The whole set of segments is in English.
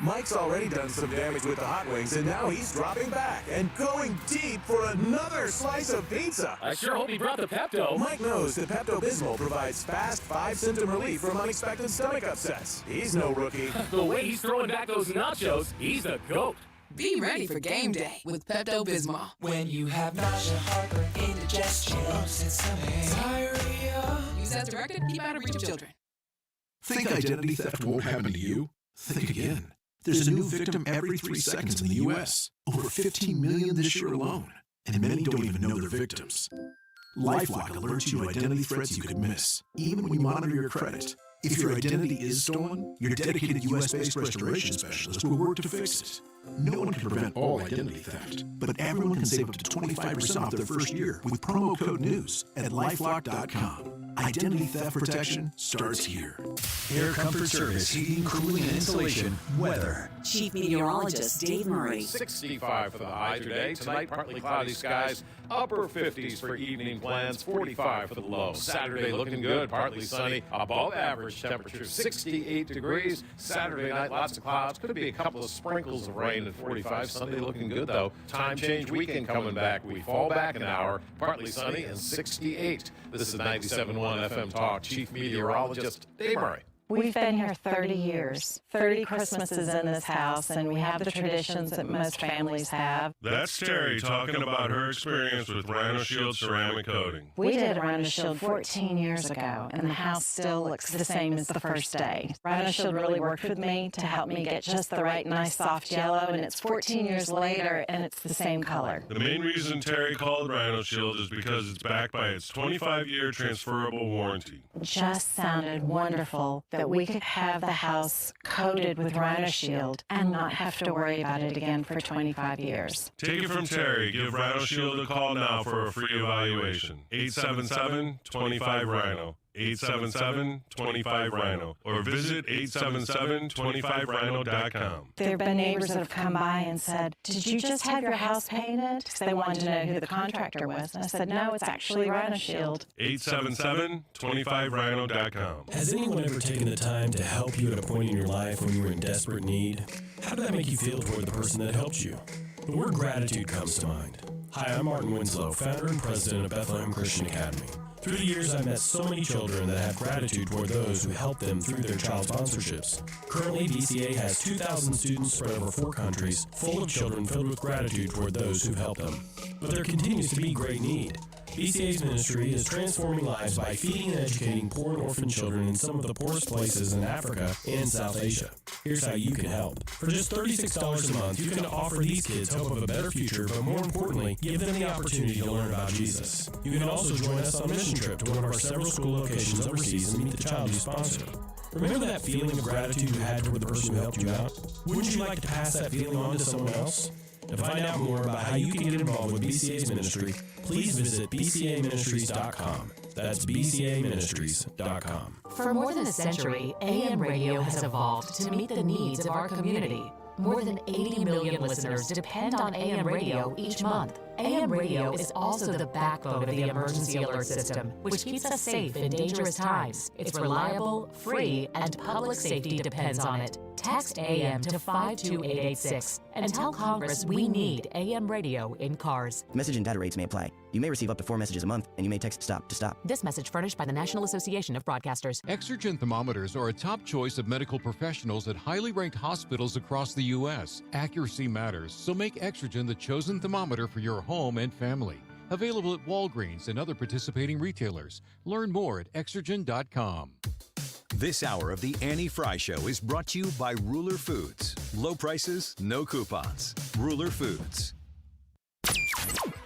Mike's already done some damage with the hot wings, and now he's dropping back and going deep for another slice of pizza. I sure hope he brought the Pepto. Mike knows that Pepto-Bismol provides fast 5-symptom relief from unexpected stomach upsets. He's no rookie. The way he's throwing back those nachos, he's a GOAT. Be ready for game day with Pepto-Bismol. When you have nausea, heartburn, indigestion, upset stomach, diarrhea. Use as directed. Keep out of reach of children. Think identity theft won't happen to you? Think again. There's a new victim every 3 seconds in the U.S. Over 15 million this year alone. And many don't even know they're victims. LifeLock alerts you to identity threats you could miss, even when you monitor your credit. If your identity is stolen, your dedicated U.S.-based restoration specialist will work to fix it. No one can prevent all identity theft, but everyone can save up to 25% off their first year with promo code NEWS at LifeLock.com. Identity theft protection starts here. Air Comfort Service, heating, cooling, and insulation, weather. Chief Meteorologist Dave Murray. 65 for the high today. Tonight, partly cloudy skies. Upper 50s for evening plans. 45 for the low. Saturday looking good. Partly sunny. Above average temperature. 68 degrees. Saturday night, lots of clouds. Could be a couple of sprinkles of rain at 45. Sunday looking good, though. Time change weekend coming back. We fall back an hour. Partly sunny and 68. This is 97.1 FM Talk. Chief Meteorologist Dave Murray. We've been here 30 years, 30 Christmases in this house, and we have the traditions that most families have. That's Terry talking about her experience with Rhino Shield ceramic coating. We did Rhino Shield 14 years ago, and the house still looks the same as the first day. Rhino Shield really worked with me to help me get just the right nice soft yellow, and it's 14 years later, and it's the same color. The main reason Terry called Rhino Shield is because it's backed by its 25-year transferable warranty. It just sounded wonderful that we could have the house coated with Rhino Shield and not have to worry about it again for 25 years. Take it from Terry. Give Rhino Shield a call now for a free evaluation. 877-25-RHINO. 877-25-RHINO. Or visit 877-25rhino.com. There have been neighbors that have come by and said, "Did you just have your house painted?" Because they wanted to know who the contractor was. And I said, "No, it's actually Rhino Shield." 877-25rhino.com. Has anyone ever taken the time to help you at a point in your life when you were in desperate need? How did that make you feel toward the person that helped you? The word gratitude comes to mind. Hi, I'm Martin Winslow, founder and president of Bethlehem Christian Academy. Through the years, I've met so many children that have gratitude toward those who helped them through their child sponsorships. Currently, BCA has 2,000 students spread over 4 countries, full of children filled with gratitude toward those who helped them. But there continues to be great need. BCA's ministry is transforming lives by feeding and educating poor and orphan children in some of the poorest places in Africa and South Asia. Here's how you can help. For just $36 a month, you can offer these kids hope of a better future, but more importantly, give them the opportunity to learn about Jesus. You can also join us on a mission trip to one of our several school locations overseas and meet the child you sponsor. Remember that feeling of gratitude you had toward the person who helped you out? Wouldn't you like to pass that feeling on to someone else? To find out more about how you can get involved with BCA's ministry, please visit bcaministries.com. That's bcaministries.com. For more than a century, AM radio has evolved to meet the needs of our community. More than 80 million listeners depend on AM radio each month. AM radio is also the backbone of the emergency alert system, which keeps us safe in dangerous times. It's reliable, free, and public safety depends on it. Text AM to 52886 and tell Congress we need AM radio in cars. Message and data rates may apply. You may receive up to 4 messages a month, and you may text STOP to stop. This message furnished by the National Association of Broadcasters. Exergen thermometers are a top choice of medical professionals at highly ranked hospitals across the U.S. Accuracy matters, so make Exergen the chosen thermometer for your home and family. Available at Walgreens and other participating retailers. Learn more at Exergen.com. This hour of the Annie Frey Show is brought to you by Ruler Foods. Low prices, no coupons. Ruler Foods.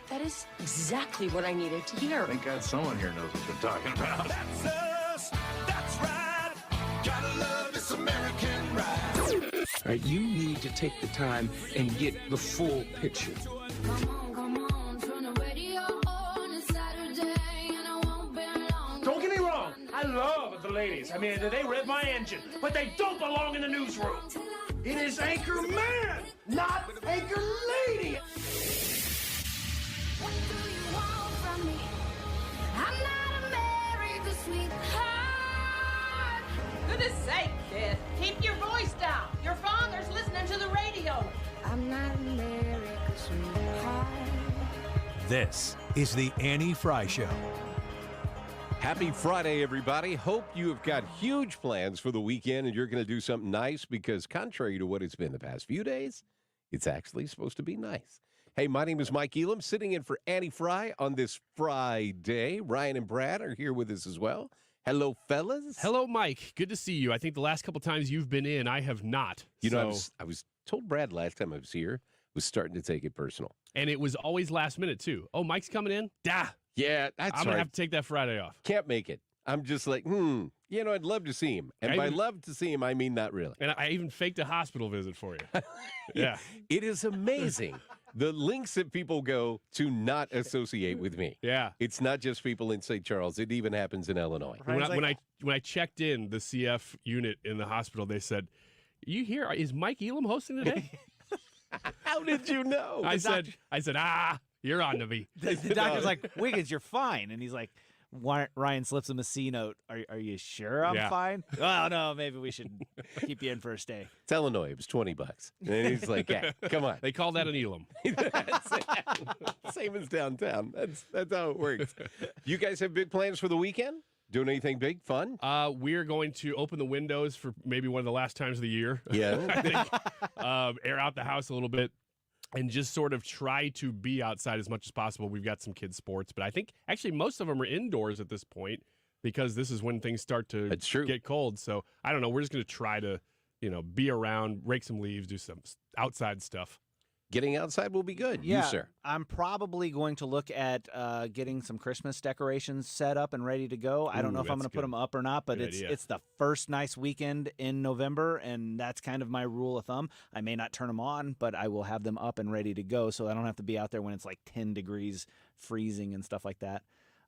That is exactly what I needed to hear. Thank God someone here knows what they're talking about. That's us. That's right. Gotta love this American ride. All right, you need to take the time and get the full picture. Come on, turn the radio on. It's Saturday and I won't be long. Don't get me wrong. I love the ladies. I mean, they rev my engine, but they don't belong in the newsroom. It is Anchor Man, not Anchor Lady. What do you want from me? I'm not a American sweetheart. Goodness sake, kid. Keep your voice down. Your father's listening to the radio. I'm not America's sweetheart. This is the Annie Frey Show. Happy Friday, everybody. Hope you have got huge plans for the weekend and you're going to do something nice because contrary to what it's been the past few days, it's actually supposed to be nice. Hey, my name is Mike Elam, sitting in for Annie Frey on this Friday. Ryan and Brad are here with us as well. Hello, fellas. Hello, Mike. Good to see you. I think the last couple times you've been in, I have not. You know, I was told Brad last time I was here was starting to take it personal. And it was always last minute, too. Oh, Mike's coming in? Yeah, that's I'm going to have to take that Friday off. Can't make it. I'm just like, I'd love to see him. And by love to see him, I mean not really. And I even faked a hospital visit for you. Yeah. It is amazing. The links that people go to not associate with me. Yeah. It's not just people in St. Charles. It even happens in Illinois. When I checked in the CF unit in the hospital, they said, "You here? Is Mike Elam hosting today?" How did you know? I said, you're on to me. The doctor's like, "Wiggins, you're fine." And he's like, Ryan slips him a C note. Are you sure I'm fine? Oh, no, maybe we should keep you in for a stay. It's Illinois. It was $20. And he's like, yeah, come on. They call that an Elam. Same as downtown. That's how it works. You guys have big plans for the weekend? Doing anything big, fun? We're going to open the windows for maybe one of the last times of the year. Yeah. I think. Air out the house a little bit. And just sort of try to be outside as much as possible. We've got some kids' sports, but I think actually most of them are indoors at this point because this is when things start to get cold. So I don't know. We're just going to try to, be around, rake some leaves, do some outside stuff. Getting outside will be good. Yeah, you, sir. I'm probably going to look at getting some Christmas decorations set up and ready to go. I don't know if I'm going to put them up or not, but it's the first nice weekend in November, and that's kind of my rule of thumb. I may not turn them on, but I will have them up and ready to go so I don't have to be out there when it's like 10 degrees freezing and stuff like that.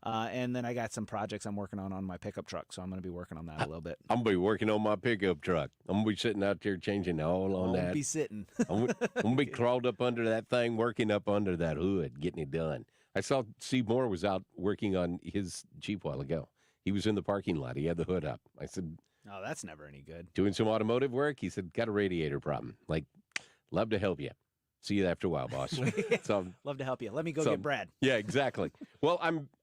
And then I got some projects I'm working on my pickup truck, so I'm going to be working on that a little bit. I'm going to be working on my pickup truck. I'm going to be sitting out there changing the oil on that. I'll be sitting. I'm going to be crawled up under that thing, working up under that hood, getting it done. I saw Steve Moore was out working on his Jeep a while ago. He was in the parking lot. He had the hood up. I said, "Oh, that's never any good." Doing some automotive work. He said, got a radiator problem. Like, love to help you. See you after a while, boss. So, love to help you. Let me go get Brad. Yeah, exactly. Well,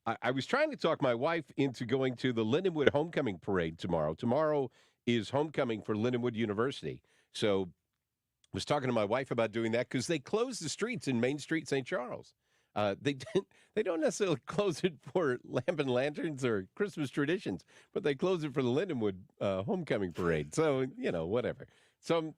I was trying to talk my wife into going to the Lindenwood Homecoming Parade tomorrow. Tomorrow is homecoming for Lindenwood University. So I was talking to my wife about doing that because they closed the streets in Main Street, St. Charles. They don't necessarily close it for lamp and lanterns or Christmas traditions, but they close it for the Lindenwood Homecoming Parade. So, whatever. So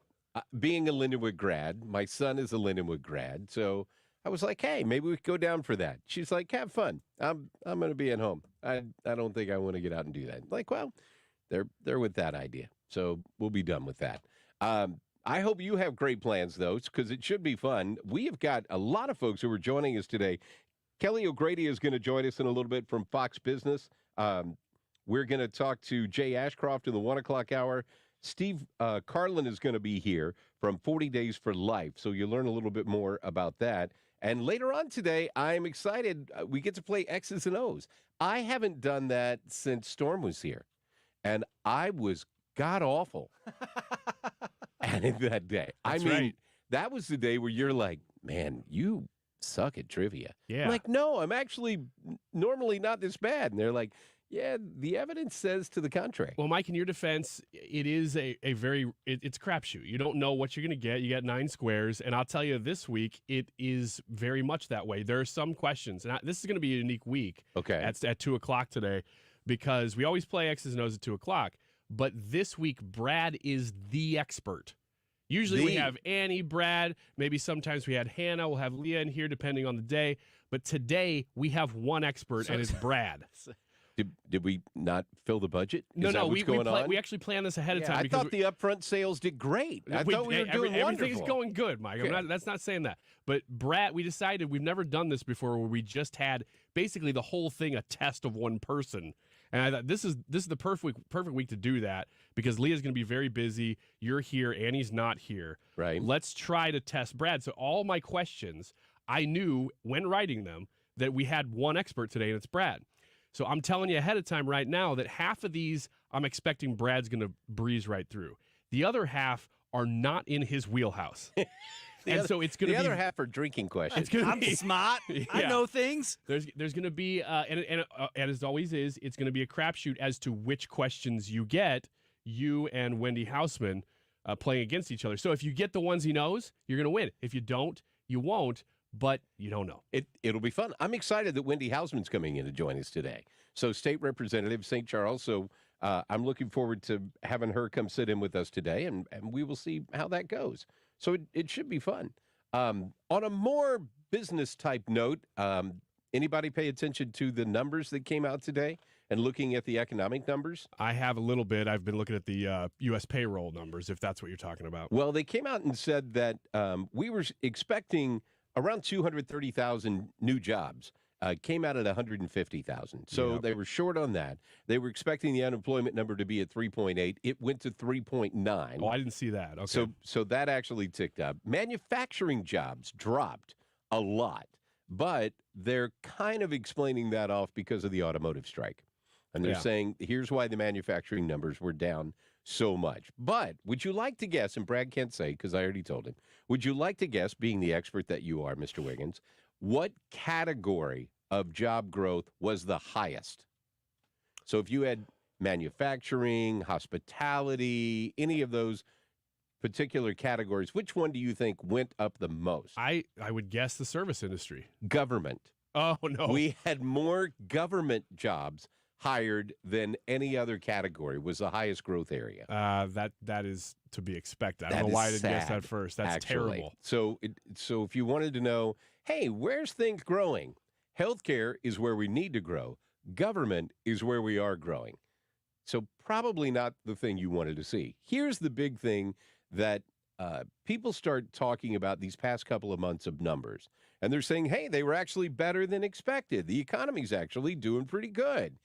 being a Lindenwood grad, my son is a Lindenwood grad, so I was like, hey, maybe we could go down for that. She's like, have fun. I'm going to be at home. I don't think I want to get out and do that. Like, well, they're with that idea, so we'll be done with that. I hope you have great plans, though, because it should be fun. We have got a lot of folks who are joining us today. Kelly O'Grady is going to join us in a little bit from Fox Business. We're going to talk to Jay Ashcroft in the 1 o'clock hour. Steve Karlen is going to be here from 40 Days for Life, so you'll learn a little bit more about that. And later on today, I'm excited. We get to play X's and O's. I haven't done that since Storm was here, and I was god-awful at it that day. That's I mean, right. That was the day where you're like, man, you suck at trivia. Yeah. I'm like, no, I'm actually normally not this bad. And they're like, yeah, the evidence says to the contrary. Well, Mike, in your defense, it is it's a crapshoot. You don't know what you're going to get. You got 9 squares, and I'll tell you this week, it is very much that way. There are some questions, and this is going to be a unique week at 2 o'clock today because we always play X's and O's at 2 o'clock, but this week, Brad is the expert. Usually we have Annie, Brad, maybe sometimes we had Hannah, we'll have Leah in here depending on the day, but today we have one expert, and it's Brad. Did we not fill the budget? No, on? We actually planned this ahead of time. I thought the upfront sales did great. I thought we were doing wonderful. Everything's going good, Mike. That's not saying that. But Brad, we decided we've never done this before where we just had basically the whole thing a test of one person. And I thought this is the perfect week to do that because Leah's going to be very busy. You're here. Annie's not here. Right. Let's try to test Brad. So all my questions, I knew when writing them that we had one expert today, and it's Brad. So I'm telling you ahead of time right now that half of these I'm expecting Brad's going to breeze right through. The other half are not in his wheelhouse. So it's going to be... The other half are drinking questions. I'm smart. I know things. There's going to be, and as always is, it's going to be a crapshoot as to which questions you get, you and Wendy Hausman playing against each other. So if you get the ones he knows, you're going to win. If you don't, you won't, but you don't know. It'll be fun. I'm excited that Wendy Hausman's coming in to join us today. So State Representative St. Charles. So I'm looking forward to having her come sit in with us today, and we will see how that goes. So it should be fun. On a more business-type note, anybody pay attention to the numbers that came out today and looking at the economic numbers? I have a little bit. I've been looking at the U.S. payroll numbers, if that's what you're talking about. Well, they came out and said that we were expecting around 230,000 new jobs. Came out at 150,000. So they were short on that. They were expecting the unemployment number to be at 3.8. It went to 3.9. Oh, I didn't see that. Okay. So that actually ticked up. Manufacturing jobs dropped a lot, but they're kind of explaining that off because of the automotive strike. And they're saying, here's why the manufacturing numbers were down so much. But would you like to guess, and Brad can't say because I already told him, would you like to guess, being the expert that you are, Mr. Wiggins, what category of job growth was the highest? So if you had manufacturing, hospitality, any of those particular categories, which one do you think went up the most? I would guess the service industry. Government. Oh, no. We had more government jobs hired than any other category, was the highest growth area. That is to be expected. I don't know why I didn't guess that first. That's terrible. So if you wanted to know, hey, where's things growing? Healthcare is where we need to grow. Government is where we are growing. So probably not the thing you wanted to see. Here's the big thing that people start talking about these past couple of months of numbers. And they're saying, hey, they were actually better than expected. The economy's actually doing pretty good.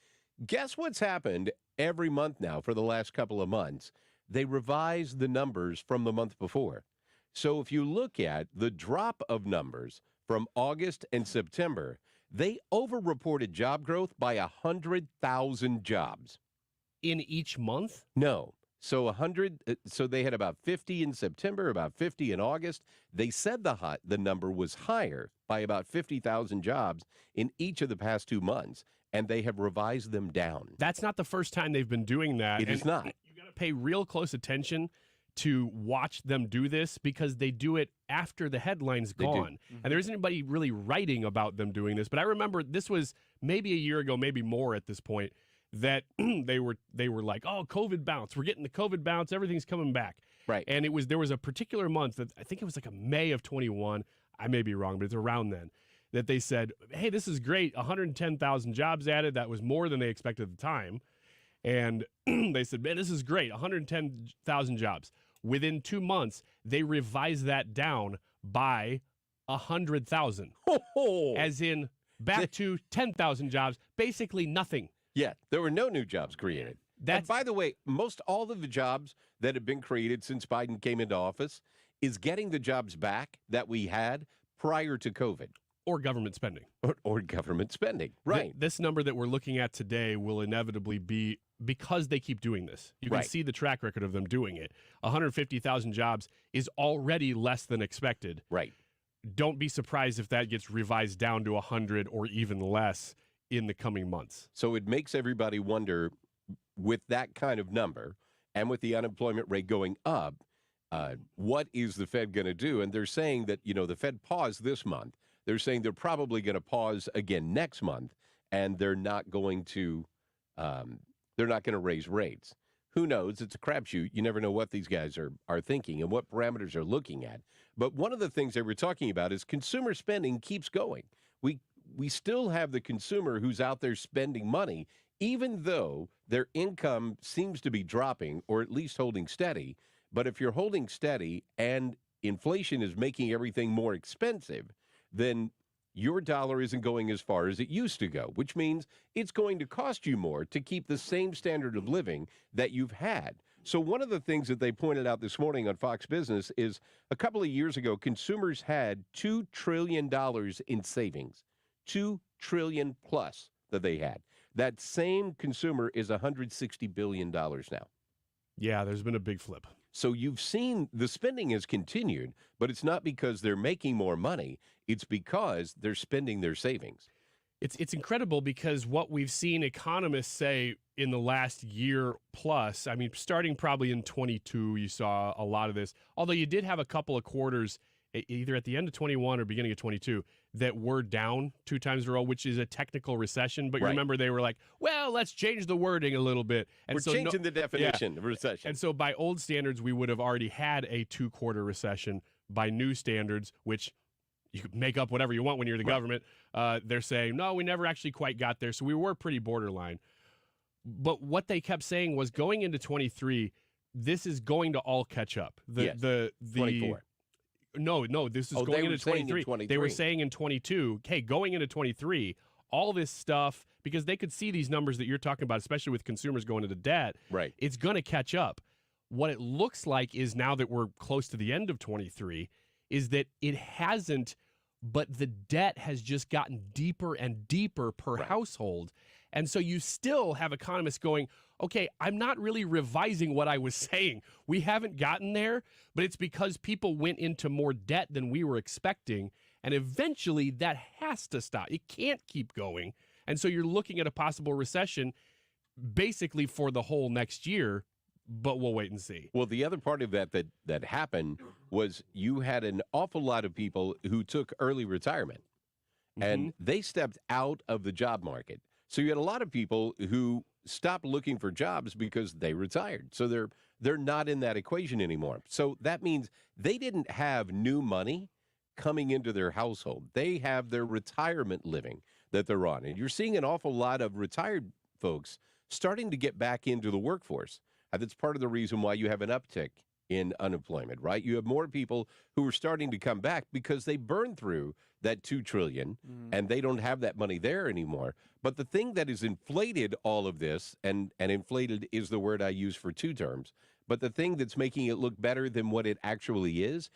Guess what's happened every month now for the last couple of months? They revise the numbers from the month before. So if you look at the drop of numbers from August and September, they overreported job growth by 100,000 jobs. In each month? No. So 100. So they had about 50 in September, about 50 in August. They said the number was higher by about 50,000 jobs in each of the past 2 months, and they have revised them down. That's not the first time they've been doing that. It is not. You got to pay real close attention to watch them do this because they do it after the headline's gone. And there isn't anybody really writing about them doing this. But I remember this was maybe a year ago, maybe more at this point, that they were like, oh, COVID bounce. We're getting the COVID bounce. Everything's coming back. Right. And there was a particular month that I think it was like a May of 21. I may be wrong, but it's around then that they said, hey, this is great. 110,000 jobs added. That was more than they expected at the time. And they said, man, this is great. 110,000 jobs. Within 2 months, they revised that down by 100,000. As in back to 10,000 jobs, basically nothing. Yeah, there were no new jobs created. And by the way, most all of the jobs that have been created since Biden came into office is getting the jobs back that we had prior to COVID. Or government spending. Or government spending, right. This number that we're looking at today will inevitably be, because they keep doing this. You can see the track record of them doing it. 150,000 jobs is already less than expected. Right. Don't be surprised if that gets revised down to 100 or even less in the coming months. So it makes everybody wonder, with that kind of number and with the unemployment rate going up, what is the Fed going to do? And they're saying that, the Fed paused this month. They're saying they're probably going to pause again next month, and they're not going to raise rates. Who knows? It's a crapshoot. You never know what these guys are thinking and what parameters are looking at. But one of the things they were talking about is consumer spending keeps going. We still have the consumer who's out there spending money, even though their income seems to be dropping or at least holding steady. But if you're holding steady and inflation is making everything more expensive, then your dollar isn't going as far as it used to go, which means it's going to cost you more to keep the same standard of living that you've had. So one of the things that they pointed out this morning on Fox Business is a couple of years ago, consumers had $2 trillion in savings, $2 trillion plus that they had. that same consumer is $160 billion now. Yeah, there's been a big flip. So you've seen the spending has continued, but it's not because they're making more money. It's because they're spending their savings. It's incredible because what we've seen economists say in the last year plus, I mean, starting probably in 22, you saw a lot of this, although you did have a couple of quarters, either at the end of 21 or beginning of 22, that were down 2 times in a row, which is a technical recession. But you remember they were like, well, let's change the wording a little bit. And We're changing the definition of recession. And so by old standards, we would have already had a 2-quarter recession. By new standards, which you could make up whatever you want when you're the government, they're saying, no, we never actually quite got there. So we were pretty borderline. But what they kept saying was going into 23, this is going to all catch up. The 24. No, this is going into 23. They were saying in 22, hey, going into 23, all this stuff, because they could see these numbers that you're talking about, especially with consumers going into debt, right? It's going to catch up. What it looks like is now that we're close to the end of 23, is that it hasn't, but the debt has just gotten deeper and deeper per household. And so you still have economists going, okay, I'm not really revising what I was saying. We haven't gotten there, but it's because people went into more debt than we were expecting. And eventually that has to stop. It can't keep going. And so you're looking at a possible recession basically for the whole next year, but we'll wait and see. Well, the other part of that happened was you had an awful lot of people who took early retirement, and they stepped out of the job market. So you had a lot of people who stopped looking for jobs because they retired. So they're not in that equation anymore. So that means they didn't have new money coming into their household. They have their retirement living that they're on. And you're seeing an awful lot of retired folks starting to get back into the workforce. That's part of the reason why you have an uptick in unemployment, right? You have more people who are starting to come back because they burned through that $2 trillion and they don't have that money there anymore. But the thing that has inflated all of this, and inflated is the word I use for 2 terms, but the thing that's making it look better than what it actually is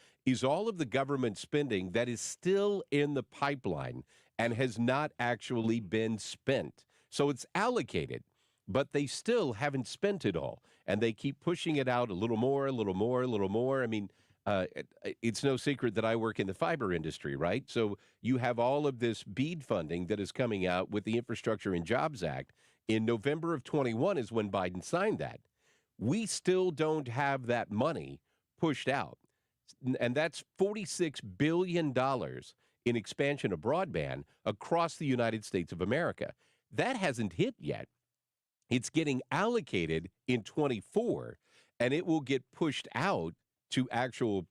all of the government spending that is still in the pipeline and has not actually been spent. So it's allocated, but they still haven't spent it all. And they keep pushing it out a little more, a little more, a little more. I mean, it's no secret that I work in the fiber industry, right? So you have all of this BEAD funding that is coming out with the Infrastructure and Jobs Act. In November of 21 is when Biden signed that. We still don't have that money pushed out. And that's $46 billion in expansion of broadband across the United States of America. That hasn't hit yet. It's getting allocated in 24, and it will get pushed out to actual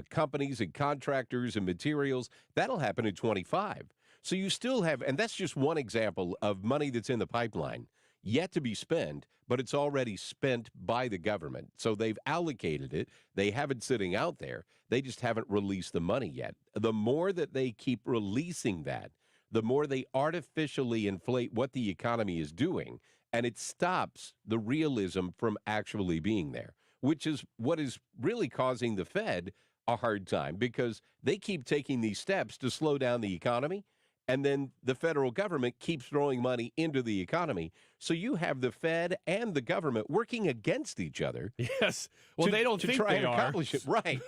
companies and contractors and materials. That'll happen in 25. So you still have, and that's just one example of money that's in the pipeline, yet to be spent, but it's already spent by the government. So they've allocated it. They have it sitting out there. They just haven't released the money yet. The more that they keep releasing that, the more they artificially inflate what the economy is doing. And it stops the realism from actually being there, which is what is really causing the Fed a hard time, because they keep taking these steps to slow down the economy, and then the federal government keeps throwing money into the economy. So you have the Fed and the government working against each other. Yes. Well, they don't think try they and are. accomplish it. Right.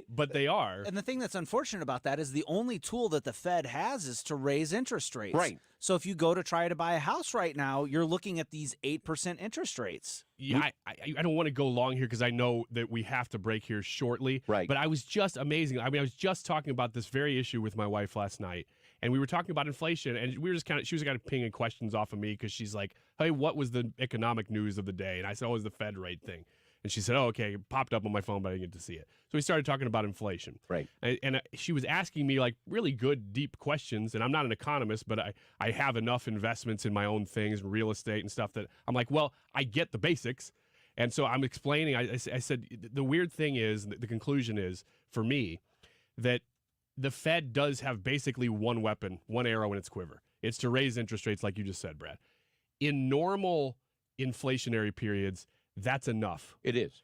But they are. And the thing that's unfortunate about that is the only tool that the Fed has is to raise interest rates. Right. So if you go to try to buy a house right now, you're looking at these 8% interest rates. Yeah, I don't want to go long here because I know that we have to break here shortly. Right. But I was just amazing. I mean, I was just talking about this very issue with my wife last night, and we were talking about inflation, and we were just she was kind of pinging questions off of me because she's like, hey, what was the economic news of the day? And I said, oh, it was the Fed rate thing. And she said, oh, okay, it popped up on my phone, but I didn't get to see it. So we started talking about inflation. Right. And she was asking me like really good, deep questions. And I'm not an economist, but I have enough investments in my own things, real estate and stuff, that I'm like, well, I get the basics. And so I'm explaining, I said, the weird thing is, the conclusion is, for me, that the Fed does have basically one weapon, one arrow in its quiver. It's to raise interest rates, like you just said, Brad. In normal inflationary periods, that's enough. It is.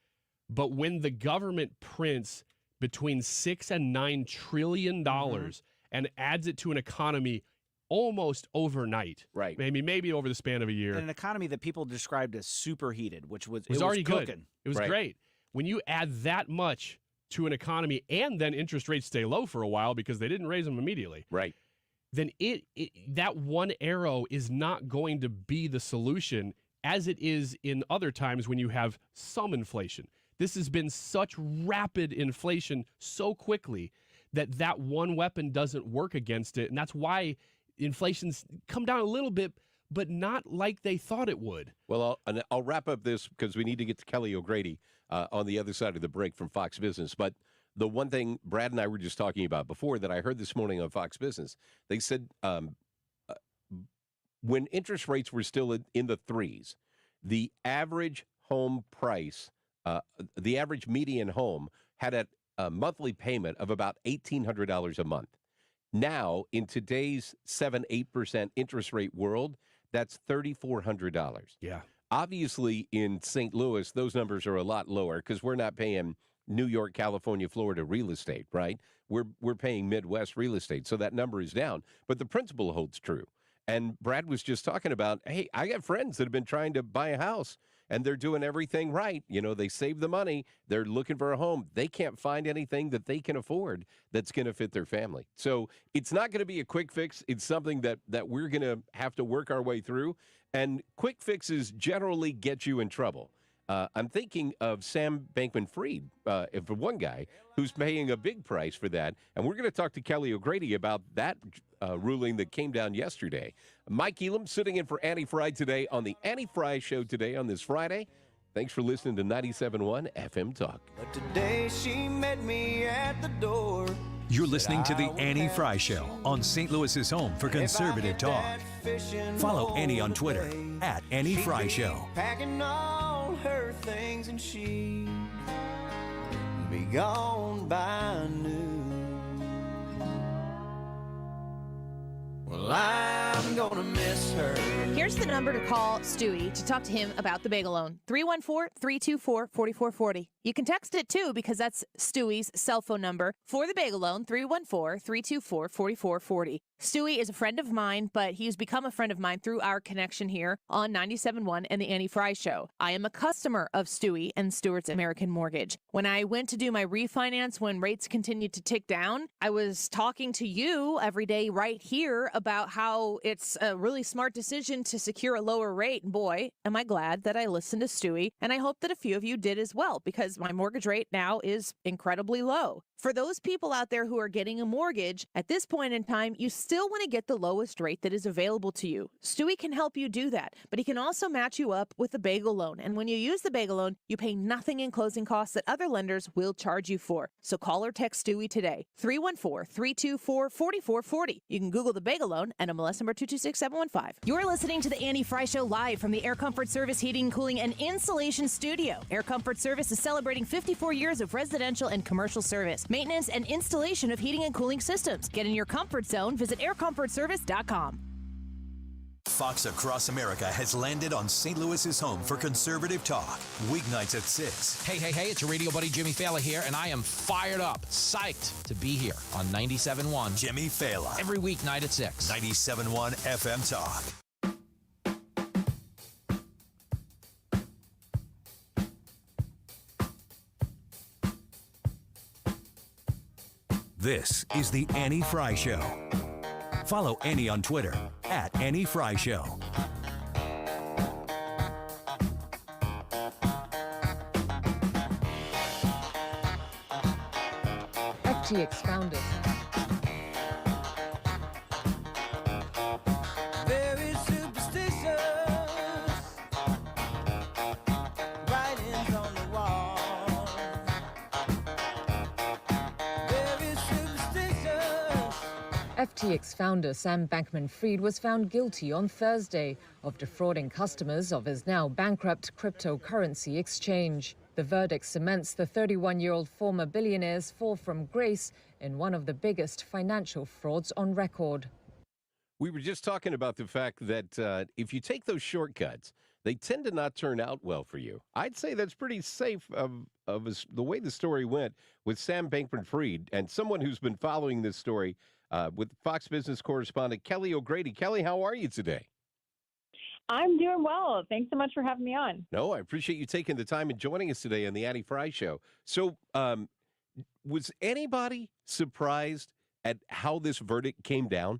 But when the government prints between $6 and $9 trillion and adds it to an economy almost overnight. Right. Maybe over the span of a year. And an economy that people described as superheated, which was, It was already cooking. good. It was great. When you add that much to an economy and then interest rates stay low for a while because they didn't raise them immediately. Right. Then that one arrow is not going to be the solution as it is in other times when you have some inflation. This has been such rapid inflation so quickly that one weapon doesn't work against it. And that's why inflation's come down a little bit, but not like they thought it would. Well, I'll wrap up this because we need to get to Kelly O'Grady on the other side of the break from Fox Business. But the one thing Brad and I were just talking about before that I heard this morning on Fox Business, they said when interest rates were still in the threes, the average home price, the average median home had a monthly payment of about $1,800 a month. Now, in today's 7-8% interest rate world, that's $3,400. Yeah. Obviously, in St. Louis, those numbers are a lot lower because we're not paying New York, California, Florida real estate, right? We're paying Midwest real estate, so that number is down. But the principle holds true. And Brad was just talking about, hey, I got friends that have been trying to buy a house, and they're doing everything right. You know, they save the money. They're looking for a home. They can't find anything that they can afford that's going to fit their family. So it's not going to be a quick fix. It's something that we're going to have to work our way through. And quick fixes generally get you in trouble. I'm thinking of Sam Bankman-Fried, for one guy, who's paying a big price for that. And we're going to talk to Kelly O'Grady about that ruling that came down yesterday. Mike Elam sitting in for Annie Frey today on the Annie Frey Show today on this Friday. Thanks for listening to 97.1 FM Talk. But today she met me at the door. You're listening to the Annie Frey Show on St. Louis's home for conservative talk. Follow Annie on Twitter at Annie Frey Show. Packing all her things and she be gone by noon. Well, I'm gonna miss her. Here's the number to call Stewie to talk to him about the bagel loan. 314-324-4440. You can text it too because that's Stewie's cell phone number for the bagel loan, 314-324-4440. Stewie is a friend of mine, but he's become a friend of mine through our connection here on 97.1 and the Annie Frey Show. I am a customer of Stewie and Stewart's American Mortgage. When I went to do my refinance when rates continued to tick down, I was talking to you every day right here about how it's a really smart decision to secure a lower rate. Boy, am I glad that I listened to Stewie, and I hope that a few of you did as well, because my mortgage rate now is incredibly low. For those people out there who are getting a mortgage, at this point in time, you still want to get the lowest rate that is available to you. Stewie can help you do that, but he can also match you up with the bagel loan. And when you use the bagel loan, you pay nothing in closing costs that other lenders will charge you for. So call or text Stewie today, 314-324-4440. You can Google the bagel loan and MLS number 226715. You're listening to the Annie Frey Show live from the Air Comfort Service Heating, Cooling, and Insulation Studio. Air Comfort Service is celebrating 54 years of residential and commercial service, maintenance, and installation of heating and cooling systems. Get in your comfort zone. Visit aircomfortservice.com. Fox Across America has landed on St. Louis's home for conservative talk. Weeknights at 6. Hey, it's your radio buddy Jimmy Fallon here, and I am fired up, psyched to be here on 97.1. Jimmy Fallon. Every weeknight at 6. 97.1 FM Talk. This is the Annie Frey Show. Follow Annie on Twitter at Annie Frey Show. FTX founders. Very superstitious. Writings on the wall. Very superstitious. FTX founder Sam Bankman-Fried was found guilty on Thursday of defrauding customers of his now bankrupt cryptocurrency exchange. The verdict cements the 31-year-old former billionaire's fall from grace in one of the biggest financial frauds on record. We were just talking about the fact that if you take those shortcuts, they tend to not turn out well for you. I'd say that's pretty safe of the way the story went with Sam Bankman-Fried, and someone who's been following this story with Fox Business correspondent Kelly O'Grady. Kelly, how are you today? I'm doing well. Thanks so much for having me on. No, I appreciate you taking the time and joining us today on the Annie Frey Show. So, was anybody surprised at how this verdict came down?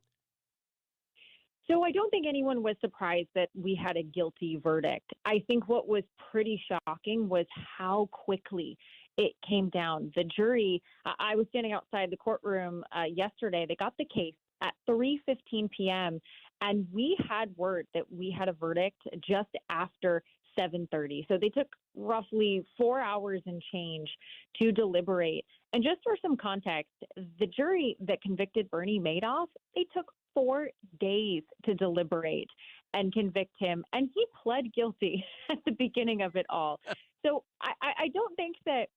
So I don't think anyone was surprised that we had a guilty verdict. I think what was pretty shocking was how quickly it came down. The jury, I was standing outside the courtroom yesterday. They got the case at 3:15 p.m., and we had word that we had a verdict just after 7:30. So they took roughly 4 hours and change to deliberate. And just for some context, the jury that convicted Bernie Madoff, they took 4 days to deliberate and convict him. And he pled guilty at the beginning of it all. So I don't think that,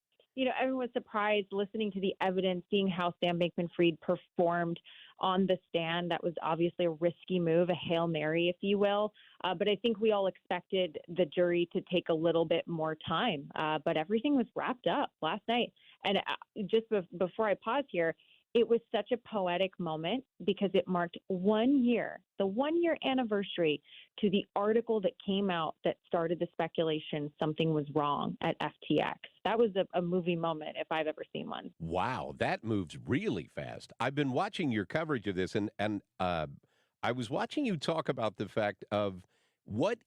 everyone was surprised listening to the evidence, seeing how Sam Bankman-Fried performed on the stand. That was obviously a risky move, a Hail Mary, if you will. But I think we all expected the jury to take a little bit more time. But everything was wrapped up last night. And just before I pause here, it was such a poetic moment because it marked 1 year, the 1 year anniversary to the article that came out that started the speculation something was wrong at FTX. That was a movie moment if I've ever seen one. Wow, that moves really fast. I've been watching your coverage of this, and I was watching you talk about the fact of what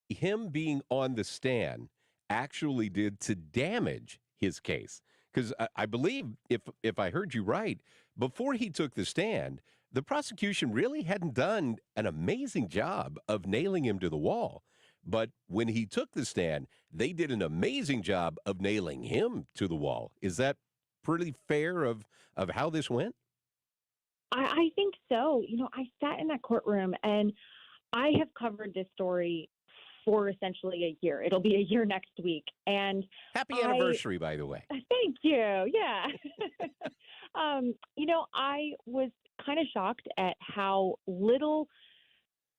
him being on the stand actually did to damage his case. Because I believe, if I heard you right, before he took the stand, the prosecution really hadn't done an amazing job of nailing him to the wall. But when he took the stand, they did an amazing job of nailing him to the wall. Is that pretty fair of how this went? I think so. I sat in that courtroom, and I have covered this story for essentially a year. It'll be a year next week. And happy anniversary, by the way. Thank you. Yeah. I was kind of shocked at how little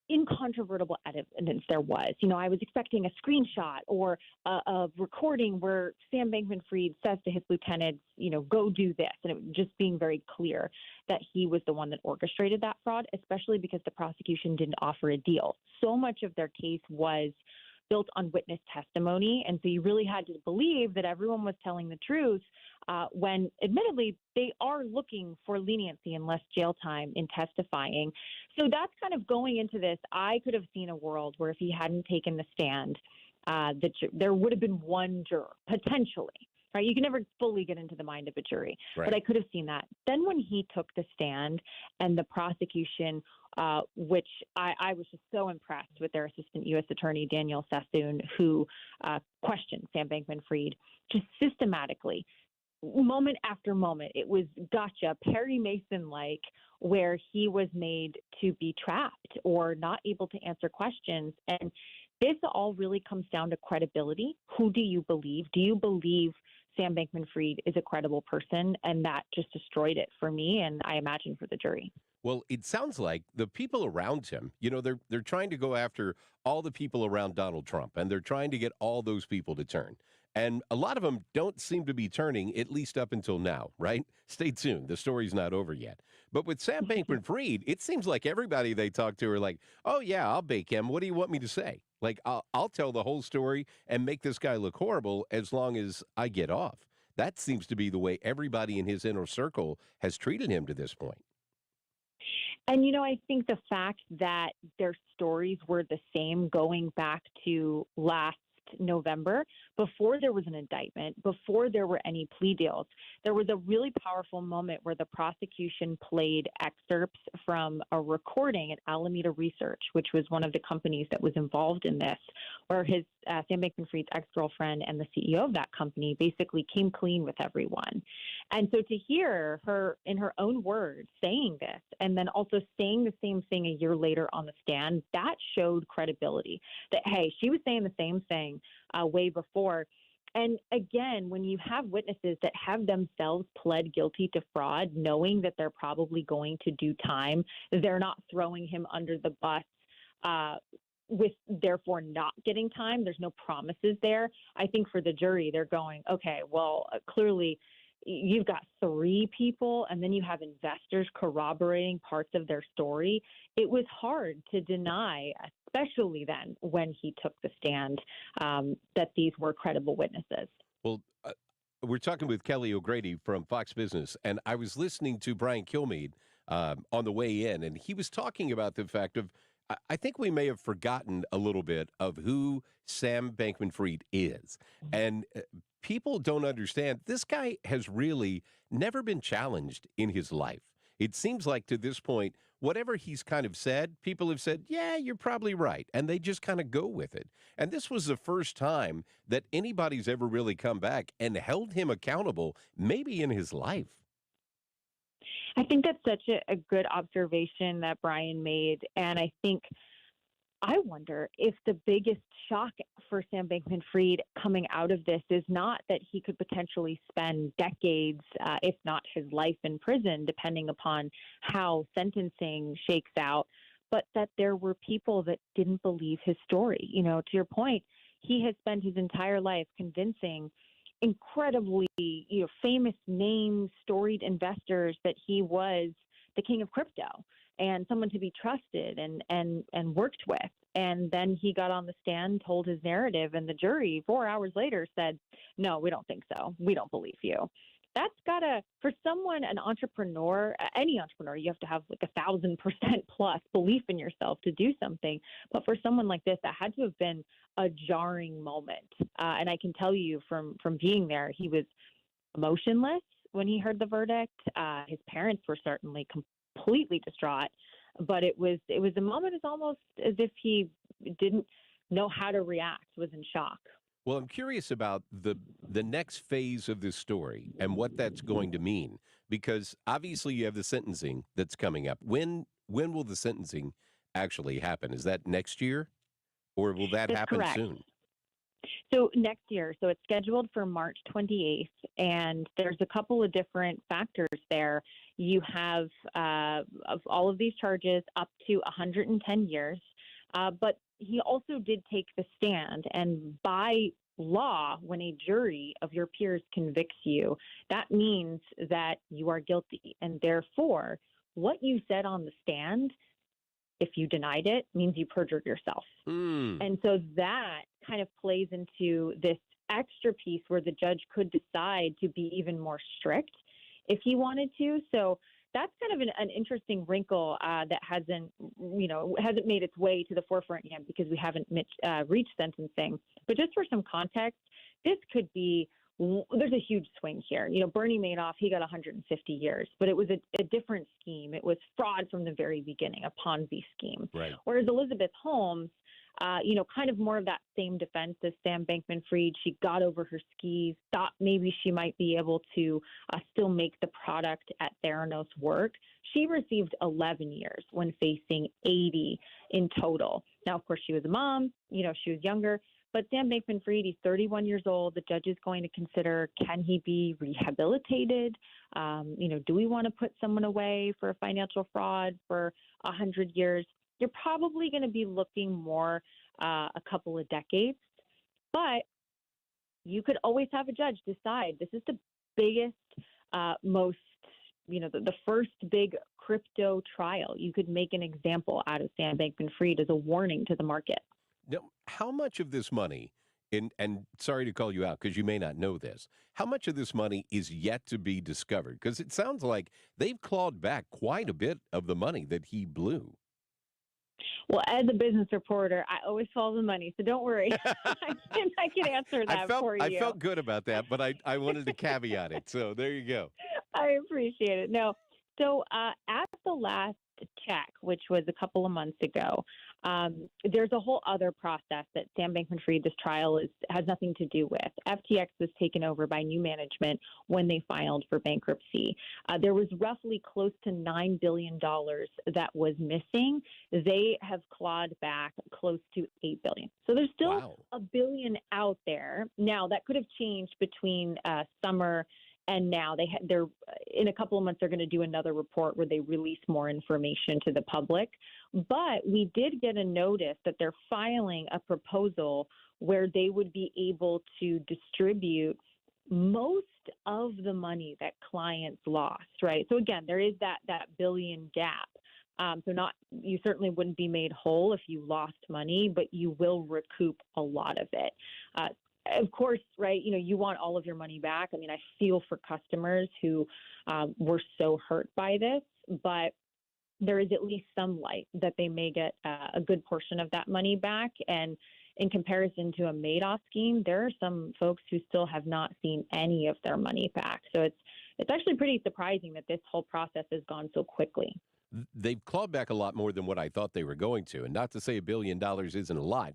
incontrovertible evidence there was. I was expecting a screenshot or a recording where Sam Bankman-Fried says to his lieutenants, go do this. And it was just being very clear that he was the one that orchestrated that fraud, especially because the prosecution didn't offer a deal. So much of their case was built on witness testimony. And so you really had to believe that everyone was telling the truth when, admittedly, they are looking for leniency and less jail time in testifying. So that's kind of going into this. I could have seen a world where if he hadn't taken the stand, there would have been one juror, potentially. Right? You can never fully get into the mind of a jury, right. But I could have seen that. Then when he took the stand and the prosecution, which I was just so impressed with their assistant U.S. attorney, Daniel Sassoon, who questioned Sam Bankman-Fried just systematically, moment after moment. It was gotcha, Perry Mason-like, where he was made to be trapped or not able to answer questions. And this all really comes down to credibility. Who do you believe? Do you believe Sam Bankman-Fried is a credible person? And that just destroyed it for me, and I imagine for the jury. Well, it sounds like the people around him, they're trying to go after all the people around Donald Trump, and they're trying to get all those people to turn. And a lot of them don't seem to be turning, at least up until now, right? Stay tuned. The story's not over yet. But with Sam Bankman-Fried, it seems like everybody they talk to are like, oh, yeah, I'll bake him. What do you want me to say? Like, I'll tell the whole story and make this guy look horrible as long as I get off. That seems to be the way everybody in his inner circle has treated him to this point. And, I think the fact that their stories were the same going back to last November, before there was an indictment, before there were any plea deals, there was a really powerful moment where the prosecution played excerpts from a recording at Alameda Research, which was one of the companies that was involved in this, where his Sam Bankman-Fried's ex-girlfriend and the CEO of that company basically came clean with everyone. And so to hear her in her own words saying this and then also saying the same thing a year later on the stand, that showed credibility that, hey, she was saying the same thing way before. And again, when you have witnesses that have themselves pled guilty to fraud, knowing that they're probably going to do time, they're not throwing him under the bus with therefore not getting time. There's no promises there. I think for the jury, they're going, okay, well, clearly you've got 3 people, and then you have investors corroborating parts of their story. It was hard to deny, especially then when he took the stand, that these were credible witnesses. Well, we're talking with Kelly O'Grady from Fox Business, and I was listening to Brian Kilmeade on the way in, and he was talking about the fact of, I think we may have forgotten a little bit of who Sam Bankman-Fried is. And people don't understand, this guy has really never been challenged in his life. It seems like to this point, whatever he's kind of said, people have said, yeah, you're probably right. And they just kind of go with it. And this was the first time that anybody's ever really come back and held him accountable, maybe in his life. I think that's such a good observation that Brian made. And I wonder if the biggest shock for Sam Bankman-Fried coming out of this is not that he could potentially spend decades, if not his life in prison, depending upon how sentencing shakes out, but that there were people that didn't believe his story. You know, to your point, he has spent his entire life convincing incredibly, famous names, storied investors that he was the king of crypto and someone to be trusted and worked with. And then he got on the stand, told his narrative, and the jury 4 hours later said, no, we don't think so. We don't believe you. That's for someone, an entrepreneur, any entrepreneur, you have to have like 1,000% plus belief in yourself to do something. But for someone like this, that had to have been a jarring moment. And I can tell you from being there, he was emotionless when he heard the verdict. His parents were certainly completely distraught, but it was a moment. It's almost as if he didn't know how to react, was in shock. Well, I'm curious about the next phase of this story and what that's going to mean, because obviously you have the sentencing that's coming up. When will the sentencing actually happen? Is that next year, or will that happen correct. soon? So next year. So it's scheduled for March 28th, and there's a couple of different factors there. You have of all of these charges up to 110 years, but he also did take the stand, and by law, when a jury of your peers convicts you, that means that you are guilty, and therefore what you said on the stand, if you denied it, means you perjured yourself. And so that kind of plays into this extra piece where the judge could decide to be even more strict if he wanted to. So that's kind of an interesting wrinkle that hasn't made its way to the forefront yet because we haven't reached sentencing. But just for some context, this could be, there's a huge swing here. Bernie Madoff, he got 150 years, but it was a different scheme. It was fraud from the very beginning, a Ponzi scheme. Right. Whereas Elizabeth Holmes, kind of more of that same defense as Sam Bankman-Fried. She got over her skis, thought maybe she might be able to still make the product at Theranos work. She received 11 years when facing 80 in total. Now, of course, she was a mom, she was younger. But Sam Bankman-Fried, he's 31 years old. The judge is going to consider, can he be rehabilitated? Do we want to put someone away for a financial fraud for 100 years? You're probably going to be looking more a couple of decades. But you could always have a judge decide this is the biggest, the first big crypto trial. You could make an example out of Sam Bankman-Fried as a warning to the market. Now, how much of this money, and sorry to call you out because you may not know this, how much of this money is yet to be discovered? Because it sounds like they've clawed back quite a bit of the money that he blew. Well, as a business reporter, I always follow the money, so don't worry. I can answer that for you. I felt good about that, but I wanted to caveat it. So there you go. I appreciate it. No, so at the last check, which was a couple of months ago, there's a whole other process that Sam Bankman-Fried, this trial has nothing to do with. FTX was taken over by new management when they filed for bankruptcy. There was roughly close to $9 billion that was missing. They have clawed back close to $8 billion. So there's still $1 billion out there. Now, that could have changed between summer and now. They're in a couple of months, they're going to do another report where they release more information to the public. But we did get a notice that they're filing a proposal where they would be able to distribute most of the money that clients lost, right? So again, there is that billion gap. You certainly wouldn't be made whole if you lost money, but you will recoup a lot of it. Of course, right, you want all of your money back. I mean, I feel for customers who were so hurt by this, but there is at least some light that they may get a good portion of that money back. And in comparison to a Madoff scheme, there are some folks who still have not seen any of their money back. So it's actually pretty surprising that this whole process has gone so quickly. They've clawed back a lot more than what I thought they were going to. And not to say $1 billion isn't a lot,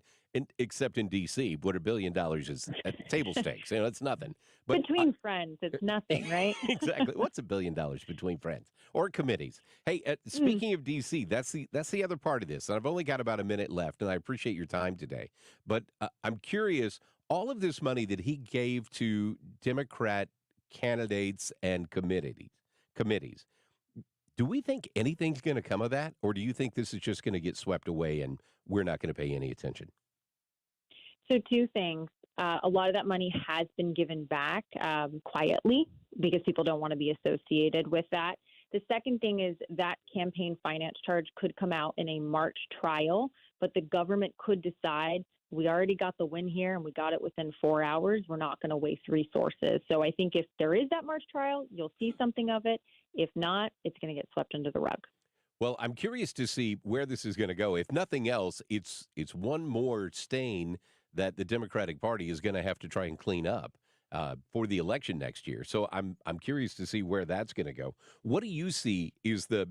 except in D.C., what $1 billion is at table stakes. It's nothing. But between friends, it's nothing, right? Exactly. What's $1 billion between friends or committees? Hey, speaking of D.C., that's the other part of this. And I've only got about a minute left, and I appreciate your time today. But I'm curious, all of this money that he gave to Democrat candidates and committees, do we think anything's going to come of that? Or do you think this is just going to get swept away and we're not going to pay any attention? So two things. A lot of that money has been given back quietly because people don't want to be associated with that. The second thing is that campaign finance charge could come out in a March trial, but the government could decide we already got the win here and we got it within 4 hours. We're not going to waste resources. So I think if there is that March trial, you'll see something of it. If not, it's going to get swept under the rug. Well, I'm curious to see where this is going to go. If nothing else, it's one more stain that the Democratic Party is going to have to try and clean up for the election next year. So I'm curious to see where that's going to go. What do you see is the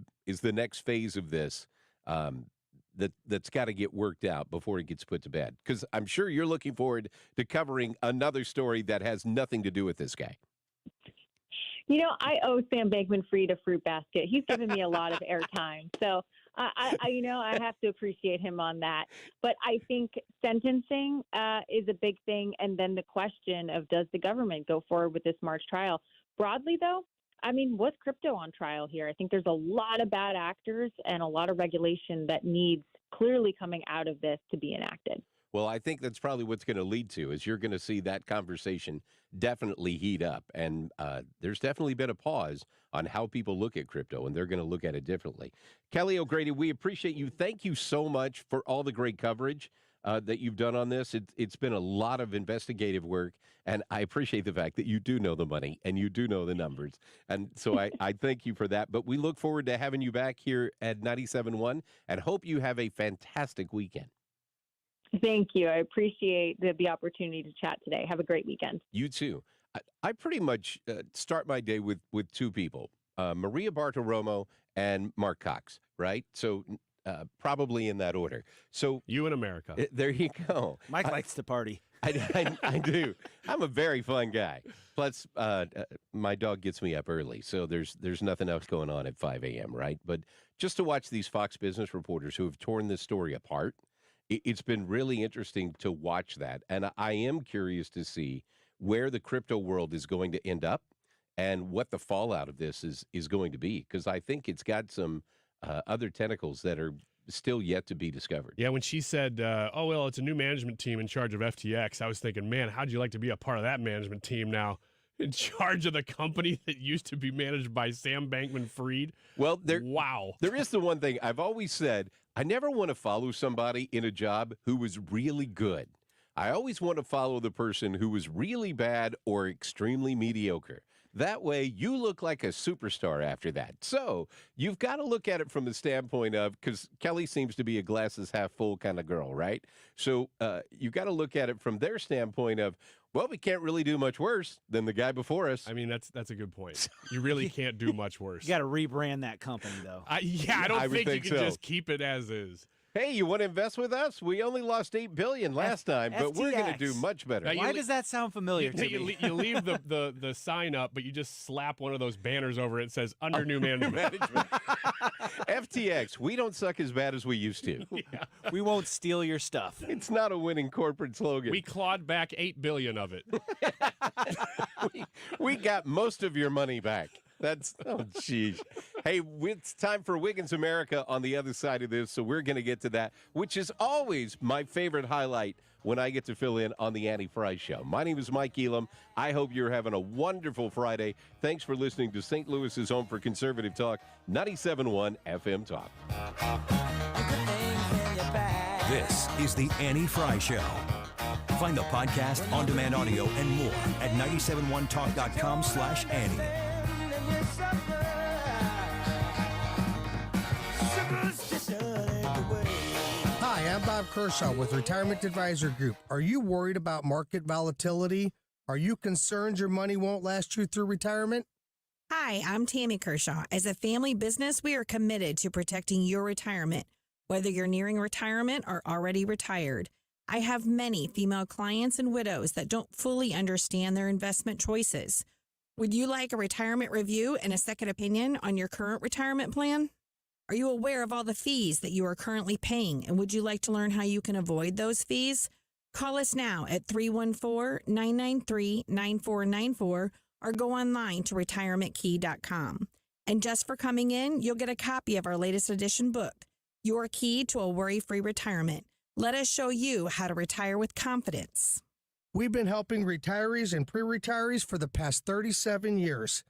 next phase of this that's got to get worked out before it gets put to bed? Because I'm sure you're looking forward to covering another story that has nothing to do with this guy. I owe Sam Bankman-Fried a fruit basket. He's given me a lot of airtime. So, I have to appreciate him on that. But I think sentencing is a big thing. And then the question of does the government go forward with this March trial? Broadly, though, what's crypto on trial here? I think there's a lot of bad actors and a lot of regulation that needs clearly coming out of this to be enacted. Well, I think that's probably what's going to lead to is you're going to see that conversation definitely heat up. And there's definitely been a pause on how people look at crypto, and they're going to look at it differently. Kelly O'Grady, we appreciate you. Thank you so much for all the great coverage that you've done on this. It's been a lot of investigative work, and I appreciate the fact that you do know the money and you do know the numbers. And so I thank you for that. But we look forward to having you back here at 97.1 and hope you have a fantastic weekend. Thank you. I appreciate the opportunity to chat today. Have a great weekend. You too. I pretty much start my day with two people, Maria Bartiromo and Mark Cox, right? So probably in that order. So you in America. There you go. Mike likes to party. I do. I'm a very fun guy. Plus, my dog gets me up early, so there's nothing else going on at 5 a.m., right? But just to watch these Fox Business reporters who have torn this story apart, it's been really interesting to watch that. And I am curious to see where the crypto world is going to end up and what the fallout of this is going to be, because I think it's got some other tentacles that are still yet to be discovered. Yeah, when she said, it's a new management team in charge of FTX, I was thinking, man, how'd you like to be a part of that management team now? In charge of the company that used to be managed by Sam Bankman-Fried? Well, wow. There is the one thing I've always said, I never want to follow somebody in a job who was really good. I always want to follow the person who was really bad or extremely mediocre. That way, you look like a superstar after that. So you've got to look at it from the standpoint of, because Kelly seems to be a glasses half full kind of girl, right? So you've got to look at it from their standpoint of, well, we can't really do much worse than the guy before us. I mean, that's a good point. You really can't do much worse. You got to rebrand that company, though. I don't think you can just keep it as is. Hey, you want to invest with us? We only lost $8 billion last time, but we're going to do much better. Why does that sound familiar to me? You leave the sign up, but you just slap one of those banners over it that says under new management. FTX, we don't suck as bad as we used to. Yeah. We won't steal your stuff. It's not a winning corporate slogan. We clawed back $8 billion of it. we got most of your money back. That's, oh, geez. Hey, it's time for Wiggins America on the other side of this, so we're going to get to that, which is always my favorite highlight when I get to fill in on the Annie Frey Show. My name is Mike Elam. I hope you're having a wonderful Friday. Thanks for listening to St. Louis's home for conservative talk, 97.1 FM Talk. This is the Annie Frey Show. Find the podcast, on-demand audio, and more at 971talk.com/Annie. Hi, I'm Bob Kershaw with Retirement Advisor Group. Are you worried about market volatility? Are you concerned your money won't last you through retirement? Hi, I'm Tammy Kershaw. As a family business, we are committed to protecting your retirement, whether you're nearing retirement or already retired. I have many female clients and widows that don't fully understand their investment choices. Would you like a retirement review and a second opinion on your current retirement plan? Are you aware of all the fees that you are currently paying, and would you like to learn how you can avoid those fees? Call us now at 314-993-9494 or go online to retirementkey.com. And just for coming in, you'll get a copy of our latest edition book, Your Key to a Worry-Free Retirement. Let us show you how to retire with confidence. We've been helping retirees and pre-retirees for the past 37 years.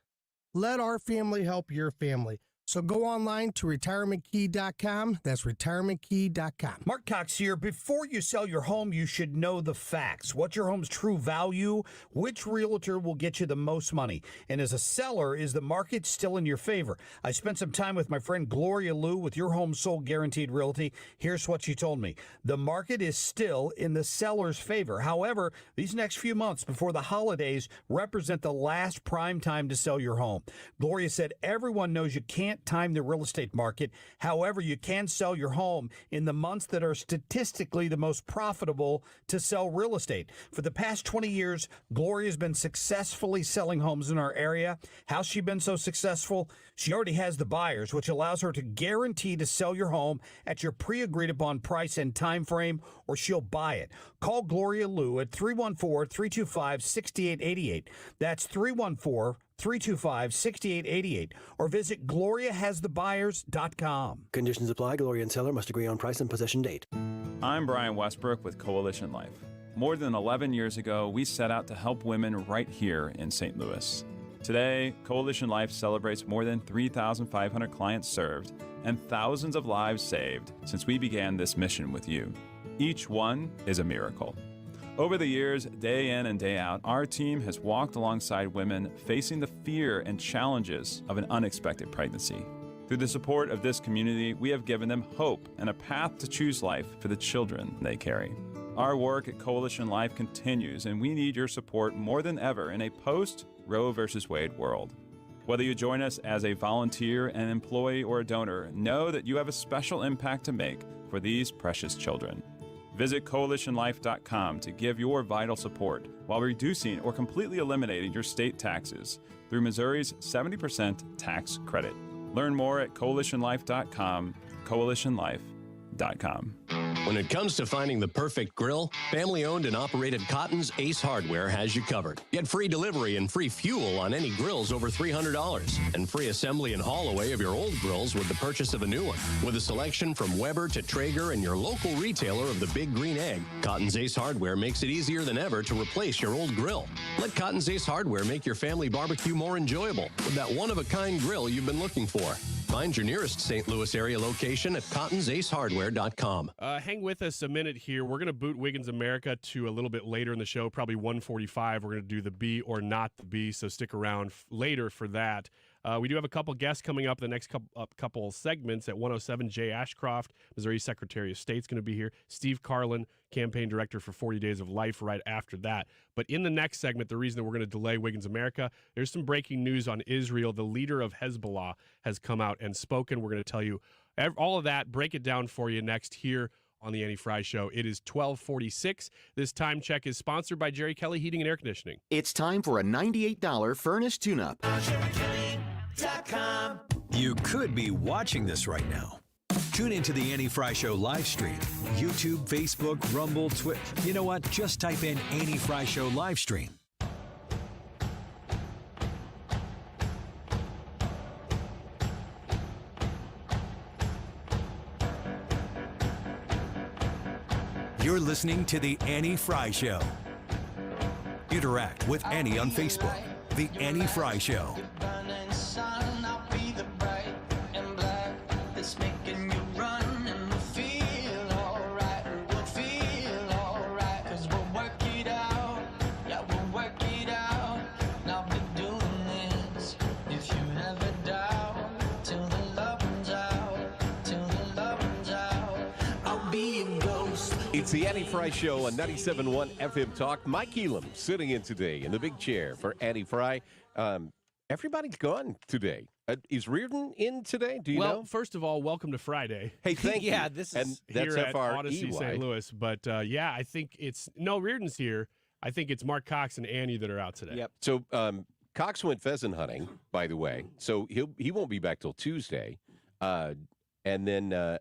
Let our family help your family. So go online to retirementkey.com. That's retirementkey.com. Mark Cox here. Before you sell your home, you should know the facts. What's your home's true value? Which realtor will get you the most money? And as a seller, is the market still in your favor? I spent some time with my friend Gloria Liu with Your Home Sold Guaranteed Realty. Here's what she told me. The market is still in the seller's favor. However, these next few months before the holidays represent the last prime time to sell your home. Gloria said everyone knows you can't time the real estate market. However, you can sell your home in the months that are statistically the most profitable to sell real estate. For the past 20 years, Gloria's been successfully selling homes in our area. How's she been so successful? She already has the buyers, which allows her to guarantee to sell your home at your pre-agreed upon price and time frame, or she'll buy it. Call Gloria Liu at 314-325-6888. That's 314-325-6888, or visit GloriaHasTheBuyers.com. Conditions apply. Gloria and seller must agree on price and possession date. I'm Brian Westbrook with Coalition Life. More than 11 years ago, we set out to help women right here in St. Louis. Today, Coalition Life celebrates more than 3,500 clients served and thousands of lives saved since we began this mission with you. Each one is a miracle. Over the years, day in and day out, our team has walked alongside women facing the fear and challenges of an unexpected pregnancy. Through the support of this community, we have given them hope and a path to choose life for the children they carry. Our work at Coalition Life continues, and we need your support more than ever in a post-Roe v. Wade world. Whether you join us as a volunteer, an employee, or a donor, know that you have a special impact to make for these precious children. Visit coalitionlife.com to give your vital support while reducing or completely eliminating your state taxes through Missouri's 70% tax credit. Learn more at coalitionlife.com, coalitionlife.com. When it comes to finding the perfect grill, family-owned and operated Cotton's Ace Hardware has you covered. Get free delivery and free fuel on any grills over $300, and free assembly and haul away of your old grills with the purchase of a new one. With a selection from Weber to Traeger and your local retailer of the Big Green Egg, Cotton's Ace Hardware makes it easier than ever to replace your old grill. Let Cotton's Ace Hardware make your family barbecue more enjoyable with that one-of-a-kind grill you've been looking for. Find your nearest St. Louis area location at cottonsace.hardware.com. Hang with us a minute here. We're going to boot Wiggins America to a little bit later in the show, probably 1:45. We're going to do the be or not the be, so stick around later for that. We do have a couple guests coming up in the next couple segments. At 1:07, Jay Ashcroft, Missouri Secretary of State's going to be here. Steve Karlen, campaign director for 40 Days of Life, right after that. But in the next segment, the reason that we're going to delay Wiggins America, there's some breaking news on Israel. The leader of Hezbollah has come out and spoken. We're going to tell you all of that, break it down for you next here on the Annie Frey Show. It is 12:46. This time check is sponsored by Jerry Kelly Heating and Air Conditioning. It's time for a $98 furnace tune-up. You could be watching this right now. Tune into the Annie Frey Show live stream. YouTube, Facebook, Rumble, Twitter. You know what? Just type in Annie Frey Show live stream. You're listening to The Annie Frey Show. Interact with Annie on Facebook. The Annie Frey Show. It's the Annie Frey Show on 97.1 FM Talk. Mike Elam sitting in today in the big chair for Annie Frey. Everybody's gone today. Is Reardon in today? Do you know? Well, first of all, welcome to Friday. Hey, thank you. This and is that's here at F-R-E-Y. Odyssey St. Louis. But I think Reardon's here. I think it's Mark Cox and Annie that are out today. Yep. So Cox went pheasant hunting, by the way. So he won't be back till Tuesday. And then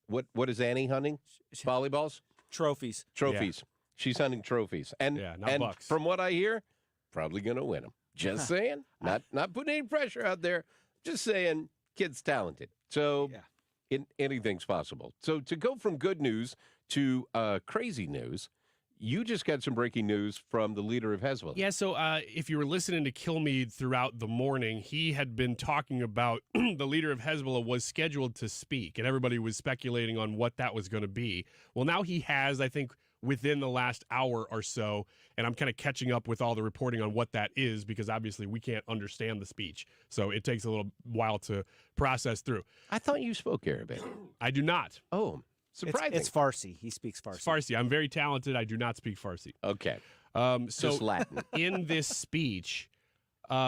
what is Annie hunting? Volleyballs? Trophies. Yeah. She's hunting trophies. And bucks. From what I hear, probably going to win them. Just saying. Not putting any pressure out there. Just saying, kid's talented. So anything's possible. So to go from good news to crazy news, you just got some breaking news from the leader of Hezbollah. Yeah, so if you were listening to Kilmeade throughout the morning, he had been talking about the leader of Hezbollah was scheduled to speak, and everybody was speculating on what that was going to be. Well, now he has, I think, within the last hour or so, and I'm kind of catching up with all the reporting on what that is because obviously we can't understand the speech, so it takes a little while to process through. I thought you spoke Arabic. I do not. Oh, surprising. It's Farsi. He speaks Farsi. It's Farsi. I'm very talented. I do not speak Farsi. Okay. So just Latin. In this speech,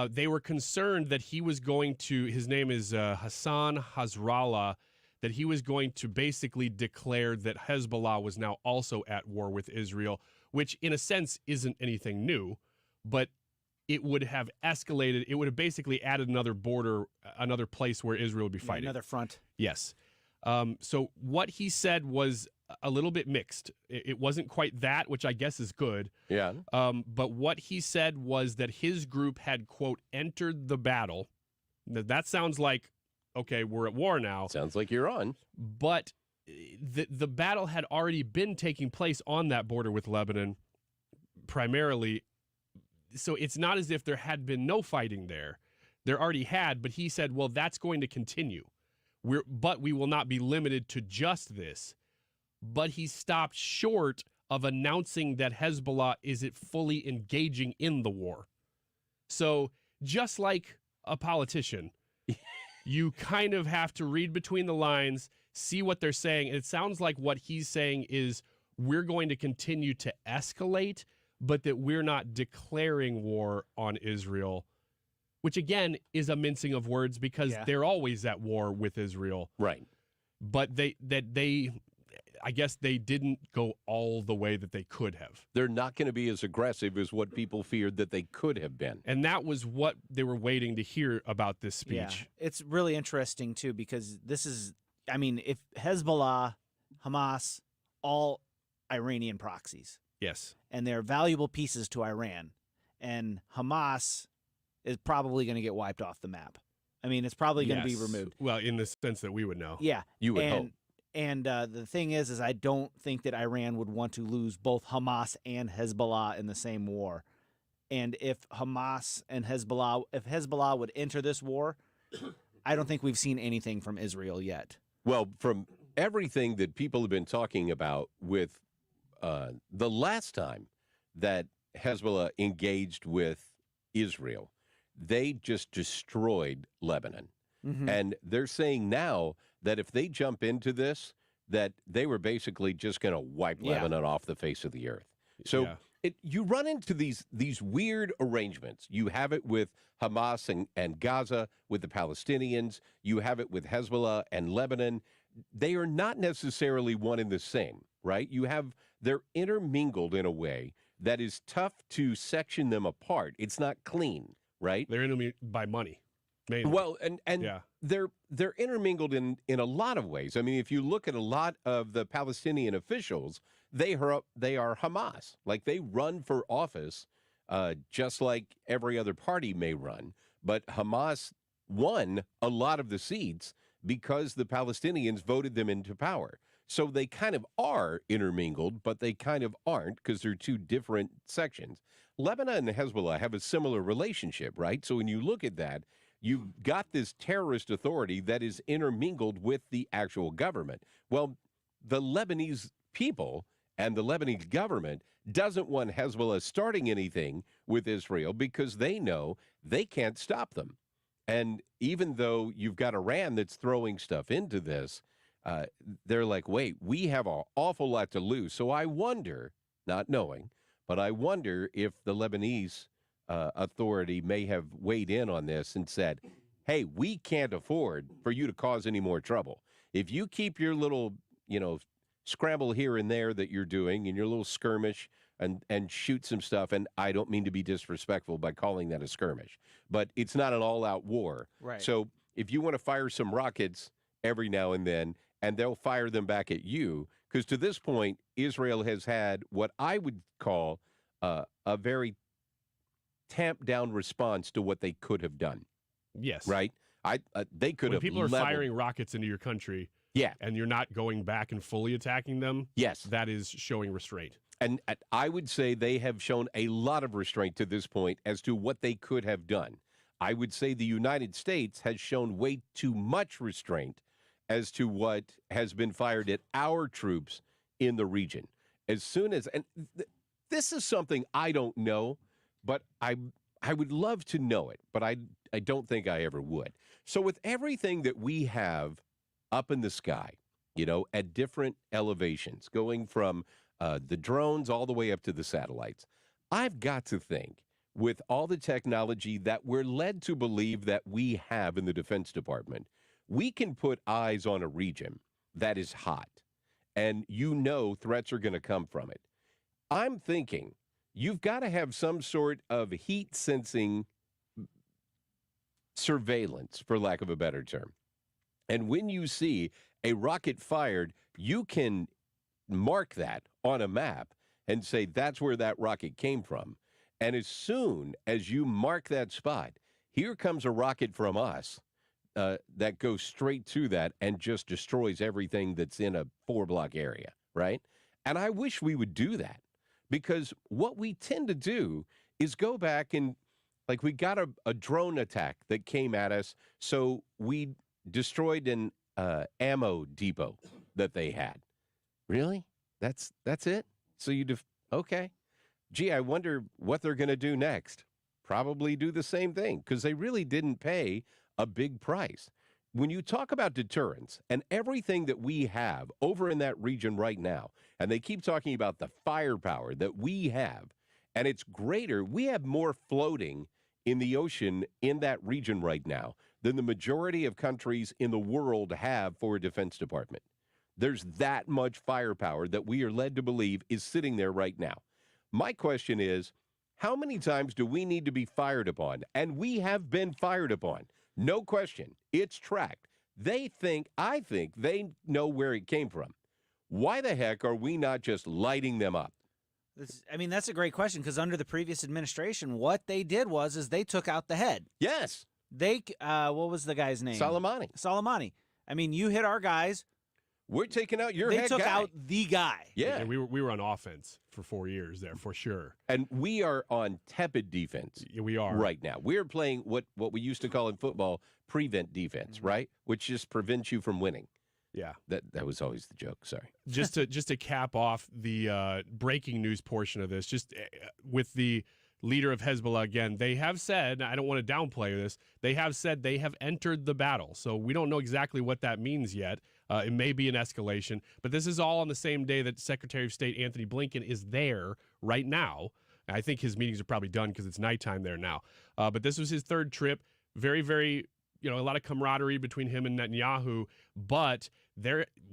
they were concerned that he was going to, his name is Hassan Nasrallah, that he was going to basically declare that Hezbollah was now also at war with Israel, which in a sense isn't anything new, but it would have escalated. It would have basically added another border, another place where Israel would be fighting. Another front. Yes. So what he said was a little bit mixed. It wasn't quite that, which I guess is good. Yeah. But what he said was that his group had, quote, entered the battle. That sounds like, okay, we're at war now. Sounds like you're on. But the battle had already been taking place on that border with Lebanon, primarily. So it's not as if there had been no fighting there. There already had, but he said, well, that's going to continue. But we will not be limited to just this. But he stopped short of announcing that Hezbollah isn't fully engaging in the war. So just like a politician, you kind of have to read between the lines, see what they're saying. And it sounds like what he's saying is we're going to continue to escalate, but that we're not declaring war on Israel, which again is a mincing of words because they're always at war with Israel. Right. But I guess they didn't go all the way that they could have. They're not going to be as aggressive as what people feared that they could have been. And that was what they were waiting to hear about this speech. Yeah. It's really interesting, too, because this is, I mean, if Hezbollah, Hamas, all Iranian proxies. Yes. And they're valuable pieces to Iran. And Hamas is probably going to get wiped off the map. I mean, it's probably going to be removed. Well, in the sense that we would know. Yeah. You would hope. And the thing is I don't think that Iran would want to lose both Hamas and Hezbollah in the same war. And if Hezbollah would enter this war, I don't think we've seen anything from Israel yet. Well, from everything that people have been talking about with the last time that Hezbollah engaged with Israel, they just destroyed Lebanon. Mm-hmm. And they're saying now that if they jump into this, that they were basically just going to wipe Lebanon off the face of the earth. So you run into these weird arrangements. You have it with Hamas and Gaza, with the Palestinians. You have it with Hezbollah and Lebanon. They are not necessarily one and the same, right? They're intermingled in a way that is tough to section them apart. It's not clean, right? They're intermingled by money. Mainly. Well, and they're intermingled in a lot of ways. I mean, if you look at a lot of the Palestinian officials, they are Hamas. Like, they run for office just like every other party may run. But Hamas won a lot of the seats because the Palestinians voted them into power. So they kind of are intermingled, but they kind of aren't because they're two different sections. Lebanon and Hezbollah have a similar relationship, right? So when you look at that, you've got this terrorist authority that is intermingled with the actual government. Well, the Lebanese people and the Lebanese government doesn't want Hezbollah starting anything with Israel because they know they can't stop them. And even though you've got Iran that's throwing stuff into this, they're like, wait, we have an awful lot to lose. So I wonder, not knowing, but I wonder if the Lebanese authority may have weighed in on this and said, hey, we can't afford for you to cause any more trouble. If you keep your little, scramble here and there that you're doing and your little skirmish and shoot some stuff, and I don't mean to be disrespectful by calling that a skirmish, but it's not an all-out war. Right. So if you want to fire some rockets every now and then, and they'll fire them back at you, because to this point, Israel has had what I would call a very tamped-down response to what they could have done. Yes. Right? They could have When people are leveled. firing rockets into your country, yeah, and you're not going back and fully attacking them, yes, that is showing restraint. And I would say they have shown a lot of restraint to this point as to what they could have done. I would say the United States has shown way too much restraint as to what has been fired at our troops in the region. As soon as, and this is something I don't know, but I would love to know it, but I don't think I ever would. So with everything that we have up in the sky, at different elevations, going from the drones all the way up to the satellites, I've got to think with all the technology that we're led to believe that we have in the Defense Department, we can put eyes on a region that is hot, and threats are going to come from it. I'm thinking you've got to have some sort of heat-sensing surveillance, for lack of a better term. And when you see a rocket fired, you can mark that on a map and say that's where that rocket came from. And as soon as you mark that spot, here comes a rocket from us that goes straight to that and just destroys everything that's in a 4-block area, right? And I wish we would do that, because what we tend to do is go back and, like, we got a drone attack that came at us, so we destroyed an ammo depot that they had. Really? That's it? So okay. Gee, I wonder what they're going to do next. Probably do the same thing, because they really didn't pay a big price. When you talk about deterrence and everything that we have over in that region right now, and they keep talking about the firepower that we have, and it's greater, we have more floating in the ocean in that region right now than the majority of countries in the world have for a Defense Department. There's that much firepower that we are led to believe is sitting there right now. My question is, how many times do we need to be fired upon? And we have been fired upon. No question. It's tracked. I think they know where it came from. Why the heck are we not just lighting them up? That's a great question, because under the previous administration, what they did is they took out the head. Yes. What was the guy's name? Soleimani. You hit our guys. We're taking out your head guy. They took out the guy. Yeah. We were on offense for 4 years there, for sure. And we are on tepid defense. Yeah, we are. Right now. We're playing what we used to call in football prevent defense, right? Which just prevents you from winning. Yeah. That was always the joke. Sorry. Just to cap off the breaking news portion of this, just with the leader of Hezbollah again, they have said, I don't want to downplay this, they have said they have entered the battle. So we don't know exactly what that means yet. It may be an escalation, but this is all on the same day that Secretary of State Anthony Blinken is there right now. I think his meetings are probably done because it's nighttime there now. But this was his third trip. Very, very, a lot of camaraderie between him and Netanyahu. But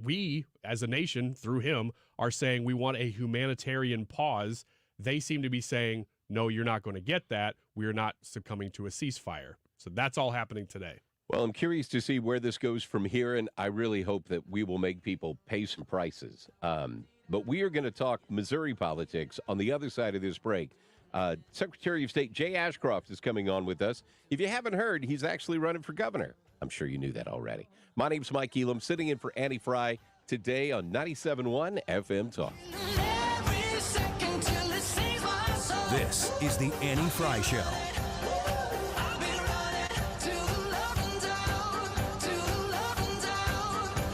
we, as a nation, through him, are saying we want a humanitarian pause. They seem to be saying, no, you're not going to get that. We are not succumbing to a ceasefire. So that's all happening today. Well, I'm curious to see where this goes from here, and I really hope that we will make people pay some prices. But we are going to talk Missouri politics on the other side of this break. Secretary of State Jay Ashcroft is coming on with us. If you haven't heard, he's actually running for governor. I'm sure you knew that already. My name's Mike Elam, sitting in for Annie Frey. today on 97.1 FM Talk. This is the Annie Frey Show.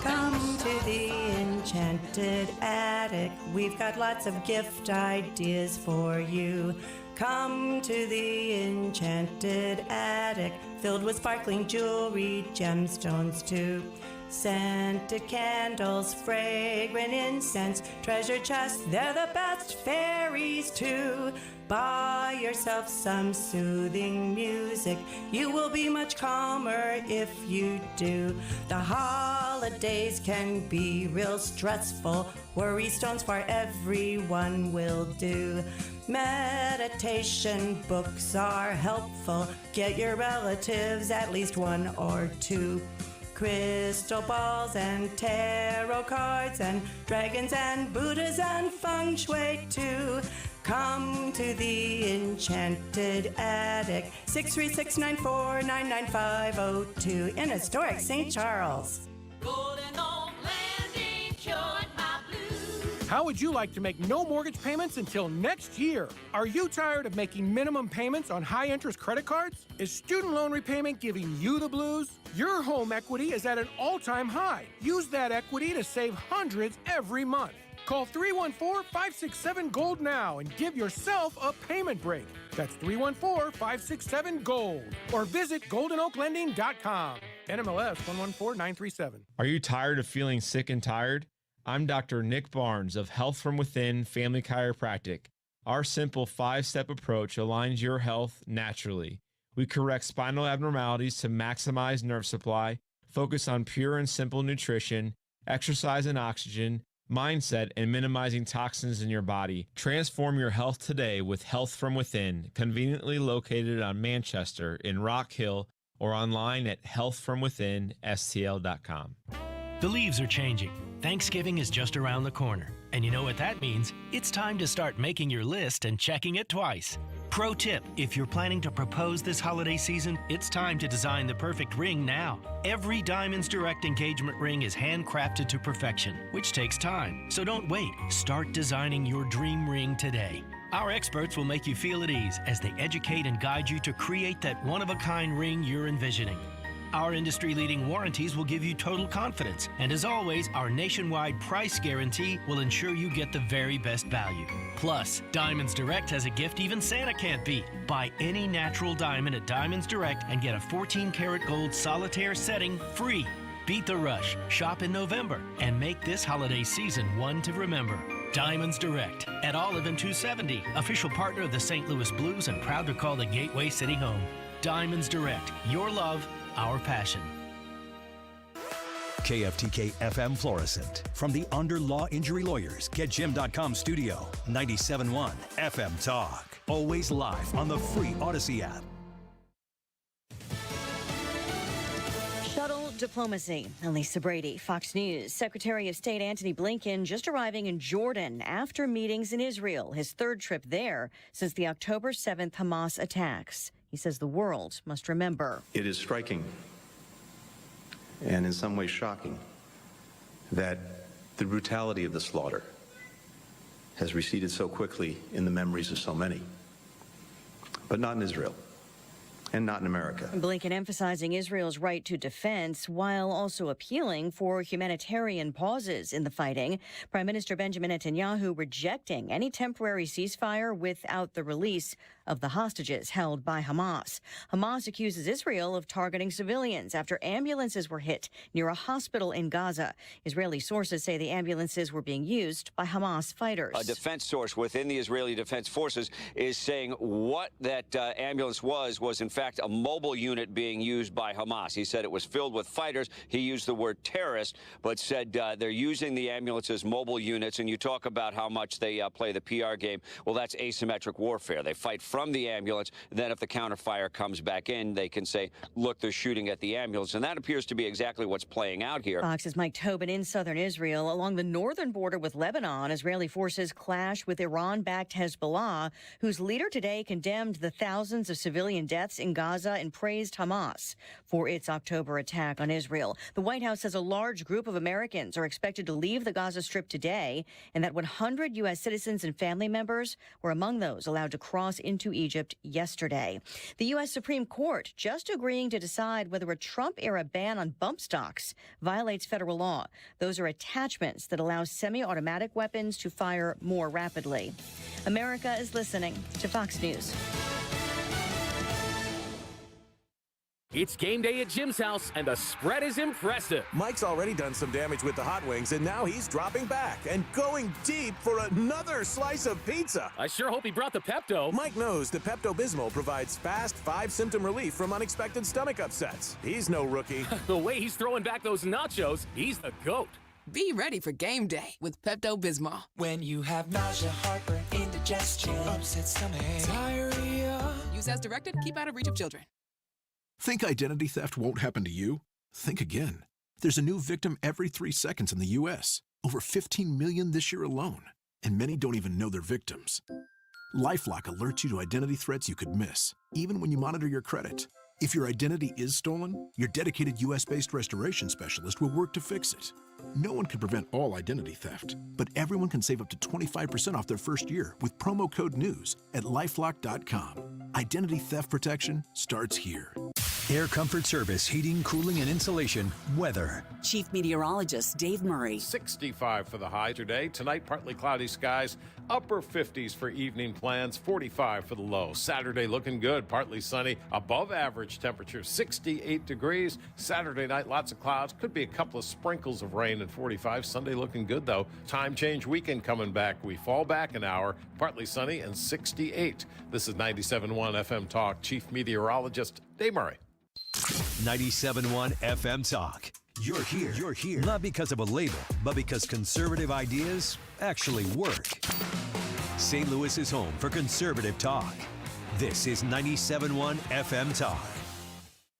Come to the Enchanted Attic. We've got lots of gift ideas for you. Come to the Enchanted Attic, filled with sparkling jewelry, gemstones too. Scented candles, fragrant incense, treasure chests, they're the best fairies too. Buy yourself some soothing music, you will be much calmer if you do. The holidays can be real stressful, worry stones for everyone will do. Meditation books are helpful, get your relatives at least one or two. Crystal balls and tarot cards and dragons and Buddhas and feng shui too. Come to the Enchanted Attic, 636-949-9502 in historic St. Charles. How would you like to make no mortgage payments until next year? Are you tired of making minimum payments on high-interest credit cards? Is student loan repayment giving you the blues? Your home equity is at an all-time high. Use that equity to save hundreds every month. Call 314-567-GOLD now and give yourself a payment break. That's 314-567-GOLD. Or visit goldenoaklending.com. NMLS 114937. Are you tired of feeling sick and tired? I'm Dr. Nick Barnes of Health From Within Family Chiropractic. Our simple 5-step approach aligns your health naturally. We correct spinal abnormalities to maximize nerve supply, focus on pure and simple nutrition, exercise and oxygen, mindset, and minimizing toxins in your body. Transform your health today with Health From Within, conveniently located on Manchester in Rock Hill or online at healthfromwithinstl.com. The leaves are changing. Thanksgiving is just around the corner. And you know what that means? It's time to start making your list and checking it twice. Pro tip, if you're planning to propose this holiday season, it's time to design the perfect ring now. Every Diamonds Direct engagement ring is handcrafted to perfection, which takes time. So don't wait. Start designing your dream ring today. Our experts will make you feel at ease as they educate and guide you to create that one-of-a-kind ring you're envisioning. Our industry-leading warranties will give you total confidence. And as always, our nationwide price guarantee will ensure you get the very best value. Plus, Diamonds Direct has a gift even Santa can't beat. Buy any natural diamond at Diamonds Direct and get a 14-karat gold solitaire setting free. Beat the rush, shop in November, and make this holiday season one to remember. Diamonds Direct at Olive and 270, official partner of the St. Louis Blues and proud to call the Gateway City home. Diamonds Direct, your love, our passion. KFTK FM Florissant. From the Under Law Injury Lawyers, GetJim.com studio. 97.1 FM Talk. Always live on the free Odyssey app. Shuttle diplomacy. Elisa Brady, Fox News. Secretary of State Antony Blinken just arriving in Jordan after meetings in Israel, his third trip there since the October 7th Hamas attacks. He says the world must remember. It is striking and in some ways shocking that the brutality of the slaughter has receded so quickly in the memories of so many, but not in Israel. And not in America. Blinken emphasizing Israel's right to defense while also appealing for humanitarian pauses in the fighting. Prime Minister Benjamin Netanyahu rejecting any temporary ceasefire without the release of the hostages held by Hamas. Hamas accuses Israel of targeting civilians after ambulances were hit near a hospital in Gaza. Israeli sources say the ambulances were being used by Hamas fighters. A defense source within the Israeli Defense Forces is saying what that ambulance was in fact a mobile unit being used by Hamas. He said it was filled with fighters. He used the word terrorist, but said they're using the ambulance as mobile units. And you talk about how much they play the PR game. Well, that's asymmetric warfare. They fight from the ambulance. Then if the counterfire comes back in, they can say, look, they're shooting at the ambulance. And that appears to be exactly what's playing out here. Fox's Mike Tobin in southern Israel. Along the northern border with Lebanon, Israeli forces clash with Iran-backed Hezbollah, whose leader today condemned the thousands of civilian deaths in Gaza and praised Hamas for its October attack on Israel. The White House says a large group of Americans are expected to leave the Gaza Strip today, and that 100 U.S. citizens and family members were among those allowed to cross into Egypt yesterday. The U.S. Supreme Court just agreeing to decide whether a Trump-era ban on bump stocks violates federal law. Those are attachments that allow semi-automatic weapons to fire more rapidly. America is listening to Fox News. It's game day at Jim's house, and the spread is impressive. Mike's already done some damage with the hot wings, and now he's dropping back and going deep for another slice of pizza. I sure hope he brought the Pepto. Mike knows the Pepto-Bismol provides fast 5-symptom relief from unexpected stomach upsets. He's no rookie. The way he's throwing back those nachos, he's the GOAT. Be ready for game day with Pepto-Bismol. When you have nausea, heartburn, indigestion, upset stomach, diarrhea. Use as directed. Keep out of reach of children. Think identity theft won't happen to you? Think again. There's a new victim every 3 seconds in the U.S., over 15 million this year alone, and many don't even know they're victims. LifeLock alerts you to identity threats you could miss, even when you monitor your credit. If your identity is stolen, your dedicated U.S.-based restoration specialist will work to fix it. No one can prevent all identity theft, but everyone can save up to 25% off their first year with promo code NEWS at LifeLock.com. Identity theft protection starts here. Air Comfort Service, heating, cooling, and insulation, weather. Chief Meteorologist Dave Murray. 65 for the high today. Tonight, partly cloudy skies. Upper 50s for evening plans. 45 for the low. Saturday looking good. Partly sunny. Above average temperature. 68 degrees. Saturday night, lots of clouds. Could be a couple of sprinkles of rain at 45. Sunday looking good, though. Time change weekend coming back. We fall back an hour. Partly sunny and 68. This is 97.1 FM Talk. Chief Meteorologist Dave Murray. 97.1 FM Talk. You're here. Not because of a label, but because conservative ideas actually work. St. Louis is home for conservative talk. This is 97.1 FM Talk.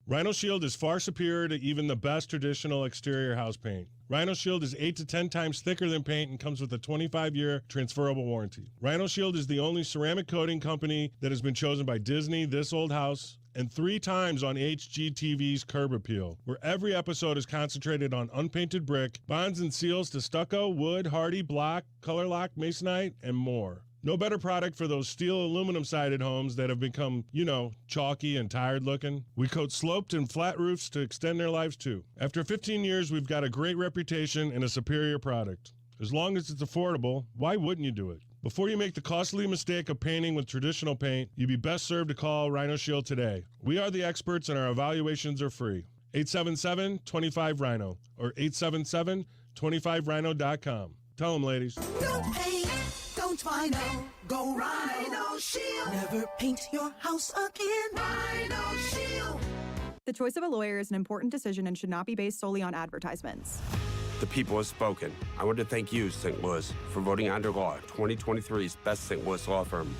Rhino Shield is far superior to even the best traditional exterior house paint. Rhino Shield is 8 to 10 times thicker than paint and comes with a 25-year transferable warranty. Rhino Shield is the only ceramic coating company that has been chosen by Disney, This Old House, and 3 times on HGTV's Curb Appeal, where every episode is concentrated on unpainted brick, bonds and seals to stucco, wood, hardy, block, color lock, masonite, and more. No better product for those steel aluminum-sided homes that have become, chalky and tired looking. We coat sloped and flat roofs to extend their lives too. After 15 years, we've got a great reputation and a superior product. As long as it's affordable, why wouldn't you do it? Before you make the costly mistake of painting with traditional paint, you'd be best served to call Rhino Shield today. We are the experts and our evaluations are free. 877-25-RHINO or 877-25rhino.com. Tell them, ladies. Don't paint, don't Rhino, go Rhino Shield. Never paint your house again. Rhino Shield. The choice of a lawyer is an important decision and should not be based solely on advertisements. The people have spoken. I want to thank you, St. Louis, for voting Onder Law 2023's best St. Louis law firm.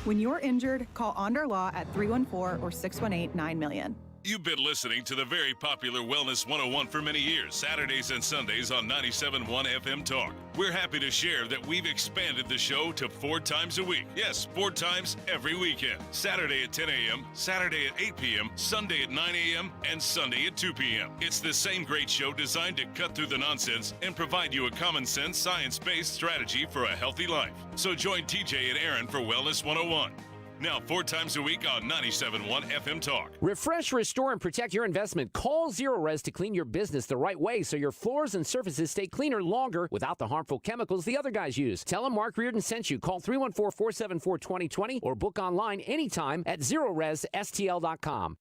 When you're injured, call Onder Law at 314 or 618-9000000. You've been listening to the very popular Wellness 101 for many years, Saturdays and Sundays on 97.1 FM Talk. We're happy to share that we've expanded the show to 4 times a week. Yes, 4 times every weekend. Saturday at 10 a.m., Saturday at 8 p.m., Sunday at 9 a.m., and Sunday at 2 p.m. It's the same great show designed to cut through the nonsense and provide you a common sense, science-based strategy for a healthy life. So join TJ and Aaron for Wellness 101. Now 4 times a week on 97.1 FM Talk. Refresh, restore, and protect your investment. Call Zero-Res to clean your business the right way so your floors and surfaces stay cleaner longer without the harmful chemicals the other guys use. Tell them Mark Reardon sent you. Call 314-474-2020 or book online anytime at ZeroResSTL.com.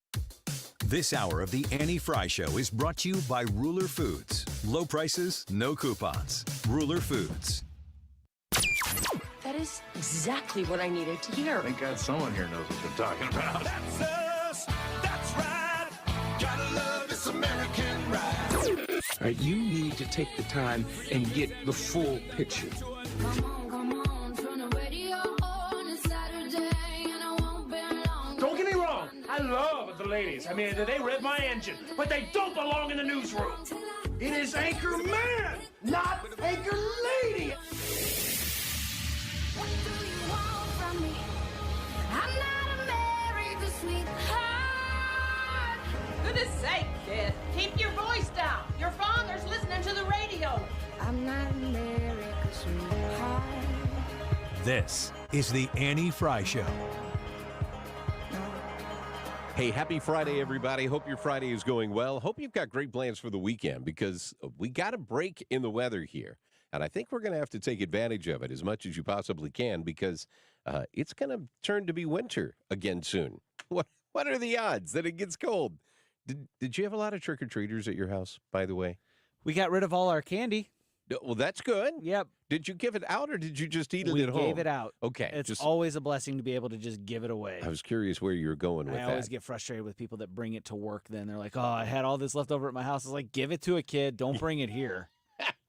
This hour of the Annie Frey Show is brought to you by Ruler Foods. Low prices, no coupons. Ruler Foods. That is exactly what I needed to hear. Thank God someone here knows what they're talking about. That's us. That's right. Gotta love this American ride. All right, you need to take the time and get the full picture. Come on, turn the radio on. It's Saturday and I won't ladies. I mean, they rev my engine, but they don't belong in the newsroom. It is Anchor Man, not Anchor Lady. What do you want from me? I'm not America's sweetheart. Goodness sake, kid. Keep your voice down. Your father's listening to the radio. I'm not America's sweetheart. This is the Annie Frey Show. Hey, happy Friday, everybody. Hope your Friday is going well. Hope you've got great plans for the weekend because we got a break in the weather here. And I think we're going to have to take advantage of it as much as you possibly can because it's going to turn to be winter again soon. What are the odds that it gets cold? Did you have a lot of trick-or-treaters at your house, by the way? We got rid of all our candy. Well, that's good. Yep. Did you give it out or did you just eat it We at home? gave it out. Okay. It's always a blessing to be able to just give it away. I was curious where you were going with I that. always get frustrated with people that bring it to work then. They're like, oh, I had all this left over at my house. It's like, give it to a kid. Don't bring it here.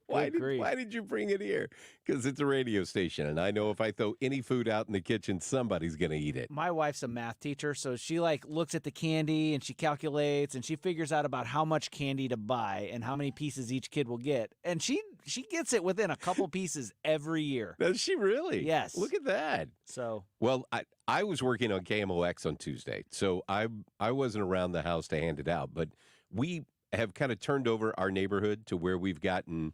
Why did you bring it here? Because it's a radio station, and I know if I throw any food out in the kitchen, somebody's going to eat it. My wife's a math teacher, so she looks at the candy and she calculates and she figures out about how much candy to buy and how many pieces each kid will get. And she gets it within a couple pieces every year. Does she really? Yes. Look at that. So, well, I was working on KMOX on Tuesday, so I wasn't around the house to hand it out, but we have kind of turned over our neighborhood to where we've gotten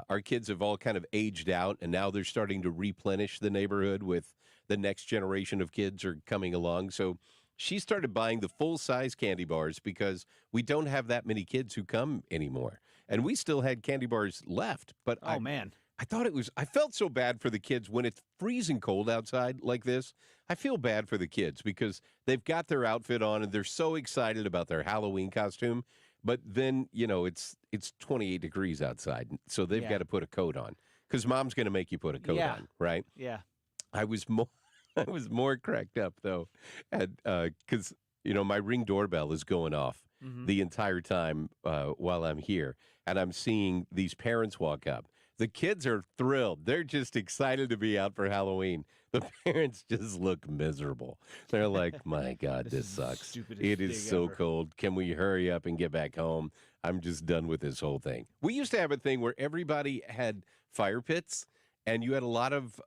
our kids have all kind of aged out, and now they're starting to replenish the neighborhood with the next generation of kids are coming along. So she started buying the full-size candy bars because we don't have that many kids who come anymore. And we still had candy bars left. But man. I felt so bad for the kids when it's freezing cold outside like this. I feel bad for the kids because they've got their outfit on and they're so excited about their Halloween costume. But then, it's 28 degrees outside, so they've got to put a coat on because mom's going to make you put a coat on, right? Yeah. I was more cracked up though, because my Ring doorbell is going off the entire time while I'm here, and I'm seeing these parents walk up. The kids are thrilled; they're just excited to be out for Halloween. The parents just look miserable. They're like, "My God, this sucks. It is so cold. Can we hurry up and get back home? I'm just done with this whole thing." We used to have a thing where everybody had fire pits, and you had a lot of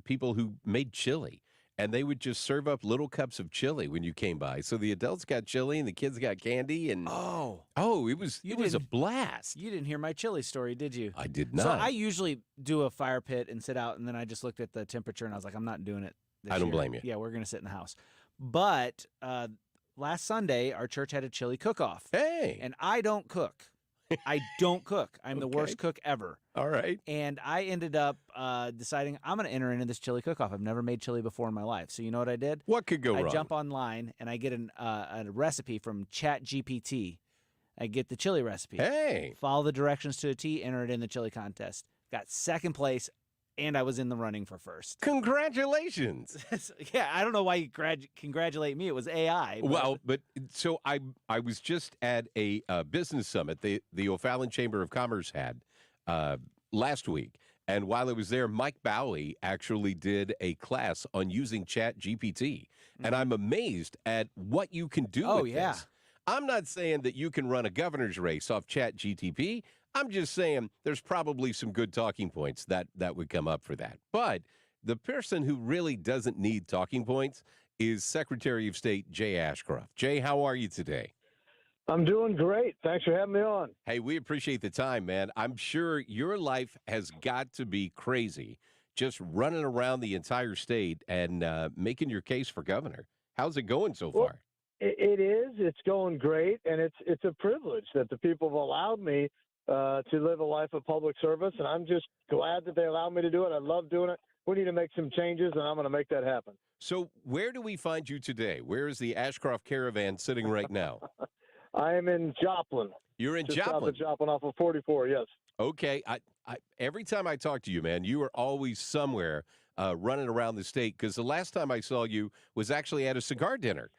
people who made chili, and they would just serve up little cups of chili when you came by. So the adults got chili and the kids got candy, and it was a blast. You didn't hear my chili story, did you? I did not. So I usually do a fire pit and sit out, and then I just looked at the temperature, and I was like, I'm not doing it this I don't year. blame you. Yeah, we're going to sit in the house. But last Sunday, our church had a chili cook-off. Hey! And I don't cook. I don't cook. I'm the worst cook ever. All right. And I ended up deciding I'm going to enter into this chili cook-off. I've never made chili before in my life. So you know what I did? What could go wrong? I jump online, and I get a recipe from ChatGPT. I get the chili recipe. Hey. Follow the directions to a T, enter it in the chili contest. Got second place, and I was in the running for first. Congratulations. Yeah, I don't know why you congratulate me. It was AI. So I was just at a business summit the O'Fallon Chamber of Commerce had last week. And while I was there, Mike Bowie actually did a class on using ChatGPT. And I'm amazed at what you can do with this. I'm not saying that you can run a governor's race off ChatGPT. I'm just saying there's probably some good talking points that would come up for that. But the person who really doesn't need talking points is Secretary of State Jay Ashcroft. Jay, how are you today? I'm doing great. Thanks for having me on. Hey, we appreciate the time, man. I'm sure your life has got to be crazy just running around the entire state and making your case for governor. How's it going so far? It is. It's going great, and it's a privilege that the people have allowed me to live a life of public service, and I'm just glad that they allowed me to do it. I love doing it. We need to make some changes, and I'm going to make that happen. So where do we find you today? Where is the Ashcroft Caravan sitting right now? I am in Joplin. You're in just Joplin? South of Joplin off of 44, yes. Okay. I every time I talk to you, man, you are always somewhere running around the state, because the last time I saw you was actually at a cigar dinner.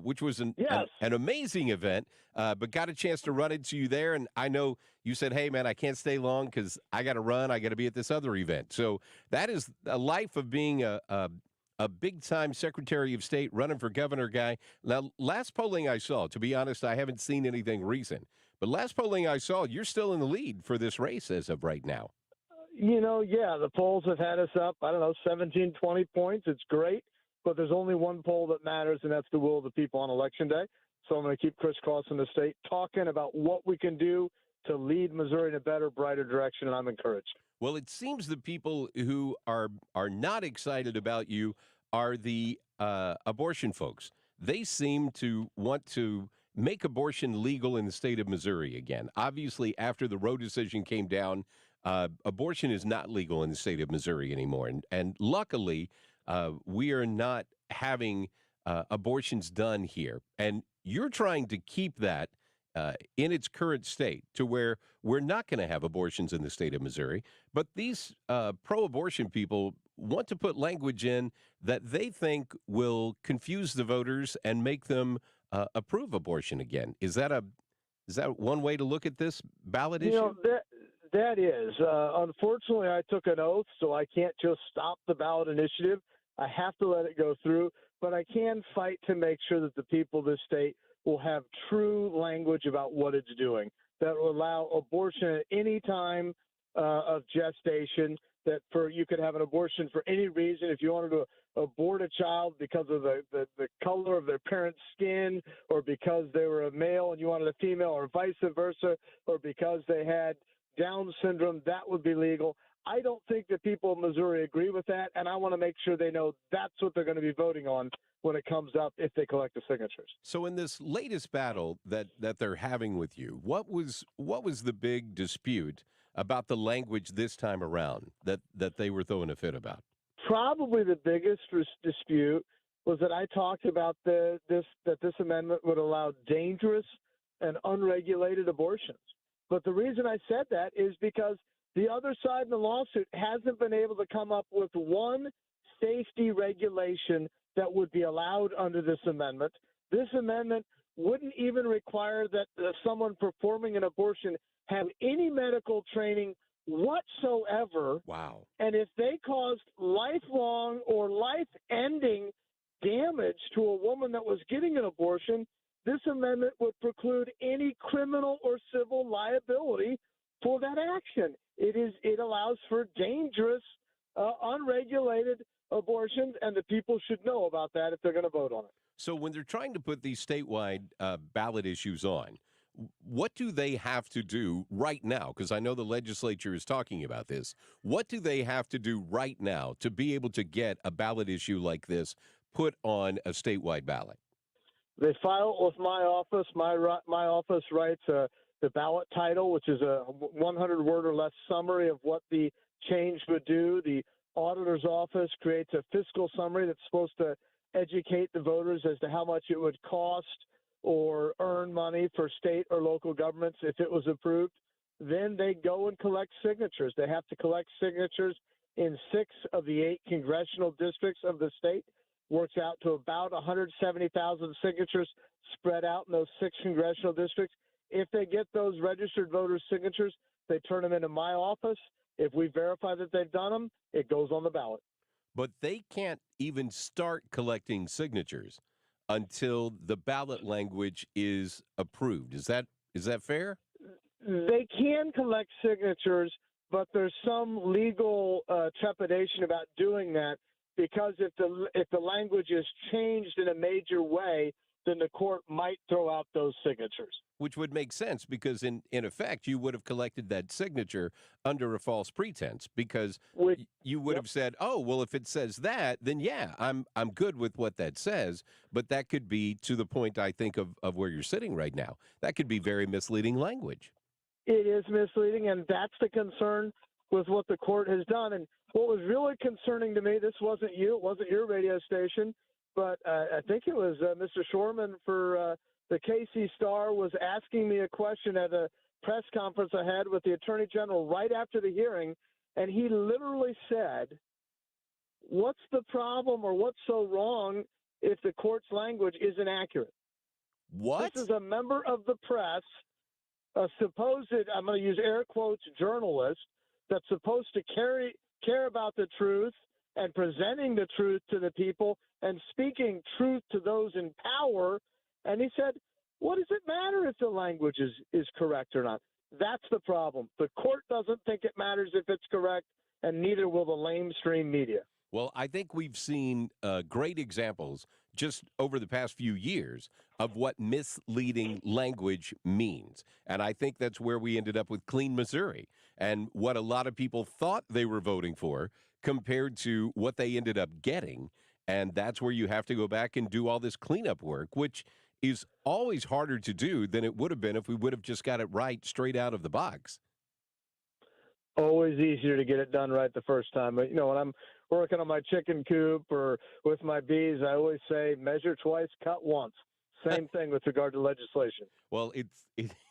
Which was an amazing event, but got a chance to run into you there. And I know you said, hey, man, I can't stay long because I got to run. I got to be at this other event. So that is a life of being a a big-time Secretary of State running for governor guy. Now, last polling I saw, to be honest, I haven't seen anything recent, but last polling I saw, you're still in the lead for this race as of right now. Yeah, the polls have had us up, 17, 20 points. It's great, but there's only one poll that matters, and that's the will of the people on Election Day. So I'm going to keep crisscrossing the state, talking about what we can do to lead Missouri in a better, brighter direction, and I'm encouraged. Well, it seems the people who are not excited about you are the abortion folks. They seem to want to make abortion legal in the state of Missouri again. Obviously, after the Roe decision came down, abortion is not legal in the state of Missouri anymore. And luckily, we are not having abortions done here. And you're trying to keep that in its current state to where we're not going to have abortions in the state of Missouri. But these pro-abortion people want to put language in that they think will confuse the voters and make them approve abortion again. Is that one way to look at this ballot issue? That is. Unfortunately, I took an oath, so I can't just stop the ballot initiative. I have to let it go through, but I can fight to make sure that the people of this state will have true language about what it's doing, that will allow abortion at any time of gestation, that you could have an abortion for any reason. If you wanted to abort a child because of the color of their parents' skin, or because they were a male and you wanted a female, or vice versa, or because they had Down syndrome, that would be legal. I don't think that people of Missouri agree with that, and I want to make sure they know that's what they're going to be voting on when it comes up if they collect the signatures. So in this latest battle that they're having with you, what was the big dispute about the language this time around that they were throwing a fit about? Probably the biggest dispute was that I talked about that this amendment would allow dangerous and unregulated abortions. But the reason I said that is because the other side in the lawsuit hasn't been able to come up with one safety regulation that would be allowed under this amendment. This amendment wouldn't even require that someone performing an abortion have any medical training whatsoever. Wow. And if they caused lifelong or life-ending damage to a woman that was getting an abortion, this amendment would preclude any criminal or civil liability for that action. It allows for dangerous, unregulated abortions, and the people should know about that if they're going to vote on it. So when they're trying to put these statewide ballot issues on, what do they have to do right now? Because I know the legislature is talking about this. What do they have to do right now to be able to get a ballot issue like this put on a statewide ballot? They file it with my office. My office writes the ballot title, which is a 100-word or less summary of what the change would do. The auditor's office creates a fiscal summary that's supposed to educate the voters as to how much it would cost or earn money for state or local governments if it was approved. Then they go and collect signatures. They have to collect signatures in 6 of the 8 congressional districts of the state. Works out to about 170,000 signatures spread out in those 6 congressional districts. If they get those registered voters' signatures, they turn them into my office. If we verify that they've done them, it goes on the ballot. But they can't even start collecting signatures until the ballot language is approved. Is that fair? They can collect signatures, but there's some legal trepidation about doing that, because if the language is changed in a major way, then the court might throw out those signatures. Which would make sense, because in effect, you would have collected that signature under a false pretense, because you would have said, oh, well, if it says that, then yeah, I'm good with what that says. But that could be to the point, I think, of where you're sitting right now. That could be very misleading language. It is misleading, and that's the concern with what the court has done. And what was really concerning to me, this wasn't you, it wasn't your radio station, but I think it was Mr. Shorman for the KC Star was asking me a question at a press conference I had with the Attorney General right after the hearing, and he literally said, what's the problem or what's so wrong if the court's language isn't accurate? What? This is a member of the press, a supposed, I'm going to use air quotes, journalist, that's supposed to care about the truth and presenting the truth to the people and speaking truth to those in power. And he said, what does it matter if the language is correct or not? That's the problem. The court doesn't think it matters if it's correct, and neither will the lamestream media. Well, I think we've seen great examples just over the past few years of what misleading language means. And I think that's where we ended up with Clean Missouri and what a lot of people thought they were voting for compared to what they ended up getting. And that's where you have to go back and do all this cleanup work, which is always harder to do than it would have been if we would have just got it right straight out of the box. Always easier to get it done right the first time. But, when I'm working on my chicken coop or with my bees, I always say measure twice, cut once. Same thing with regard to legislation. Well,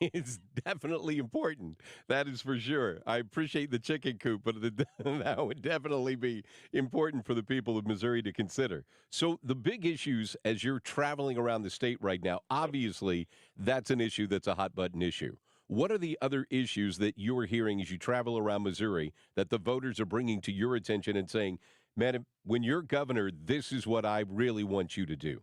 it's definitely important. That is for sure. I appreciate the chicken coop, but that would definitely be important for the people of Missouri to consider. So the big issues as you're traveling around the state right now, obviously that's an issue that's a hot button issue. What are the other issues that you're hearing as you travel around Missouri that the voters are bringing to your attention and saying, man, when you're governor, this is what I really want you to do?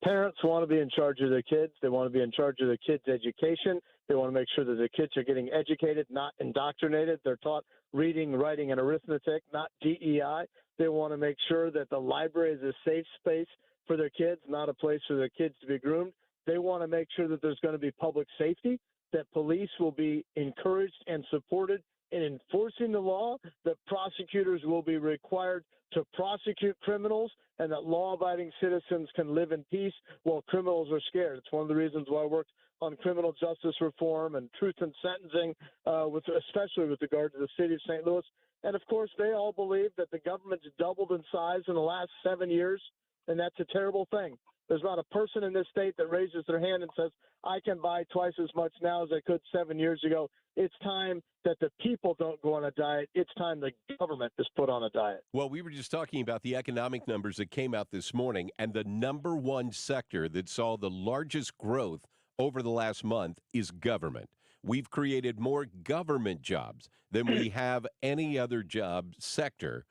Parents want to be in charge of their kids. They want to be in charge of their kids' education. They want to make sure that their kids are getting educated, not indoctrinated. They're taught reading, writing, and arithmetic, not DEI. They want to make sure that the library is a safe space for their kids, not a place for their kids to be groomed. They want to make sure that there's going to be public safety, that police will be encouraged and supported in enforcing the law, that prosecutors will be required to prosecute criminals, and that law-abiding citizens can live in peace while criminals are scared. It's one of the reasons why I worked on criminal justice reform and truth in sentencing, especially with regard to the city of St. Louis. And, of course, they all believe that the government's doubled in size in the last 7 years, and that's a terrible thing. There's not a person in this state that raises their hand and says, I can buy twice as much now as I could 7 years ago. It's time that the people don't go on a diet. It's time the government is put on a diet. Well, we were just talking about the economic numbers that came out this morning, and the number one sector that saw the largest growth over the last month is government. We've created more government jobs than we have any other job sector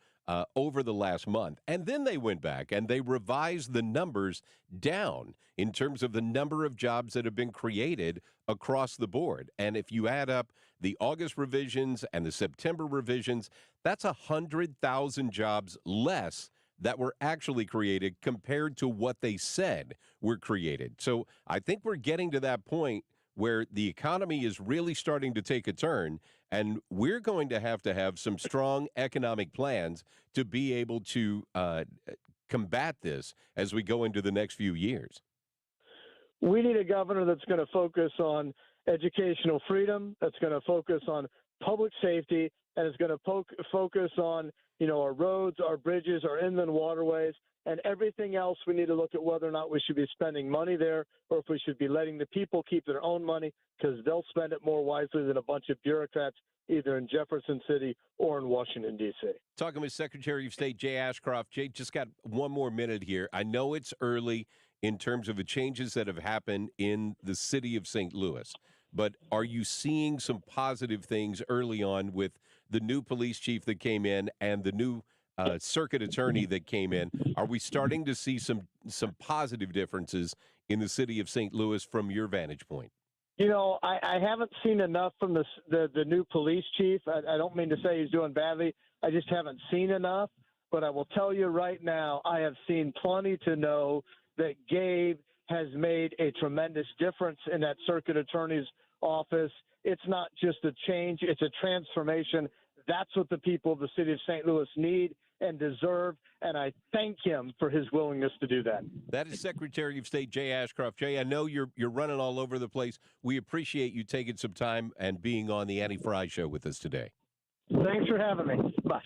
over the last month. And then they went back and they revised the numbers down in terms of the number of jobs that have been created across the board. And if you add up the August revisions and the September revisions, that's 100,000 jobs less that were actually created compared to what they said were created. So I think we're getting to that point where the economy is really starting to take a turn, and we're going to have some strong economic plans to be able to combat this as we go into the next few years. We need a governor that's going to focus on educational freedom, that's going to focus on public safety, and is going to focus on, our roads, our bridges, our inland waterways, and everything else. We need to look at whether or not we should be spending money there or if we should be letting the people keep their own money, because they'll spend it more wisely than a bunch of bureaucrats either in Jefferson City or in Washington, D.C. Talking with Secretary of State Jay Ashcroft. Jay, just got one more minute here. I know it's early in terms of the changes that have happened in the city of St. Louis, but are you seeing some positive things early on with the new police chief that came in and the new circuit attorney that came in? Are we starting to see some positive differences in the city of St. Louis from your vantage point? I haven't seen enough from the new police chief. I don't mean to say he's doing badly. I just haven't seen enough. But I will tell you right now, I have seen plenty to know that Gabe has made a tremendous difference in that circuit attorney's office. It's not just a change, it's a transformation. That's what the people of the city of St. Louis need and deserve, and I thank him for his willingness to do that. That is Secretary of State Jay Ashcroft. Jay, I know you're running all over the place. We appreciate you taking some time and being on the Annie Frey Show with us today. Thanks for having me. Bye.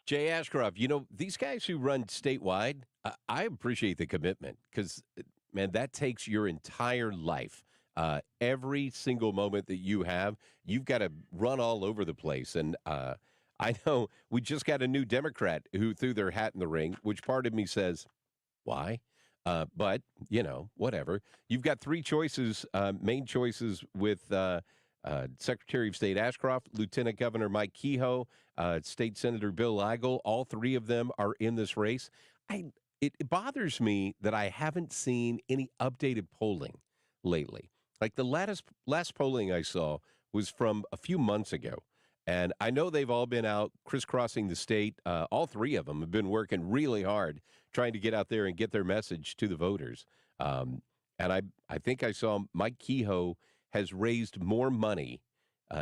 Jay Ashcroft, these guys who run statewide, I appreciate the commitment because, man, that takes your entire life. Every single moment that you have, you've got to run all over the place. And I know we just got a new Democrat who threw their hat in the ring, which part of me says, why? But, whatever. You've got three choices, main choices with Secretary of State Ashcroft, Lieutenant Governor Mike Kehoe, State Senator Bill Eigel. All three of them are in this race. It bothers me that I haven't seen any updated polling lately. Like the last polling I saw was from a few months ago. And I know they've all been out crisscrossing the state. All three of them have been working really hard trying to get out there and get their message to the voters. And I think I saw Mike Kehoe has raised more money.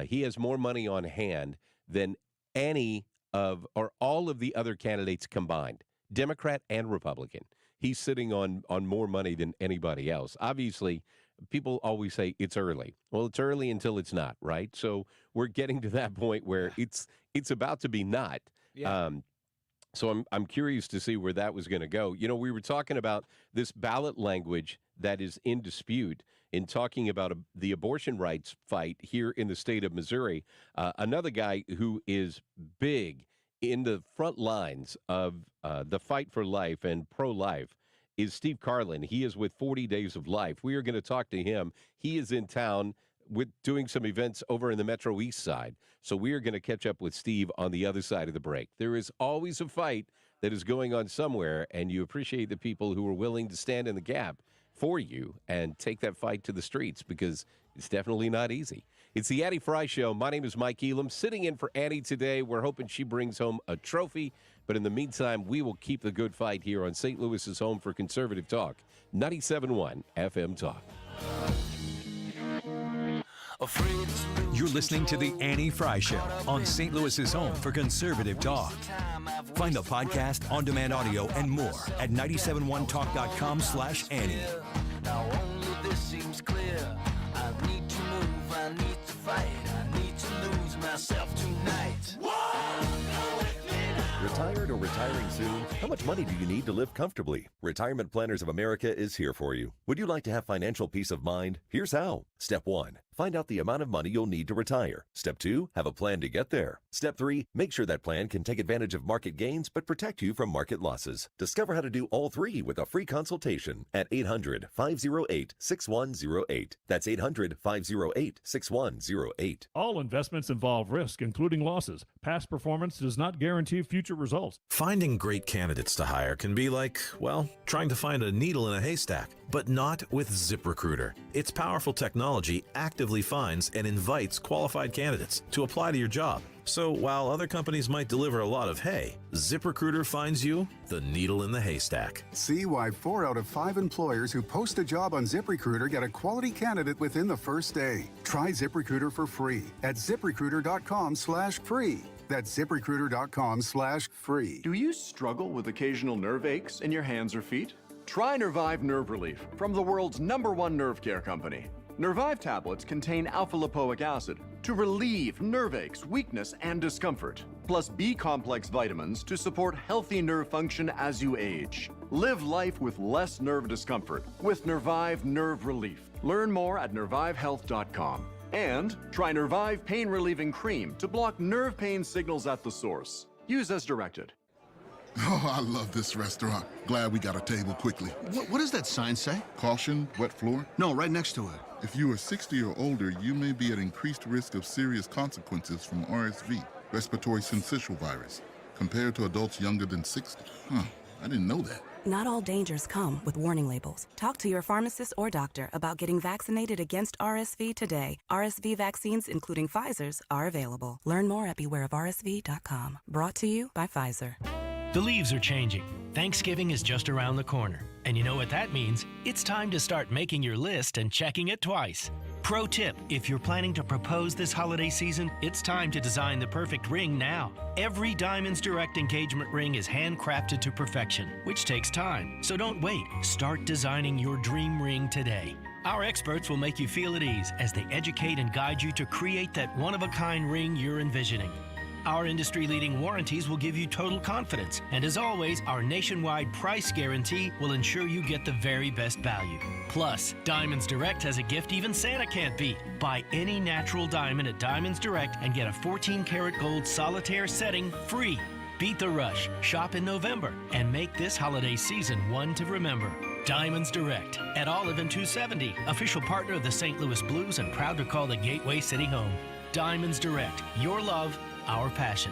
He has more money on hand than any of or all of the other candidates combined, Democrat and Republican. He's sitting on more money than anybody else. Obviously, people always say it's early. Well, it's early until it's not, right? So we're getting to that point where it's about to be not. Yeah. So I'm curious to see where that was going to go. You know, we were talking about this ballot language that is in dispute in talking about the abortion rights fight here in the state of Missouri. Another guy who is big in the front lines of the fight for life and pro-life is Steve Karlen. He is with 40 Days of Life. We are going to talk to him. He is in town with doing some events over in the Metro East side. So we are going to catch up with Steve on the other side of the break. There is always a fight that is going on somewhere, and you appreciate the people who are willing to stand in the gap for you and take that fight to the streets because it's definitely not easy. It's the Annie Frey Show. My name is Mike Elam, sitting in for Annie today. We're hoping she brings home a trophy. But in the meantime, we will keep the good fight here on St. Louis's home for conservative talk, 97.1 FM Talk. You're listening to the Annie Frey Show on St. Louis's home for conservative talk. Find the podcast, on-demand audio, and more at 971talk.com/Annie. Now only this seems clear. I need to move, I need to fight, I need to lose myself tonight. Retired or retiring soon? How much money do you need to live comfortably? Retirement Planners of America is here for you. Would you like to have financial peace of mind? Here's how. Step 1. Find out the amount of money you'll need to retire. Step 2. Have a plan to get there. Step 3. Make sure that plan can take advantage of market gains but protect you from market losses. Discover how to do all three with a free consultation at 800-508-6108. That's 800-508-6108. All investments involve risk, including losses. Past performance does not guarantee future results. Finding great candidates to hire can be like, well, trying to find a needle in a haystack, but not with ZipRecruiter. Its powerful technology actively finds and invites qualified candidates to apply to your job. So while other companies might deliver a lot of hay, ZipRecruiter finds you the needle in the haystack. See why 4 out of 5 employers who post a job on ZipRecruiter get a quality candidate within the first day. Try ZipRecruiter for free at ZipRecruiter.com/free. That's ZipRecruiter.com/free. Do you struggle with occasional nerve aches in your hands or feet? Try Nervive Nerve Relief from the world's #1 nerve care company. Nervive tablets contain alpha-lipoic acid to relieve nerve aches, weakness, and discomfort, plus B-complex vitamins to support healthy nerve function as you age. Live life with less nerve discomfort with Nervive Nerve Relief. Learn more at nervivehealth.com. And try Nervive Pain Relieving Cream to block nerve pain signals at the source. Use as directed. Oh, I love this restaurant. Glad we got a table quickly. What does that sign say? Caution, wet floor? No, right next to it. If you are 60 or older, you may be at increased risk of serious consequences from RSV, respiratory syncytial virus, compared to adults younger than 60. Huh, I didn't know that. Not all dangers come with warning labels. Talk to your pharmacist or doctor about getting vaccinated against RSV today. RSV vaccines, including Pfizer's, are available. Learn more at bewareofrsv.com. Brought to you by Pfizer. The leaves are changing. Thanksgiving is just around the corner. And you know what that means? It's time to start making your list and checking it twice. Pro tip, if you're planning to propose this holiday season, it's time to design the perfect ring now. Every Diamonds Direct engagement ring is handcrafted to perfection, which takes time. So don't wait. Start designing your dream ring today. Our experts will make you feel at ease as they educate and guide you to create that one-of-a-kind ring you're envisioning. Our industry-leading warranties will give you total confidence. And as always, our nationwide price guarantee will ensure you get the very best value. Plus, Diamonds Direct has a gift even Santa can't beat. Buy any natural diamond at Diamonds Direct and get a 14-karat gold solitaire setting free. Beat the rush, shop in November, and make this holiday season one to remember. Diamonds Direct at Olive and 270, official partner of the St. Louis Blues and proud to call the Gateway City home. Diamonds Direct, your love, our passion.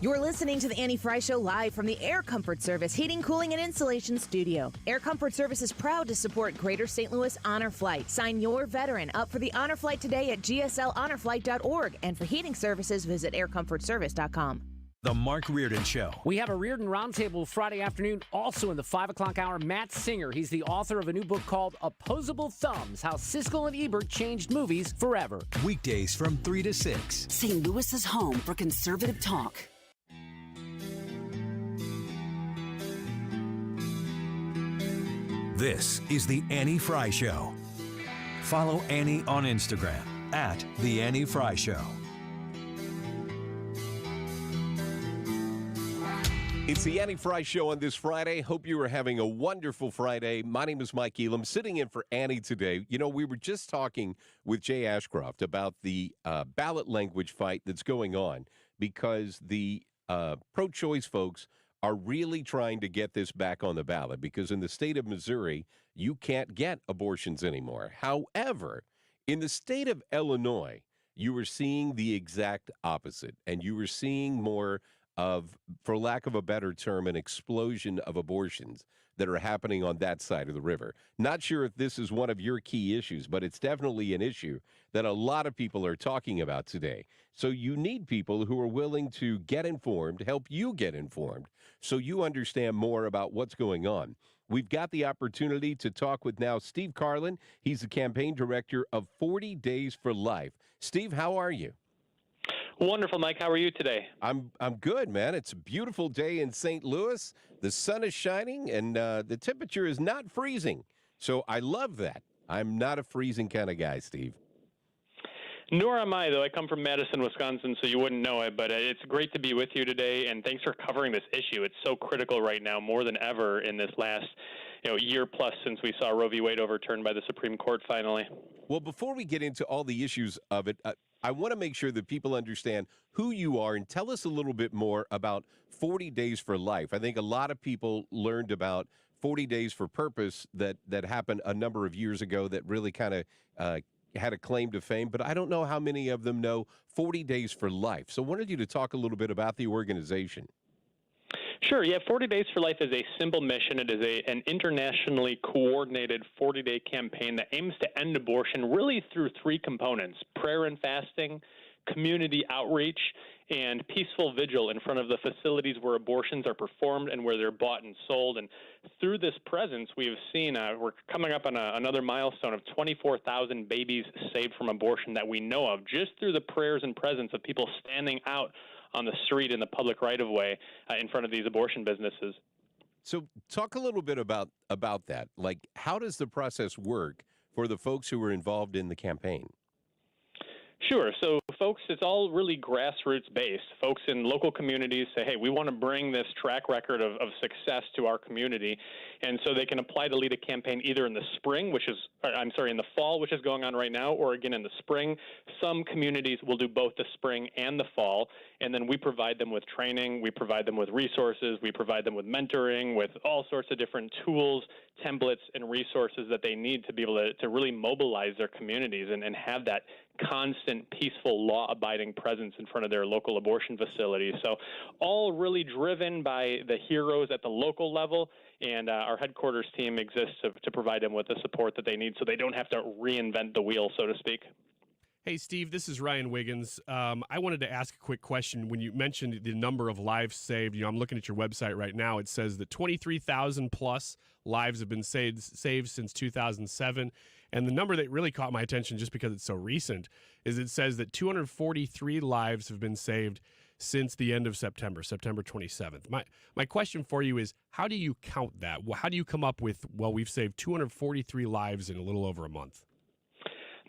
You're listening to the Annie Frey Show live from the Air Comfort Service Heating, Cooling, and Insulation Studio. Air Comfort Service is proud to support Greater St. Louis Honor Flight. Sign your veteran up for the Honor Flight today at gslhonorflight.org. And for heating services, visit aircomfortservice.com. The Mark Reardon Show. We have a Reardon Roundtable Friday afternoon, also in the 5 o'clock hour. Matt Singer, he's the author of a new book called Opposable Thumbs, How Siskel and Ebert Changed Movies Forever. Weekdays from 3 to 6. St. Louis's home for conservative talk. This is the Annie Frey Show. Follow Annie on Instagram at The Annie Frey Show. It's the Annie Frey Show on this Friday. Hope you are having a wonderful Friday. My name is Mike Elam, sitting in for Annie today. You know, we were just talking with Jay Ashcroft about the ballot language fight that's going on because the pro-choice folks are really trying to get this back on the ballot because in the state of Missouri, you can't get abortions anymore. However, in the state of Illinois, you were seeing the exact opposite, and you were seeing more of, for lack of a better term, an explosion of abortions that are happening on that side of the river. Not sure if this is one of your key issues, but it's definitely an issue that a lot of people are talking about today. So you need people who are willing to get informed, help you get informed, so you understand more about what's going on. We've got the opportunity to talk with now Steve Karlen. He's the campaign director of 40 Days for Life. Steve, how are you? Wonderful, Mike. How are you today? I'm good, man. It's a beautiful day in St. Louis. The sun is shining, and the temperature is not freezing. So I love that. I'm not a freezing kind of guy, Steve. Nor am I, though. I come from Madison, Wisconsin, so you wouldn't know it. But it's great to be with you today, and thanks for covering this issue. It's so critical right now, more than ever in this last year plus since we saw Roe v. Wade overturned by the Supreme Court finally. Well, before we get into all the issues of it, I want to make sure that people understand who you are and tell us a little bit more about 40 Days for Life. I think a lot of people learned about 40 Days for Purpose that happened a number of years ago that really kind of had a claim to fame, but I don't know how many of them know 40 Days for Life. So I wanted you to talk a little bit about the organization. Sure. Yeah, 40 Days for Life is a simple mission. It is an internationally coordinated 40-day campaign that aims to end abortion really through three components: prayer and fasting, community outreach, and peaceful vigil in front of the facilities where abortions are performed and where they're bought and sold. And through this presence, we have seen we're coming up on another milestone of 24,000 babies saved from abortion that we know of, just through the prayers and presence of people standing out on the street in the public right-of-way in front of these abortion businesses. So talk a little bit about that. Like, how does the process work for the folks who are involved in the campaign? Sure. So, folks, it's all really grassroots-based. Folks in local communities say, hey, we want to bring this track record of success to our community. And so they can apply to lead a campaign either in the spring, in the fall, which is going on right now, or again in the spring. Some communities will do both the spring and the fall. And then we provide them with training. We provide them with resources. We provide them with mentoring, with all sorts of different tools, templates, and resources that they need to be able to really mobilize their communities and have that constant, peaceful, law-abiding presence in front of their local abortion facilities. So all really driven by the heroes at the local level, and our headquarters team exists to provide them with the support that they need so they don't have to reinvent the wheel, so to speak. Hey, Steve, this is Ryan Wiggins. I wanted to ask a quick question. When you mentioned the number of lives saved, I'm looking at your website right now. It says that 23,000 plus lives have been saved since 2007. And the number that really caught my attention, just because it's so recent, is it says that 243 lives have been saved since the end of September 27th. My question for you is, how do you count that? How do you come up with, we've saved 243 lives in a little over a month?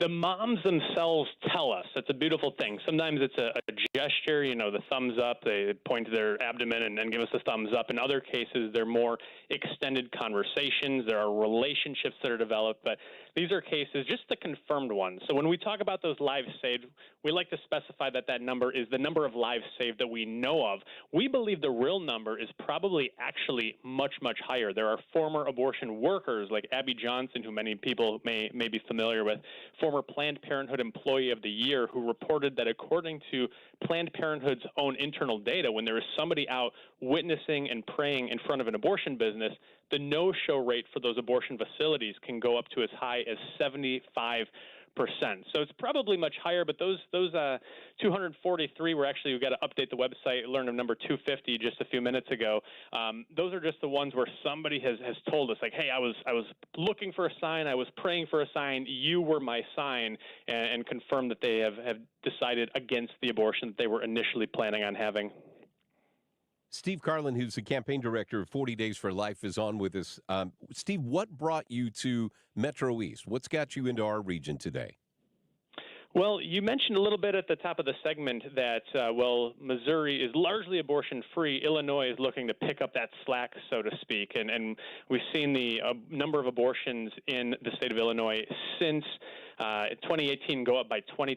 The moms themselves tell us. That's a beautiful thing. Sometimes it's a gesture, the thumbs up. They point to their abdomen and give us a thumbs up. In other cases, they're more extended conversations. There are relationships that are developed, but these are cases, just the confirmed ones. So when we talk about those lives saved, we like to specify that number is the number of lives saved that we know of. We believe the real number is probably actually much, much higher. There are former abortion workers like Abby Johnson, who many people may be familiar with, former Planned Parenthood Employee of the Year, who reported that according to Planned Parenthood's own internal data, when there is somebody out witnessing and praying in front of an abortion business, the no-show rate for those abortion facilities can go up to as high as 75%. So it's probably much higher, but those 243 were actually, we got to update the website, learned of number 250 just a few minutes ago. Those are just the ones where somebody has told us, like, hey, I was looking for a sign, I was praying for a sign, you were my sign, and confirmed that they have decided against the abortion that they were initially planning on having. Steve Karlen, who's the campaign director of 40 Days for Life, is on with us. Steve, what brought you to Metro East? What's got you into our region today? Well, you mentioned a little bit at the top of the segment that, Missouri is largely abortion-free. Illinois is looking to pick up that slack, so to speak. And we've seen the number of abortions in the state of Illinois since 2018 go up by 22%.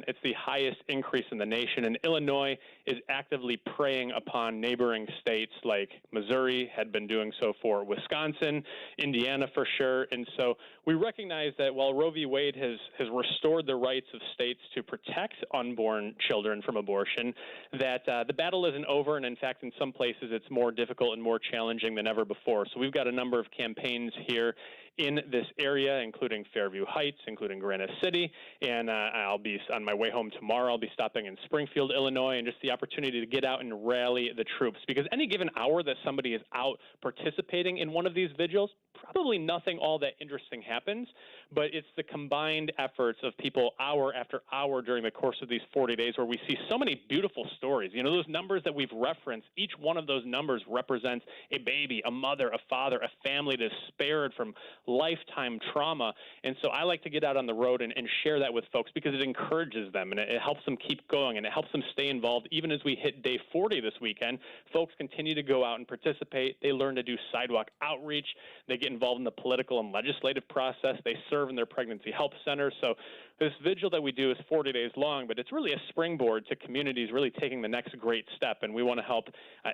It's the highest increase in the nation. And Illinois is actively preying upon neighboring states like Missouri, had been doing so for Wisconsin, Indiana for sure. And so we recognize that while Roe v. Wade has restored the rights of states to protect unborn children from abortion, that the battle isn't over. And in fact, in some places, it's more difficult and more challenging than ever before. So we've got a number of campaigns here in this area, including Fairview Heights, including Granite City, and I'll be on my way home tomorrow. I'll be stopping in Springfield, Illinois, and just the opportunity to get out and rally the troops. Because any given hour that somebody is out participating in one of these vigils, probably nothing all that interesting happens, but it's the combined efforts of people hour after hour during the course of these 40 days where we see so many beautiful stories. Those numbers that we've referenced, each one of those numbers represents a baby, a mother, a father, a family that's spared from lifetime trauma. And so I like to get out on the road and share that with folks because it encourages them and it helps them keep going and it helps them stay involved. Even as we hit day 40 this weekend, folks continue to go out and participate. They learn to do sidewalk outreach. They get involved in the political and legislative process. They serve in their pregnancy help centers. So this vigil that we do is 40 days long, but it's really a springboard to communities really taking the next great step, and we want to help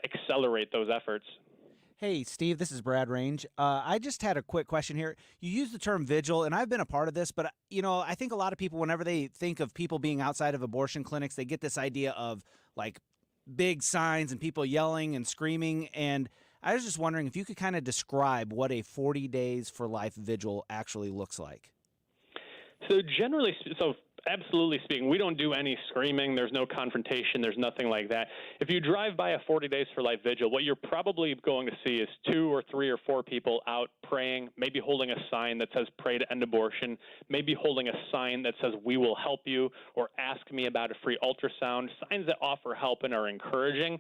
accelerate those efforts. Hey, Steve, this is Brad Range. I just had a quick question here. You use the term vigil, and I've been a part of this, but, I think a lot of people, whenever they think of people being outside of abortion clinics, they get this idea of, like, big signs and people yelling and screaming, and I was just wondering if you could kind of describe what a 40 Days for Life vigil actually looks like. So absolutely speaking, we don't do any screaming. There's no confrontation. There's nothing like that. If you drive by a 40 Days for Life vigil, what you're probably going to see is 2 or 3 or 4 people out praying, maybe holding a sign that says pray to end abortion, maybe holding a sign that says we will help you or ask me about a free ultrasound, signs that offer help and are encouraging.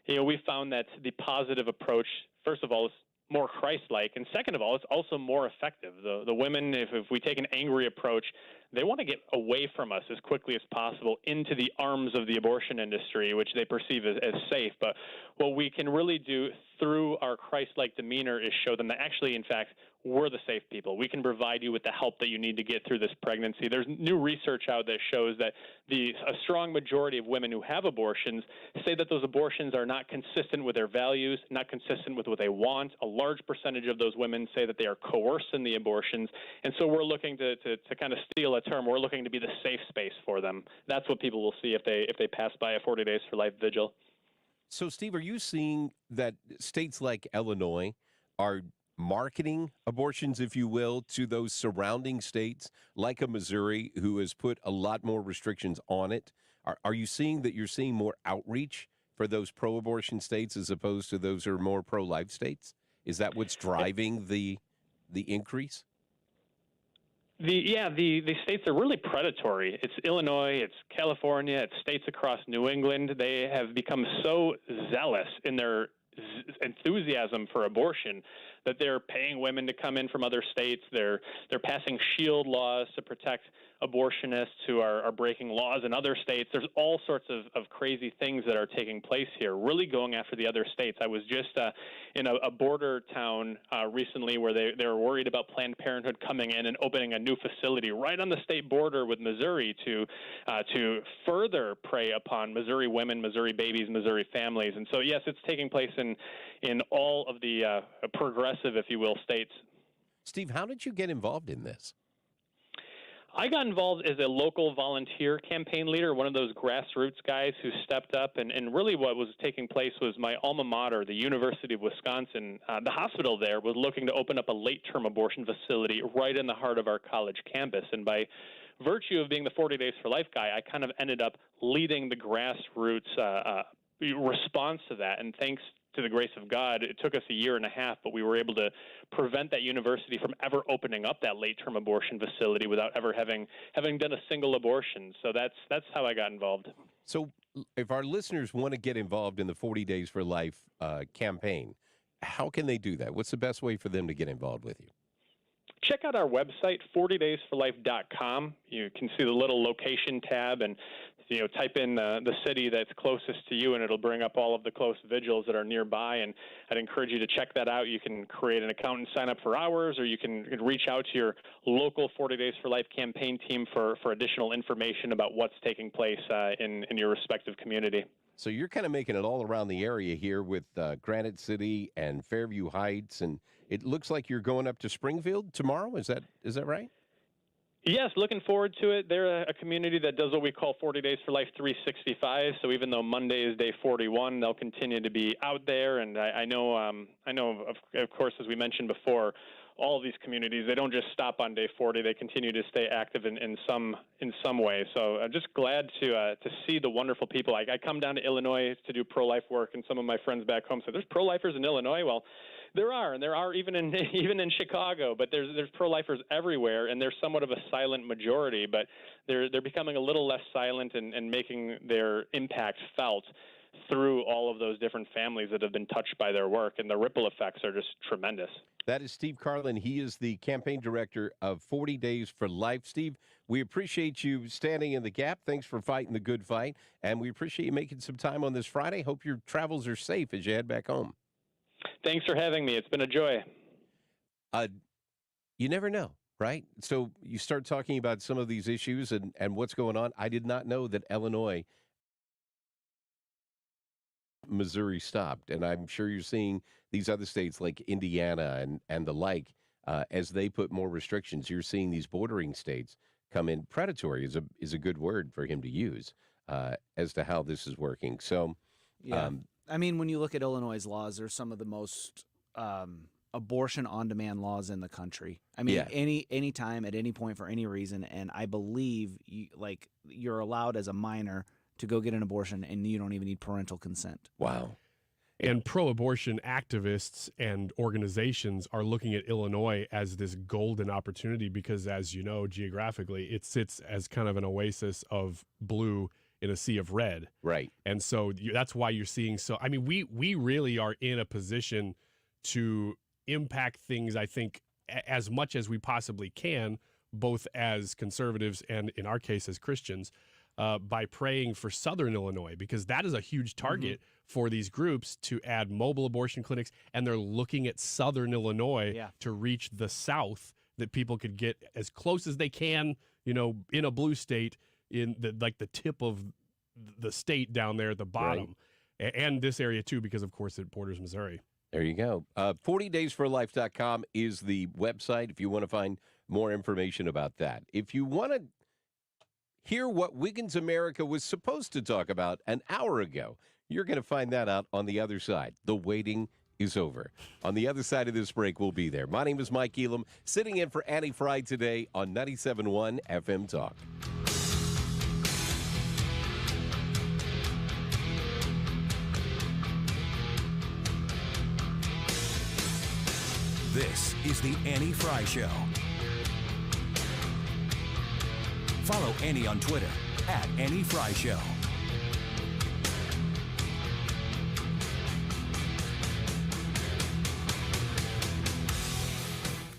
We found that the positive approach, first of all, is more Christ-like, and second of all, it's also more effective. The women, if we take an angry approach, they want to get away from us as quickly as possible into the arms of the abortion industry, which they perceive as safe. But what we can really do through our Christ-like demeanor is show them that actually, in fact, we're the safe people. We can provide you with the help that you need to get through this pregnancy. There's new research out that shows that a strong majority of women who have abortions say that those abortions are not consistent with their values, not consistent with what they want. A large percentage of those women say that they are coerced in the abortions. And so we're looking to kind of steal a term. We're looking to be the safe space for them. That's what people will see if they pass by a 40 Days for Life vigil. So, Steve, are you seeing that states like Illinois are marketing abortions, if you will, to those surrounding states like a Missouri who has put a lot more restrictions on it? Are you seeing that you're seeing more outreach for those pro-abortion states as opposed to those who are more pro-life states? Is that what's driving the increase? The states are really predatory. It's Illinois, it's California, it's states across New England. They have become so zealous in their enthusiasm for abortion that they're paying women to come in from other states. They're passing shield laws to protect abortionists who are breaking laws in other states. There's all sorts of crazy things that are taking place here, really going after the other states. I was just in a border town recently where they were worried about Planned Parenthood coming in and opening a new facility right on the state border with Missouri to further prey upon Missouri women, Missouri babies, Missouri families. And so, yes, it's taking place in all of the progressive, if you will, states. Steve, how did you get involved in this? I got involved as a local volunteer campaign leader, one of those grassroots guys who stepped up. And really what was taking place was my alma mater, the University of Wisconsin, the hospital there was looking to open up a late-term abortion facility right in the heart of our college campus. And by virtue of being the 40 Days for Life guy, I kind of ended up leading the grassroots response to that. And thanks to the grace of God, it took us a year and a half, but we were able to prevent that university from ever opening up that late-term abortion facility without ever having done a single abortion. So that's how I got involved. So if our listeners want to get involved in the 40 Days for Life campaign, how can they do that? What's the best way for them to get involved with you? Check out our website, 40daysforlife.com. You can see the little location tab and type in the city that's closest to you, and it'll bring up all of the close vigils that are nearby. And I'd encourage you to check that out. You can create an account and sign up for hours, or you can reach out to your local 40 Days for Life campaign team for additional information about what's taking place in your respective community. So you're kind of making it all around the area here with Granite City and Fairview Heights, and it looks like you're going up to Springfield tomorrow. Is that right? Yes, looking forward to it. They're a community that does what we call 40 Days for Life 365. So even though Monday is day 41, they'll continue to be out there. And I know, of course, as we mentioned before, all of these communities, they don't just stop on day 40. They continue to stay active in some way. So I'm just glad to see the wonderful people. I come down to Illinois to do pro-life work, and some of my friends back home said, "There's pro-lifers in Illinois." Well, there are even in Chicago, but there's pro-lifers everywhere, and they're somewhat of a silent majority, but they're becoming a little less silent and making their impact felt through all of those different families that have been touched by their work, and the ripple effects are just tremendous. That is Steve Karlen. He is the campaign director of 40 Days for Life. Steve, we appreciate you standing in the gap. Thanks for fighting the good fight, and we appreciate you making some time on this Friday. Hope your travels are safe as you head back home. Thanks for having me. It's been a joy. You never know, right? So you start talking about some of these issues and what's going on. I did not know that Illinois, Missouri stopped, and I'm sure you're seeing these other states like Indiana and the like as they put more restrictions. You're seeing these bordering states come in. Predatory is a good word for him to use as to how this is working. So, yeah. I mean, when you look at Illinois' laws, they're some of the most abortion on-demand laws in the country. I mean, any time, at any point, for any reason, and I believe you're allowed as a minor to go get an abortion, and you don't even need parental consent. Wow. And pro-abortion activists and organizations are looking at Illinois as this golden opportunity because, as you know, geographically, it sits as kind of an oasis of blue in a sea of red. Right. And so that's why you're seeing I mean, we really are in a position to impact things, I think, as much as we possibly can, both as conservatives and, in our case, as Christians, by praying for Southern Illinois, because that is a huge target for these groups to add mobile abortion clinics, and they're looking at Southern Illinois to reach the South, that people could get as close as they can, in a blue state, in the tip of the state down there at the bottom, and this area too, because of course it borders Missouri. There you go. 40daysforlife.com is the website if you want to find more information about that. If you want to hear what Wiggins America was supposed to talk about an hour ago, you're going to find that out on the other side. The waiting is over. On the other side of this break, we'll be there. My name is Mike Elam, sitting in for Annie Frey today on 97.1 FM Talk. This is the Annie Frey Show. Follow Annie on Twitter at Annie Frey Show.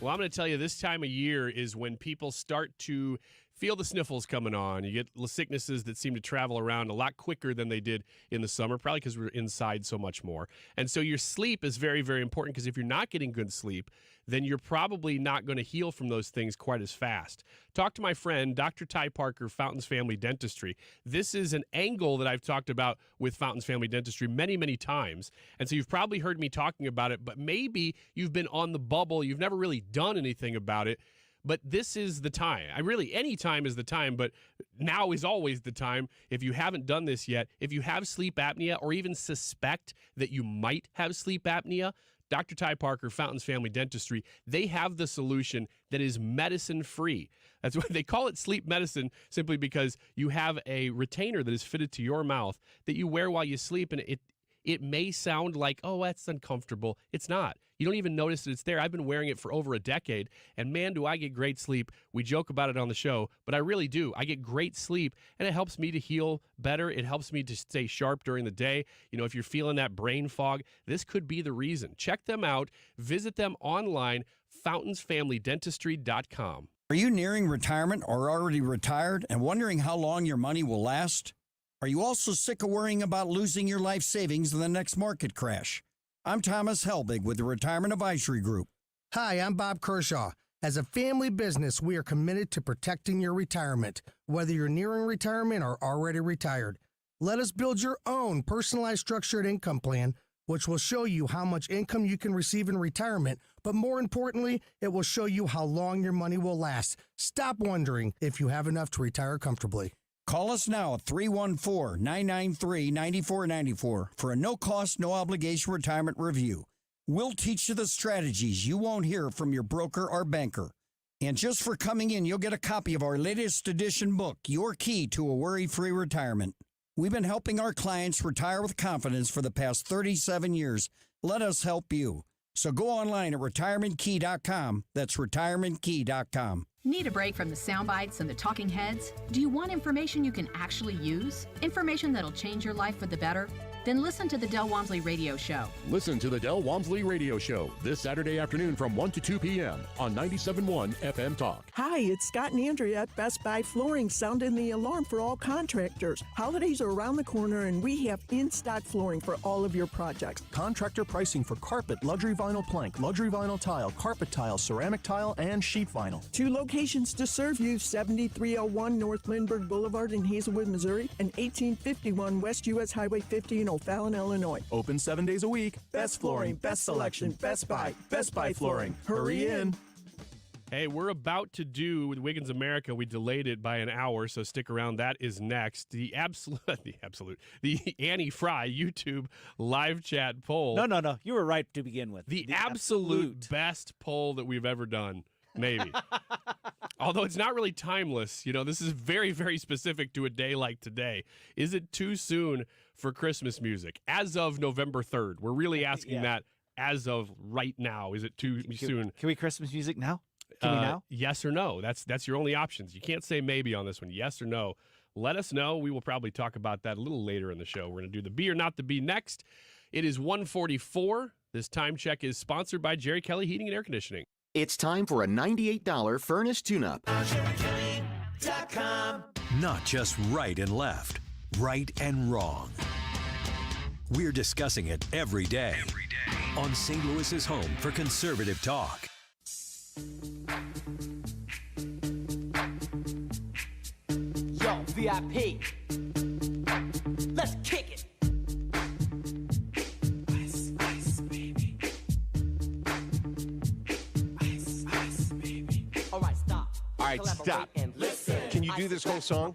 Well, I'm going to tell you, this time of year is when people start to feel the sniffles coming on. You get sicknesses that seem to travel around a lot quicker than they did in the summer, probably because we're inside so much more. And so your sleep is very, very important, because if you're not getting good sleep, then you're probably not going to heal from those things quite as fast. Talk to my friend, Dr. Ty Parker, Fountains Family Dentistry. This is an angle that I've talked about with Fountains Family Dentistry many, many times. And so you've probably heard me talking about it, but maybe you've been on the bubble. You've never really done anything about it. But this is the time. Any time is the time, but now is always the time. If you haven't done this yet, if you have sleep apnea or even suspect that you might have sleep apnea, Dr. Ty Parker, Fountains Family Dentistry, they have the solution that is medicine-free. That's why they call it sleep medicine, simply because you have a retainer that is fitted to your mouth that you wear while you sleep, and it may sound like, oh, that's uncomfortable. It's not. You don't even notice that it's there. I've been wearing it for over a decade, and man, do I get great sleep. We joke about it on the show, but I really do. I get great sleep, and it helps me to heal better. It helps me to stay sharp during the day. You know, if you're feeling that brain fog, this could be the reason. Check them out. Visit them online, fountainsfamilydentistry.com. Are you nearing retirement or already retired and wondering how long your money will last? Are you also sick of worrying about losing your life savings in the next market crash? I'm Thomas Helbig with the Retirement Advisory Group. Hi, I'm Bob Kershaw. As a family business, we are committed to protecting your retirement, whether you're nearing retirement or already retired. Let us build your own personalized structured income plan, which will show you how much income you can receive in retirement, but more importantly, it will show you how long your money will last. Stop wondering if you have enough to retire comfortably. Call us now at 314-993-9494 for a no-cost, no-obligation retirement review. We'll teach you the strategies you won't hear from your broker or banker. And just for coming in, you'll get a copy of our latest edition book, Your Key to a Worry-Free Retirement. We've been helping our clients retire with confidence for the past 37 years. Let us help you. So go online at retirementkey.com. That's retirementkey.com. Need a break from the sound bites and the talking heads? Do you want information you can actually use? Information that'll change your life for the better? Then listen to the Del Walmsley Radio Show. Listen to the Del Walmsley Radio Show this Saturday afternoon from 1 to 2 p.m. on 97.1 FM Talk. Hi, it's Scott and Andrea at Best Buy Flooring, sounding the alarm for all contractors. Holidays are around the corner, and we have in-stock flooring for all of your projects. Contractor pricing for carpet, luxury vinyl plank, luxury vinyl tile, carpet tile, ceramic tile, and sheet vinyl. 2 locations to serve you, 7301 North Lindbergh Boulevard in Hazelwood, Missouri, and 1851 West U.S. Highway 50 in O'Fallon, Illinois. Open 7 days a week. Best flooring, best selection, Best Buy. Best Buy Flooring. Hurry in. Hey, we're about to do with Wiggins America. We delayed it by an hour, so stick around. That is next. The Annie Frey YouTube live chat poll. No. You were right to begin with. The absolute best poll that we've ever done. Maybe. Although it's not really timeless. You know, this is very, very specific to a day like today. Is it too soon for Christmas music? As of November 3rd. We're really asking that as of right now. Is it too soon? Can we Christmas music now? Can we now? Yes or no. That's your only options. You can't say maybe on this one. Yes or no. Let us know. We will probably talk about that a little later in the show. We're going to do the be or not the be next. It is 1:44. This time check is sponsored by Jerry Kelly Heating and Air Conditioning. It's time for a $98 furnace tune-up. Not just right and left, right and wrong. We're discussing it every day on St. Louis's home for conservative talk. Yo, VIP. Let's kick it. Ice, ice, baby. Ice, ice, baby. All right, stop. All right, stop. Can you do this whole song?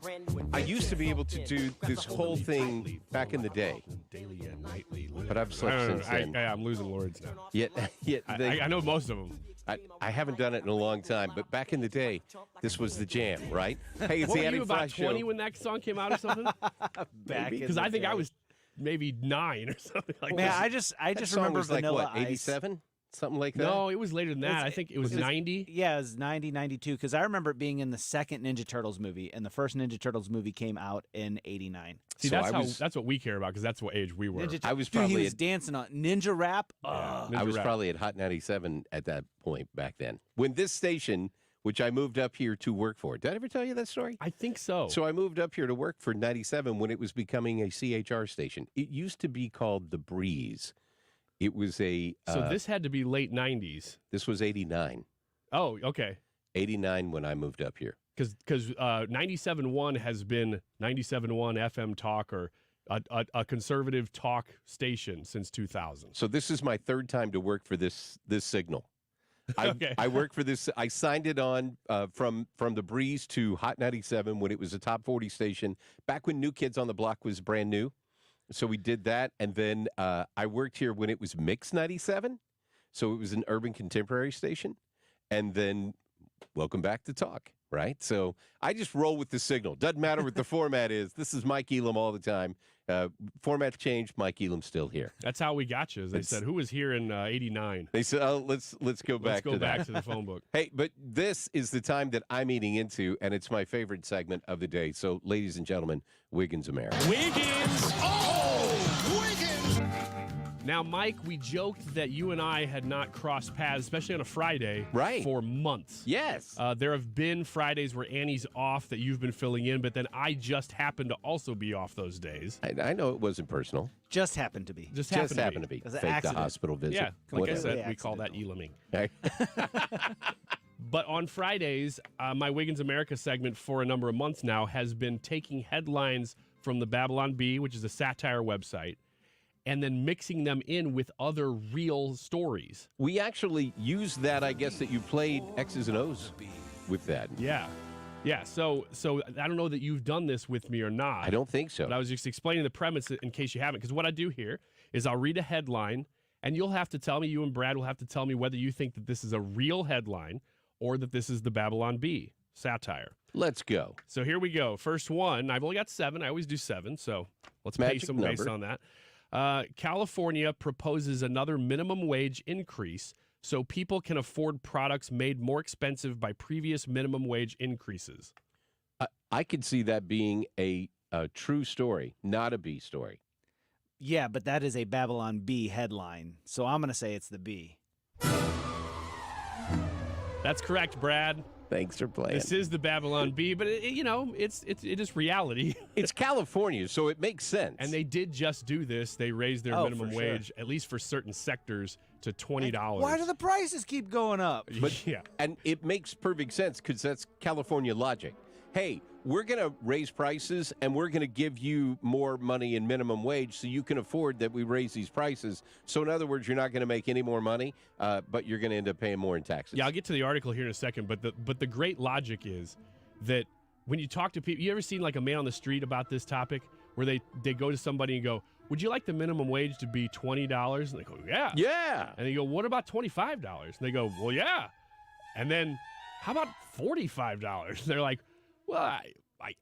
I used to be able to do this whole thing back in the day. But I've slept since then. I'm losing words now. Yet I know most of them. I haven't done it in a long time, but back in the day, this was the jam, right? Hey, it's what the were Annie you, about Frey 20 Show. when that song came out or something? Because I think I was maybe 9 or something like Man, that. I just That song remember was like, Vanilla what, Ice. 87? something like that? No, it was later than that. I think it was 90. Yeah, it was 90, 92, because I remember it being in the second Ninja Turtles movie, and the first Ninja Turtles movie came out in 89. See, that's what we care about, because that's what age we were. I was Dude, probably he was dancing on Ninja Rap. I was probably at Hot 97 at that point back then. When this station, which I moved up here to work for. Did I ever tell you that story? I think so. So I moved up here to work for 97 when it was becoming a CHR station. It used to be called The Breeze. It was a... So this had to be late 90s. This was 89. Oh, okay. 89 when I moved up here. Because 97.1 has been 97.1 FM talk or a conservative talk station since 2000. So this is my third time to work for this signal. Okay. I work for this. I signed it on from The Breeze to Hot 97 when it was a top 40 station, back when New Kids on the Block was brand new. So we did that. And then I worked here when it was Mix 97. So it was an urban contemporary station. And then welcome back to talk, right? So I just roll with the signal. Doesn't matter what the format is. This is Mike Elam all the time. Format changed. Mike Elam's still here. That's how we got you. They said, who was here in 89? They said, oh, let's go back to that. Let's go back to the phone book. Hey, but this is the time that I'm eating into, and it's my favorite segment of the day. So, ladies and gentlemen, Wiggins America. Wiggins! Oh, Wiggins! Now, Mike, we joked that you and I had not crossed paths, especially on a Friday, right, for months. Yes. There have been Fridays where Annie's off that you've been filling in, but then I just happened to also be off those days. I know it wasn't personal. Just happened to be. Just happened to be. It was an Fake accident. the hospital visit. Yeah, like Whatever. I said, we call that Elaming. But on Fridays, my Wiggins America segment for a number of months now has been taking headlines from the Babylon Bee, which is a satire website, and then mixing them in with other real stories. We actually used that, I guess, that you played X's and O's with that. Yeah. Yeah, so I don't know that you've done this with me or not. I don't think so. But I was just explaining the premise in case you haven't, because what I do here is I'll read a headline, and you'll have to tell me, you and Brad will have to tell me whether you think that this is a real headline or that this is the Babylon Bee satire. Let's go. So here we go. First one. I've only got 7. I always do 7, so let's pay Magic some number. based on that. California proposes another minimum wage increase so people can afford products made more expensive by previous minimum wage increases. I could see that being a true story, not a B story. Yeah, but that is a Babylon Bee headline, so I'm going to say it's the Bee. That's correct, Brad. Thanks for playing. This is the Babylon Bee, but it is reality. It's California, so it makes sense. And they did just do this. They raised their minimum wage, at least for certain sectors, to $20. Why do the prices keep going up? But, yeah. And it makes perfect sense because that's California logic. Hey, we're going to raise prices and we're going to give you more money in minimum wage so you can afford that we raise these prices. So in other words, you're not going to make any more money, but you're going to end up paying more in taxes. Yeah, I'll get to the article here in a second, but the great logic is that when you talk to people, you ever seen like a man on the street about this topic where they go to somebody and go, would you like the minimum wage to be $20? And they go, yeah. Yeah. And they go, what about $25? And they go, well, yeah. And then how about $45? And they're like, well,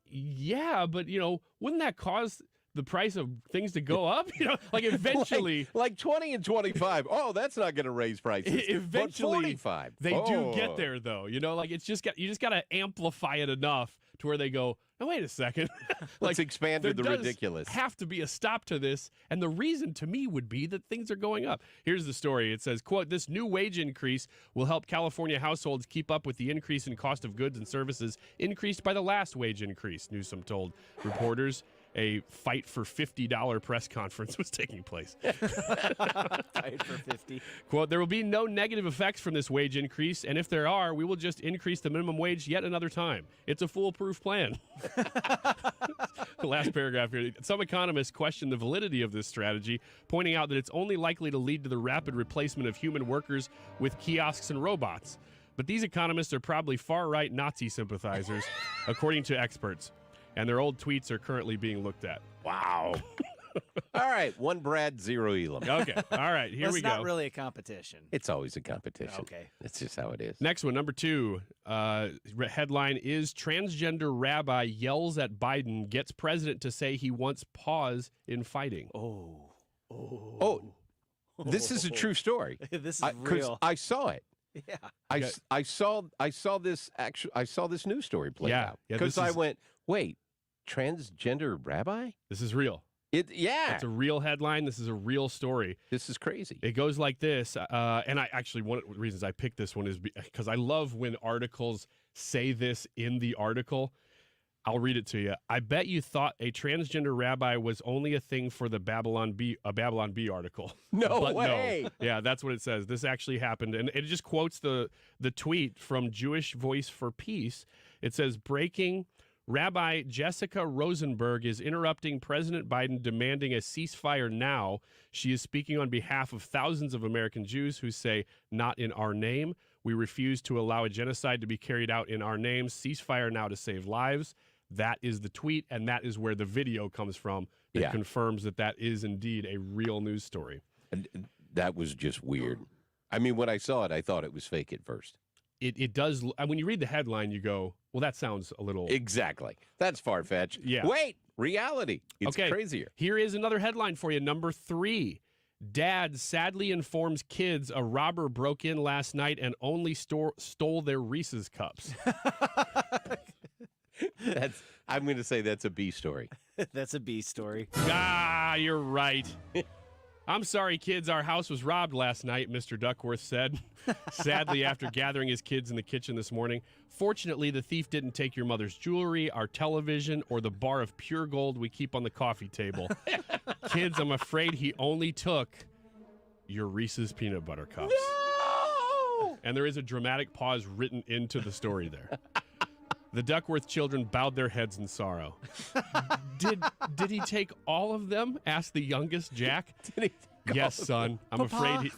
yeah, but, wouldn't that cause the price of things to go up? Like eventually. like 20 and 25. Oh, that's not going to raise prices. Eventually. But 45. They do get there, though. Like you just got to amplify it enough to where they go, oh, wait a second. Let's expand to the ridiculous. Have to be a stop to this. And the reason to me would be that things are going up. Here's the story. It says, quote, this new wage increase will help California households keep up with the increase in cost of goods and services increased by the last wage increase, Newsom told reporters. A fight for $50 press conference was taking place. Fight for 50. Quote, there will be no negative effects from this wage increase, and if there are, we will just increase the minimum wage yet another time. It's a foolproof plan. The last paragraph here. Some economists question the validity of this strategy, pointing out that it's only likely to lead to the rapid replacement of human workers with kiosks and robots. But these economists are probably far-right Nazi sympathizers, according to experts. And their old tweets are currently being looked at. Wow. All right. 1 Brad, 0 Elam. Okay. All right. Here we go. It's not really a competition. It's always a competition. Okay. That's just how it is. Next one, number 2. Headline is Transgender Rabbi Yells at Biden, Gets President to Say He Wants Pause in Fighting. Oh. This is a true story. This is real. I saw it. Yeah. I saw this news story play out. Because I went, wait, transgender rabbi? This is real. It's a real headline. This is a real story. This is crazy. It goes like this. And one of the reasons I picked this one is because I love when articles say this in the article. I'll read it to you. I bet you thought a transgender rabbi was only a thing for the Babylon Bee article. No way. No. Yeah, that's what it says. This actually happened. And it just quotes the tweet from Jewish Voice for Peace. It says, breaking, Rabbi Jessica Rosenberg is interrupting President Biden demanding a ceasefire now. She is speaking on behalf of thousands of American Jews who say, not in our name. We refuse to allow a genocide to be carried out in our name. Ceasefire now to save lives. That is the tweet, and that is where the video comes from that confirms that is indeed a real news story. And that was just weird. I mean, when I saw it, I thought it was fake at first. It does. When you read the headline, you go, well, that sounds a little... Exactly. That's far-fetched. Yeah. Wait, reality. It's crazier. Here is another headline for you. Number 3. Dad sadly informs kids a robber broke in last night and only stole their Reese's cups. I'm going to say that's a B story. That's a B story. You're right. I'm sorry, kids. Our house was robbed last night, Mr. Duckworth said, sadly after gathering his kids in the kitchen this morning. Fortunately, the thief didn't take your mother's jewelry, our television, or the bar of pure gold we keep on the coffee table. Kids, I'm afraid he only took your Reese's peanut butter cups. No! And there is a dramatic pause written into the story there. The Duckworth children bowed their heads in sorrow. Did he take all of them? Asked the youngest, Jack. Yes, son. I'm afraid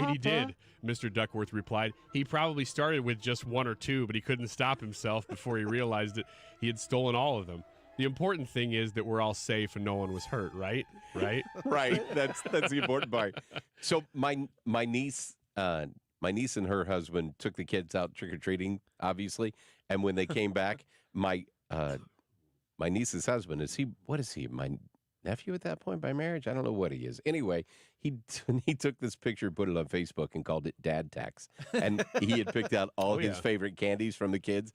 he did, Mr. Duckworth replied. He probably started with just 1 or 2, but he couldn't stop himself before he realized that he had stolen all of them. The important thing is that we're all safe and no one was hurt, right? Right? Right. That's the important part. So my niece and her husband took the kids out trick-or-treating, obviously. And when they came back, my niece's husband, what is he? My nephew at that point by marriage? I don't know what he is. Anyway, he took this picture, put it on Facebook, and called it Dad Tax. And he had picked out all his favorite candies from the kids,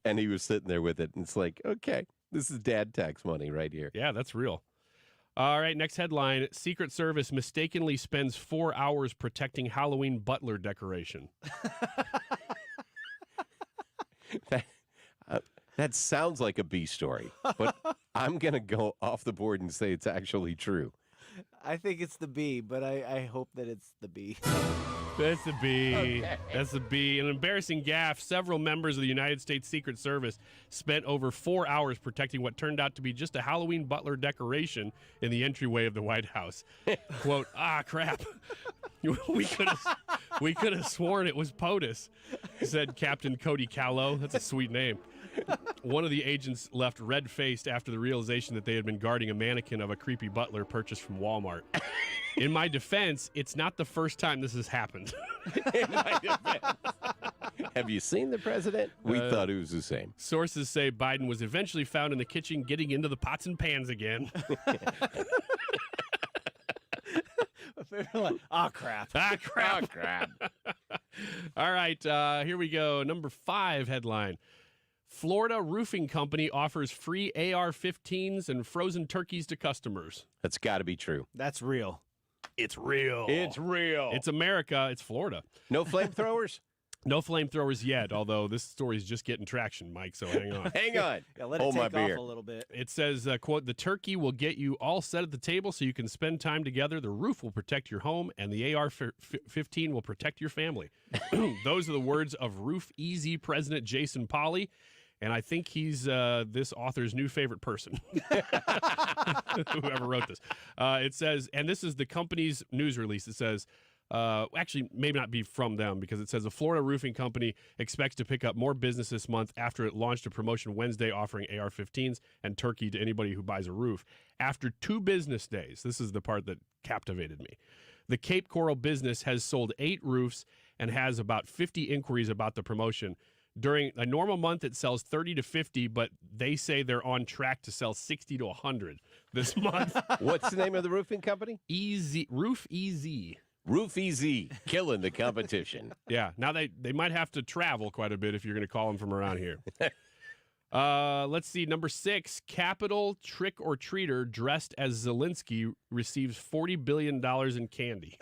and he was sitting there with it. And it's like, okay, this is Dad Tax money right here. Yeah, that's real. All right, next headline. Secret Service mistakenly spends 4 hours protecting Halloween butler decoration. That sounds like a B story, but I'm going to go off the board and say it's actually true. I think it's the B, but I hope that it's the B. That's the B. Okay. That's the B. An embarrassing gaffe. Several members of the United States Secret Service spent over 4 hours protecting what turned out to be just a Halloween butler decoration in the entryway of the White House. Quote, crap. We could have sworn it was POTUS, said Captain Cody Callow. That's a sweet name. One of the agents left red-faced after the realization that they had been guarding a mannequin of a creepy butler purchased from Walmart. In my defense, it's not the first time this has happened. In my defense. Have you seen the president? We thought it was the same. Sources say Biden was eventually found in the kitchen getting into the pots and pans again. Crap. Crap. All right, here we go. Number 5 headline. Florida roofing company offers free AR-15s and frozen turkeys to customers. That's got to be true. That's real. It's real. It's real. It's America. It's Florida. No flamethrowers? No flamethrowers yet, although this story is just getting traction, Mike, so hang on. Hang on. Yeah, let it take off a little bit. It says, quote, the turkey will get you all set at the table so you can spend time together. The roof will protect your home, and the AR-15 will protect your family. Those are the words of Roof Easy President Jason Polly. And I think he's this author's new favorite person, whoever wrote this. It says, and this is the company's news release. It says, actually, maybe not be from them, because it says a Florida roofing company expects to pick up more business this month after it launched a promotion Wednesday offering AR-15s and turkey to anybody who buys a roof. After 2 business days, this is the part that captivated me. The Cape Coral business has sold 8 roofs and has about 50 inquiries about the promotion. During a normal month, it sells 30 to 50, but they say they're on track to sell 60 to 100 this month. What's the name of the roofing company? Roof Easy. Roof Easy, killing the competition. Yeah, now they might have to travel quite a bit if you're going to call them from around here. Let's see, number 6, Capitol trick-or-treater dressed as Zelensky receives $40 billion in candy.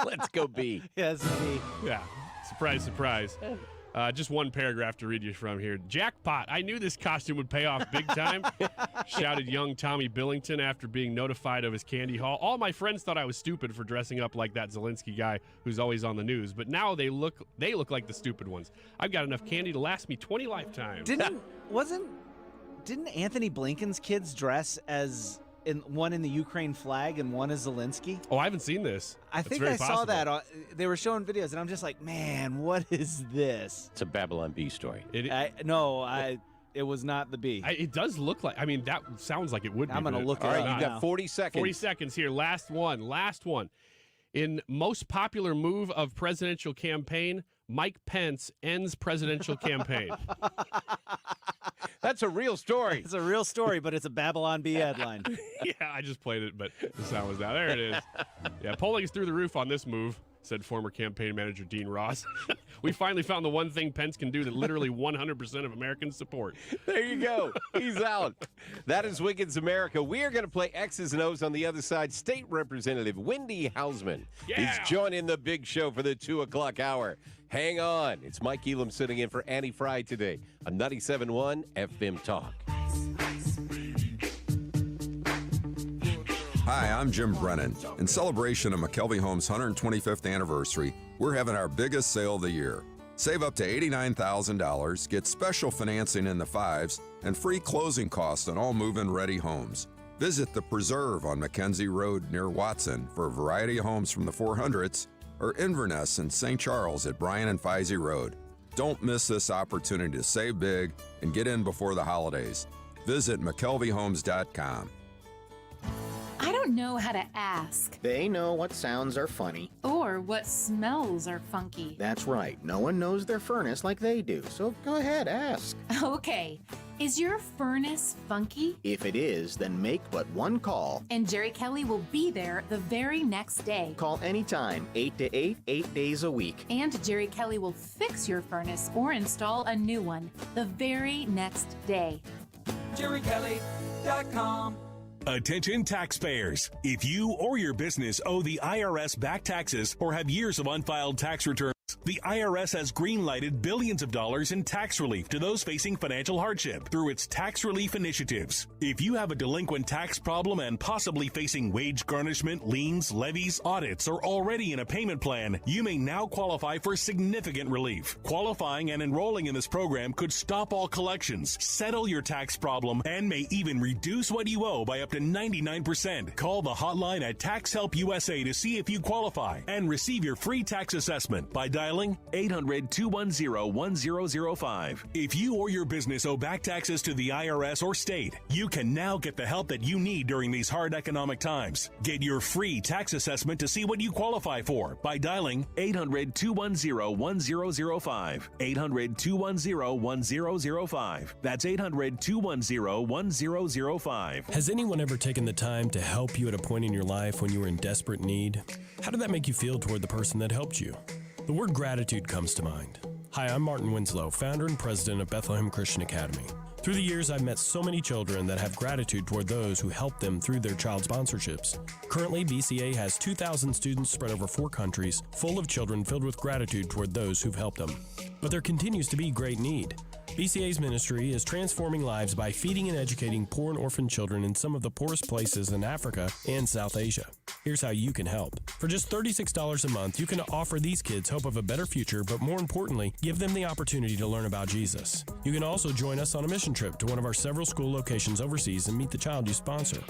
Let's go B. Yes, B. Yeah, surprise, surprise. Just one paragraph to read you from here. Jackpot, I knew this costume would pay off big time, shouted young Tommy Billington after being notified of his candy haul. All my friends thought I was stupid for dressing up like that Zelensky guy who's always on the news, but now they look like the stupid ones. I've got enough candy to last me 20 lifetimes. Didn't Anthony Blinken's kids dress as one in the Ukraine flag and one is Zelensky? Oh, I haven't seen this. I think I saw that. They were showing videos, and I'm just like, man, what is this? It's a Babylon Bee story. It was not the B. It does look like. I mean, that sounds like it would be. I'm going to look All it right, up. you got 40 seconds. 40 seconds here. Last one. In most popular move of presidential campaign, Mike Pence ends presidential campaign. That's a real story. It's a real story, but it's a Babylon Bee headline. Yeah, I just played it, but the sound was out. There it is. Yeah, polling is through the roof on this move, said former campaign manager Dean Ross. We finally found the one thing Pence can do that literally 100% of Americans support. There you go. He's out. That is Wiggins America. We are going to play X's and O's on the other side. State Representative Wendy Hausman is joining the big show for the 2 o'clock hour. Hang on. It's Mike Elam sitting in for Annie Frey today on 97.1 FM Talk. Hi, I'm Jim Brennan. In celebration of McKelvey Homes' 125th anniversary, we're having our biggest sale of the year. Save up to $89,000, get special financing in the 5s, and free closing costs on all move-in ready homes. Visit The Preserve on Mackenzie Road near Watson for a variety of homes from the 400s, or Inverness in St. Charles at Bryan and Feisey Road. Don't miss this opportunity to save big and get in before the holidays. Visit McKelveyHomes.com. I don't know how to ask. They know what sounds are funny. Or what smells are funky. That's right. No one knows their furnace like they do. So go ahead, ask. Okay. Is your furnace funky? If it is, then make but one call. And Jerry Kelly will be there the very next day. Call anytime, 8 to 8, 8 days a week. And Jerry Kelly will fix your furnace or install a new one the very next day. JerryKelly.com. Attention taxpayers. If you or your business owe the IRS back taxes or have years of unfiled tax returns, the IRS has green-lighted billions of dollars in tax relief to those facing financial hardship through its tax relief initiatives. If you have a delinquent tax problem and possibly facing wage garnishment, liens, levies, audits, or already in a payment plan, you may now qualify for significant relief. Qualifying and enrolling in this program could stop all collections, settle your tax problem, and may even reduce what you owe by up to 99%. Call the hotline at Tax Help USA to see if you qualify and receive your free tax assessment by dialing 800-210-1005. If you or your business owe back taxes to the IRS or state, you can now get the help that you need during these hard economic times. Get your free tax assessment to see what you qualify for by dialing 800-210-1005. 800-210-1005. That's 800-210-1005. Has anyone ever taken the time to help you at a point in your life when you were in desperate need? How did that make you feel toward the person that helped you? The word gratitude comes to mind. Hi, I'm Martin Winslow, founder and president of Bethlehem Christian Academy. Through the years, I've met so many children that have gratitude toward those who helped them through their child sponsorships. Currently, BCA has 2,000 students spread over 4 countries, full of children filled with gratitude toward those who've helped them. But there continues to be great need. BCA's ministry is transforming lives by feeding and educating poor and orphan children in some of the poorest places in Africa and South Asia. Here's how you can help. For just $36 a month, you can offer these kids hope of a better future, but more importantly, give them the opportunity to learn about Jesus. You can also join us on a mission trip to one of our several school locations overseas and meet the child you sponsor.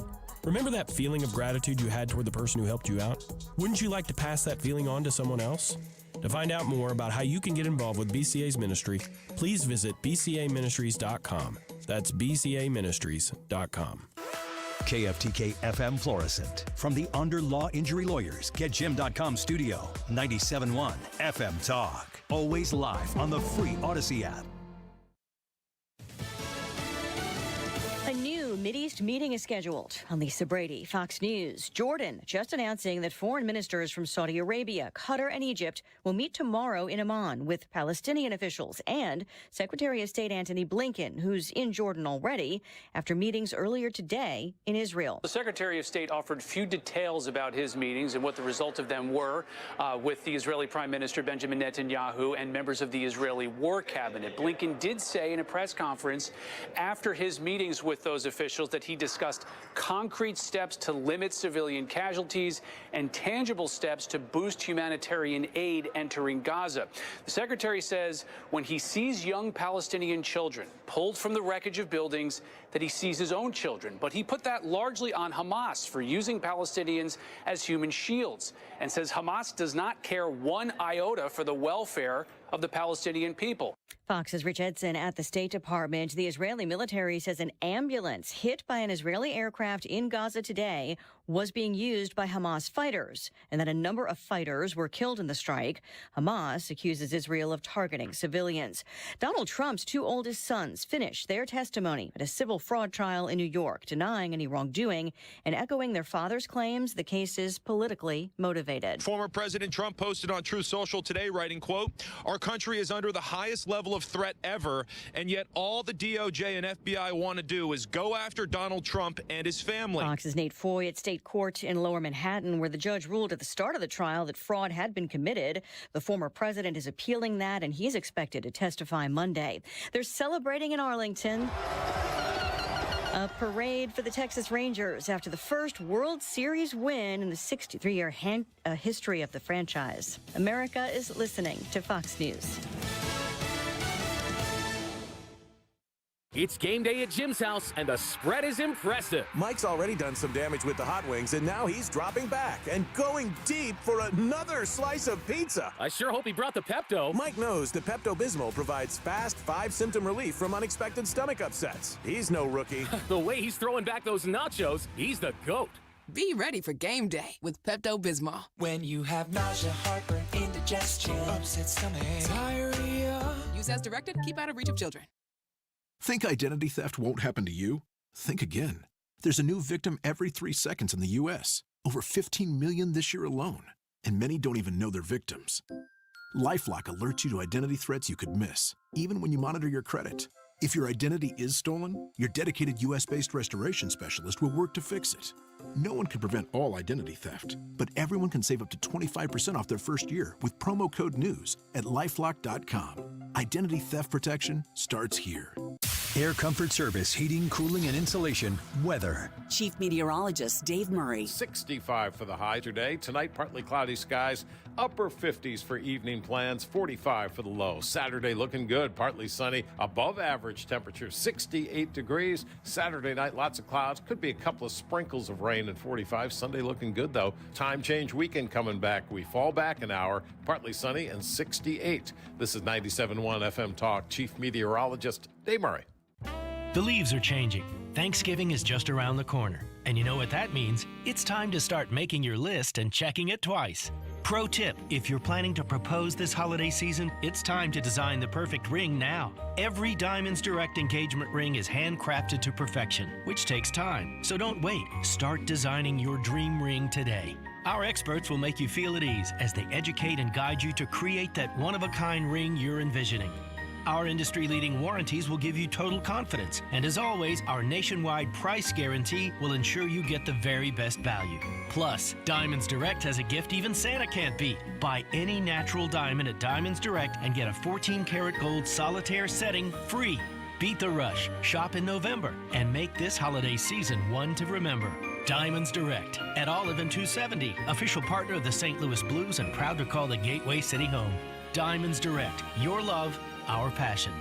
Remember that feeling of gratitude you had toward the person who helped you out? Wouldn't you like to pass that feeling on to someone else? To find out more about how you can get involved with BCA's ministry, please visit bcaministries.com. That's bcaministries.com. KFTK FM Florissant. From the Under Law Injury Lawyers, GetJim.com studio. 97.1 FM Talk. Always live on the free Odyssey app. A new Mideast meeting is scheduled. I'm Lisa Brady, Fox News. Jordan just announcing that foreign ministers from Saudi Arabia, Qatar, and Egypt will meet tomorrow in Amman with Palestinian officials and Secretary of State Antony Blinken, who's in Jordan already, after meetings earlier today in Israel. The Secretary of State offered few details about his meetings and what the result of them were with the Israeli Prime Minister Benjamin Netanyahu and members of the Israeli War Cabinet. Blinken did say in a press conference after his meetings with those officials that he discussed concrete steps to limit civilian casualties and tangible steps to boost humanitarian aid entering Gaza. The secretary says when he sees young Palestinian children pulled from the wreckage of buildings, that he sees his own children. But he put that largely on Hamas for using Palestinians as human shields and says Hamas does not care one iota for the welfare of the Palestinian people. Fox's Rich Edson at the State Department. The Israeli military says an ambulance hit by an Israeli aircraft in Gaza today was being used by Hamas fighters, and that a number of fighters were killed in the strike. Hamas accuses Israel of targeting civilians. Donald Trump's two oldest sons finished their testimony at a civil fraud trial in New York, denying any wrongdoing and echoing their father's claims the case is politically motivated. Former President Trump posted on Truth Social today, writing, quote, "Our country is under the highest level of threat ever, and yet all the DOJ and FBI want to do is go after Donald Trump and his family." Fox's Nate Foy at State Court in Lower Manhattan, where the judge ruled at the start of the trial that fraud had been committed. The former president is appealing that, and he's expected to testify Monday. They're celebrating in Arlington. A parade for the Texas Rangers after the first World Series win in the 63-year history of the franchise. America is listening to Fox News. It's game day at Jim's house, and the spread is impressive. Mike's already done some damage with the hot wings, and now he's dropping back and going deep for another slice of pizza. I sure hope he brought the Pepto. Mike knows that Pepto-Bismol provides fast 5-symptom relief from unexpected stomach upsets. He's no rookie. The way he's throwing back those nachos, he's the GOAT. Be ready for game day with Pepto-Bismol. When you have nausea, heartburn, indigestion, upset stomach, diarrhea. Use as directed. Keep out of reach of children. Think identity theft won't happen to you? Think again. There's a new victim every 3 seconds in the U.S., over 15 million this year alone, and many don't even know they're victims. LifeLock alerts you to identity threats you could miss, even when you monitor your credit. If your identity is stolen, your dedicated U.S.-based restoration specialist will work to fix it. No one can prevent all identity theft, but everyone can save up to 25% off their first year with promo code NEWS at LifeLock.com. Identity theft protection starts here. Air Comfort Service, heating, cooling, and insulation. Weather. Chief Meteorologist Dave Murray. 65 for the high today. Tonight, partly cloudy skies. Upper 50s for evening plans. 45 for the low. Saturday looking good. Partly sunny. Above average temperature. 68 degrees. Saturday night, lots of clouds. Could be a couple of sprinkles of rain at 45. Sunday looking good, though. Time change weekend coming back. We fall back an hour. Partly sunny and 68. This is 97.1 FM Talk. Chief Meteorologist Dave Murray. The leaves are changing. Thanksgiving is just around the corner. And you know what that means? It's time to start making your list and checking it twice. Pro tip, if you're planning to propose this holiday season, it's time to design the perfect ring now. Every Diamonds Direct engagement ring is handcrafted to perfection, which takes time. So don't wait. Start designing your dream ring today. Our experts will make you feel at ease as they educate and guide you to create that one-of-a-kind ring you're envisioning. Our industry-leading warranties will give you total confidence. And as always, our nationwide price guarantee will ensure you get the very best value. Plus, Diamonds Direct has a gift even Santa can't beat. Buy any natural diamond at Diamonds Direct and get a 14-karat gold solitaire setting free. Beat the rush, shop in November, and make this holiday season one to remember. Diamonds Direct at Olive and 270, official partner of the St. Louis Blues and proud to call the Gateway City home. Diamonds Direct, your love, our passion.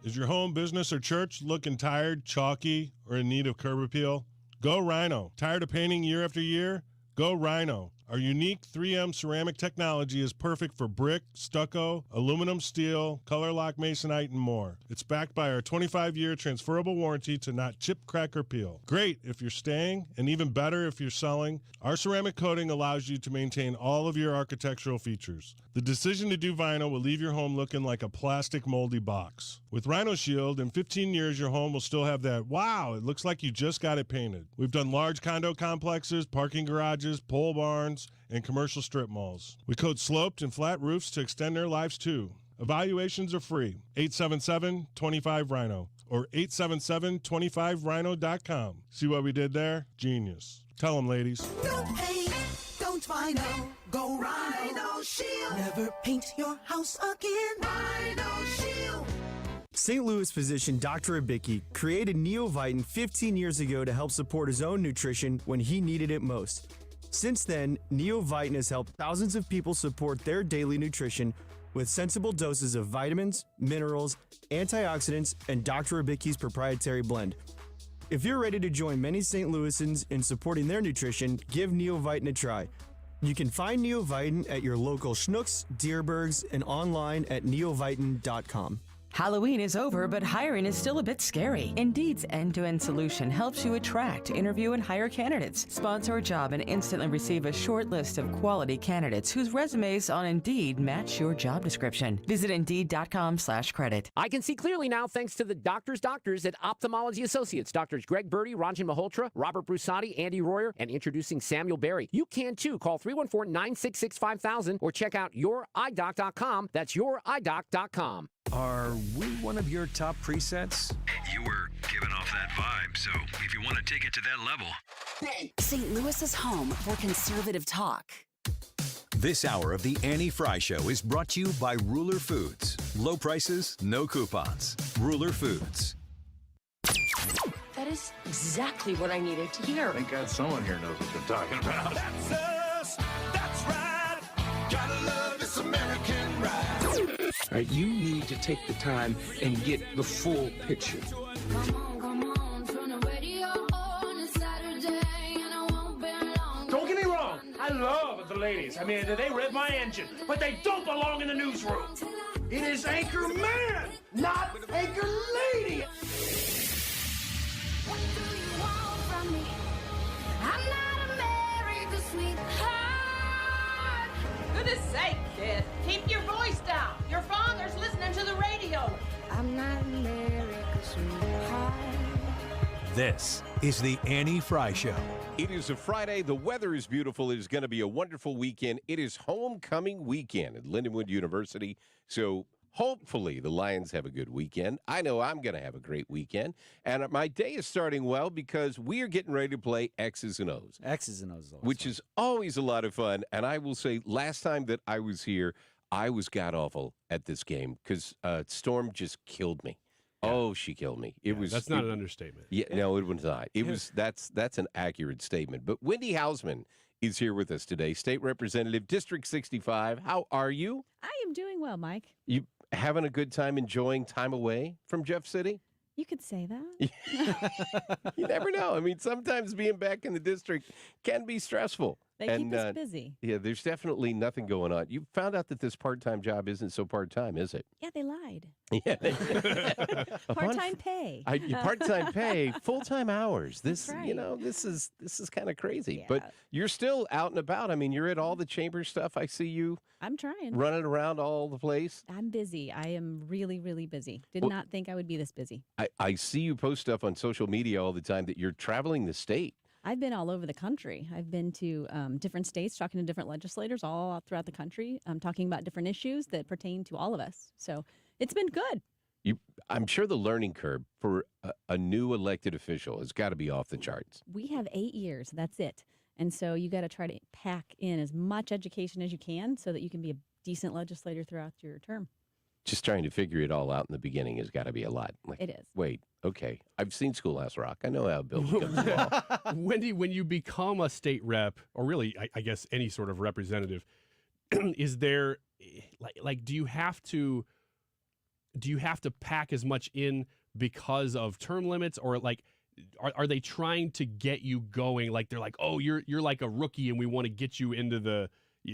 Is your home, business, or church looking tired, chalky, or in need of curb appeal? Go Rhino. Tired of painting year after year? Go Rhino. Our unique 3M ceramic technology is perfect for brick, stucco, aluminum, steel, color lock masonite, and more. It's backed by our 25-year transferable warranty to not chip, crack, or peel. Great if you're staying, and even better if you're selling. Our ceramic coating allows you to maintain all of your architectural features. The decision to do vinyl will leave your home looking like a plastic moldy box. With Rhino Shield, in 15 years, your home will still have that, wow, it looks like you just got it painted. We've done large condo complexes, parking garages, pole barns, and commercial strip malls. We coat sloped and flat roofs to extend their lives too. Evaluations are free. 877-25-RHINO or 877-25rhino.com. See what we did there? Genius. Tell them, ladies. Don't paint, don't vinyl, go Rhino Shield. Never paint your house again. Rhino Shield. St. Louis physician Dr. Abicki created Neovitin 15 years ago to help support his own nutrition when he needed it most. Since then, Neovitin has helped thousands of people support their daily nutrition with sensible doses of vitamins, minerals, antioxidants, and Dr. Abicki's proprietary blend. If you're ready to join many St. Louisans in supporting their nutrition, give Neovitin a try. You can find Neovitin at your local Schnucks, Dierbergs, and online at neovitin.com. Halloween is over, but hiring is still a bit scary. Indeed's end-to-end solution helps you attract, interview, and hire candidates. Sponsor a job and instantly receive a short list of quality candidates whose resumes on Indeed match your job description. Visit Indeed.com/credit. I can see clearly now thanks to the doctors at Ophthalmology Associates. Doctors Greg Birdie, Ranjan Malhotra, Robert Brusati, Andy Royer, and introducing Samuel Berry. You can too. Call 314-966-5000 or check out YourEyeDoc.com. That's YourEyeDoc.com. Are we one of your top presets? You were giving off that vibe, so if you want to take it to that level. St. Louis's home for conservative talk. This hour of the Annie Frey Show is brought to you by Ruler Foods. Low prices, no coupons. Ruler Foods. That is exactly what I needed to hear. Thank God someone here knows what they're talking about. That's us. That's right. Gotta love this American ride. All right, you need to take the time and get the full picture. Don't get me wrong, I love the ladies. I mean, they rev my engine, but they don't belong in the newsroom. It is Anchor Man, not Anchor Lady. What do you want from me? I'm not America's sweetheart. Goodness sake, kid. Keep your voice down. Your father's listening to the radio. I'm not America's sweetheart. This is the Annie Frey Show. It is a Friday. The weather is beautiful. It is going to be a wonderful weekend. It is homecoming weekend at Lindenwood University. So hopefully the Lions have a good weekend. I know I'm going to have a great weekend. And my day is starting well because we are getting ready to play X's and O's. X's and O's. Which is always a lot of fun. And I will say last time that I was here, I was god-awful at this game because Storm just killed me. Yeah. Oh, she killed me. That's not an understatement. Yeah, no, it was not. That's an accurate statement. But Wendy Hausman is here with us today, State Representative, District 65. How are you? I am doing well, Mike. You having a good time enjoying time away from Jeff City? You could say that. You never know. I mean, sometimes being back in the district can be stressful. They keep us busy. Yeah, there's definitely nothing going on. You found out that this part-time job isn't so part-time, is it? Yeah, they lied. Yeah. Part-time pay. Part-time pay, full-time hours. That's right. This is kind of crazy. Yeah. But you're still out and about. I mean, you're at all the chamber stuff. I see you. I'm trying. Running around all the place. I'm busy. I am really, really busy. Did not think I would be this busy. I see you post stuff on social media all the time that you're traveling the state. I've been all over the country. I've been to different states, talking to different legislators all throughout the country, talking about different issues that pertain to all of us. So it's been good. I'm sure the learning curve for a new elected official has got to be off the charts. We have 8 years. That's it. And so you got to try to pack in as much education as you can so that you can be a decent legislator throughout your term. Just trying to figure it all out in the beginning has got to be a lot. It is. Wait, okay. I've seen Schoolhouse Rock. I know how a bill becomes law. Wendy, when you become a state rep, or really, I guess, any sort of representative, is there, do you have to pack as much in because of term limits, or are they trying to get you going? Like they're like, oh, you're like a rookie, and we want to get you into the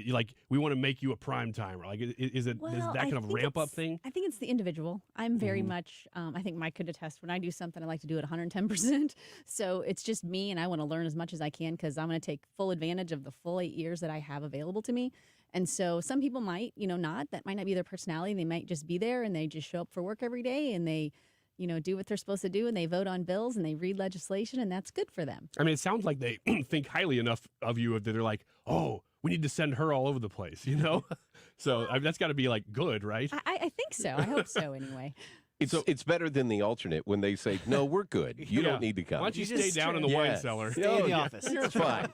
like we want to make you a prime timer. Like is that kind of ramp up thing? I think it's the individual. I'm very much. I think Mike could attest. When I do something, I like to do it 110%. So it's just me, and I want to learn as much as I can because I'm going to take full advantage of the full 8 years that I have available to me. And so some people might, not. That might not be their personality. They might just be there and they just show up for work every day and they, do what they're supposed to do and they vote on bills and they read legislation and that's good for them. I mean, it sounds like they think highly enough of you that they're like, oh, we need to send her all over the place, So that's got to be like good, right? I think so. I hope so anyway. It's better than the alternate when they say, no, we're good. You don't need to come. Why don't you stay down in the wine cellar? Stay in the office. You're fine.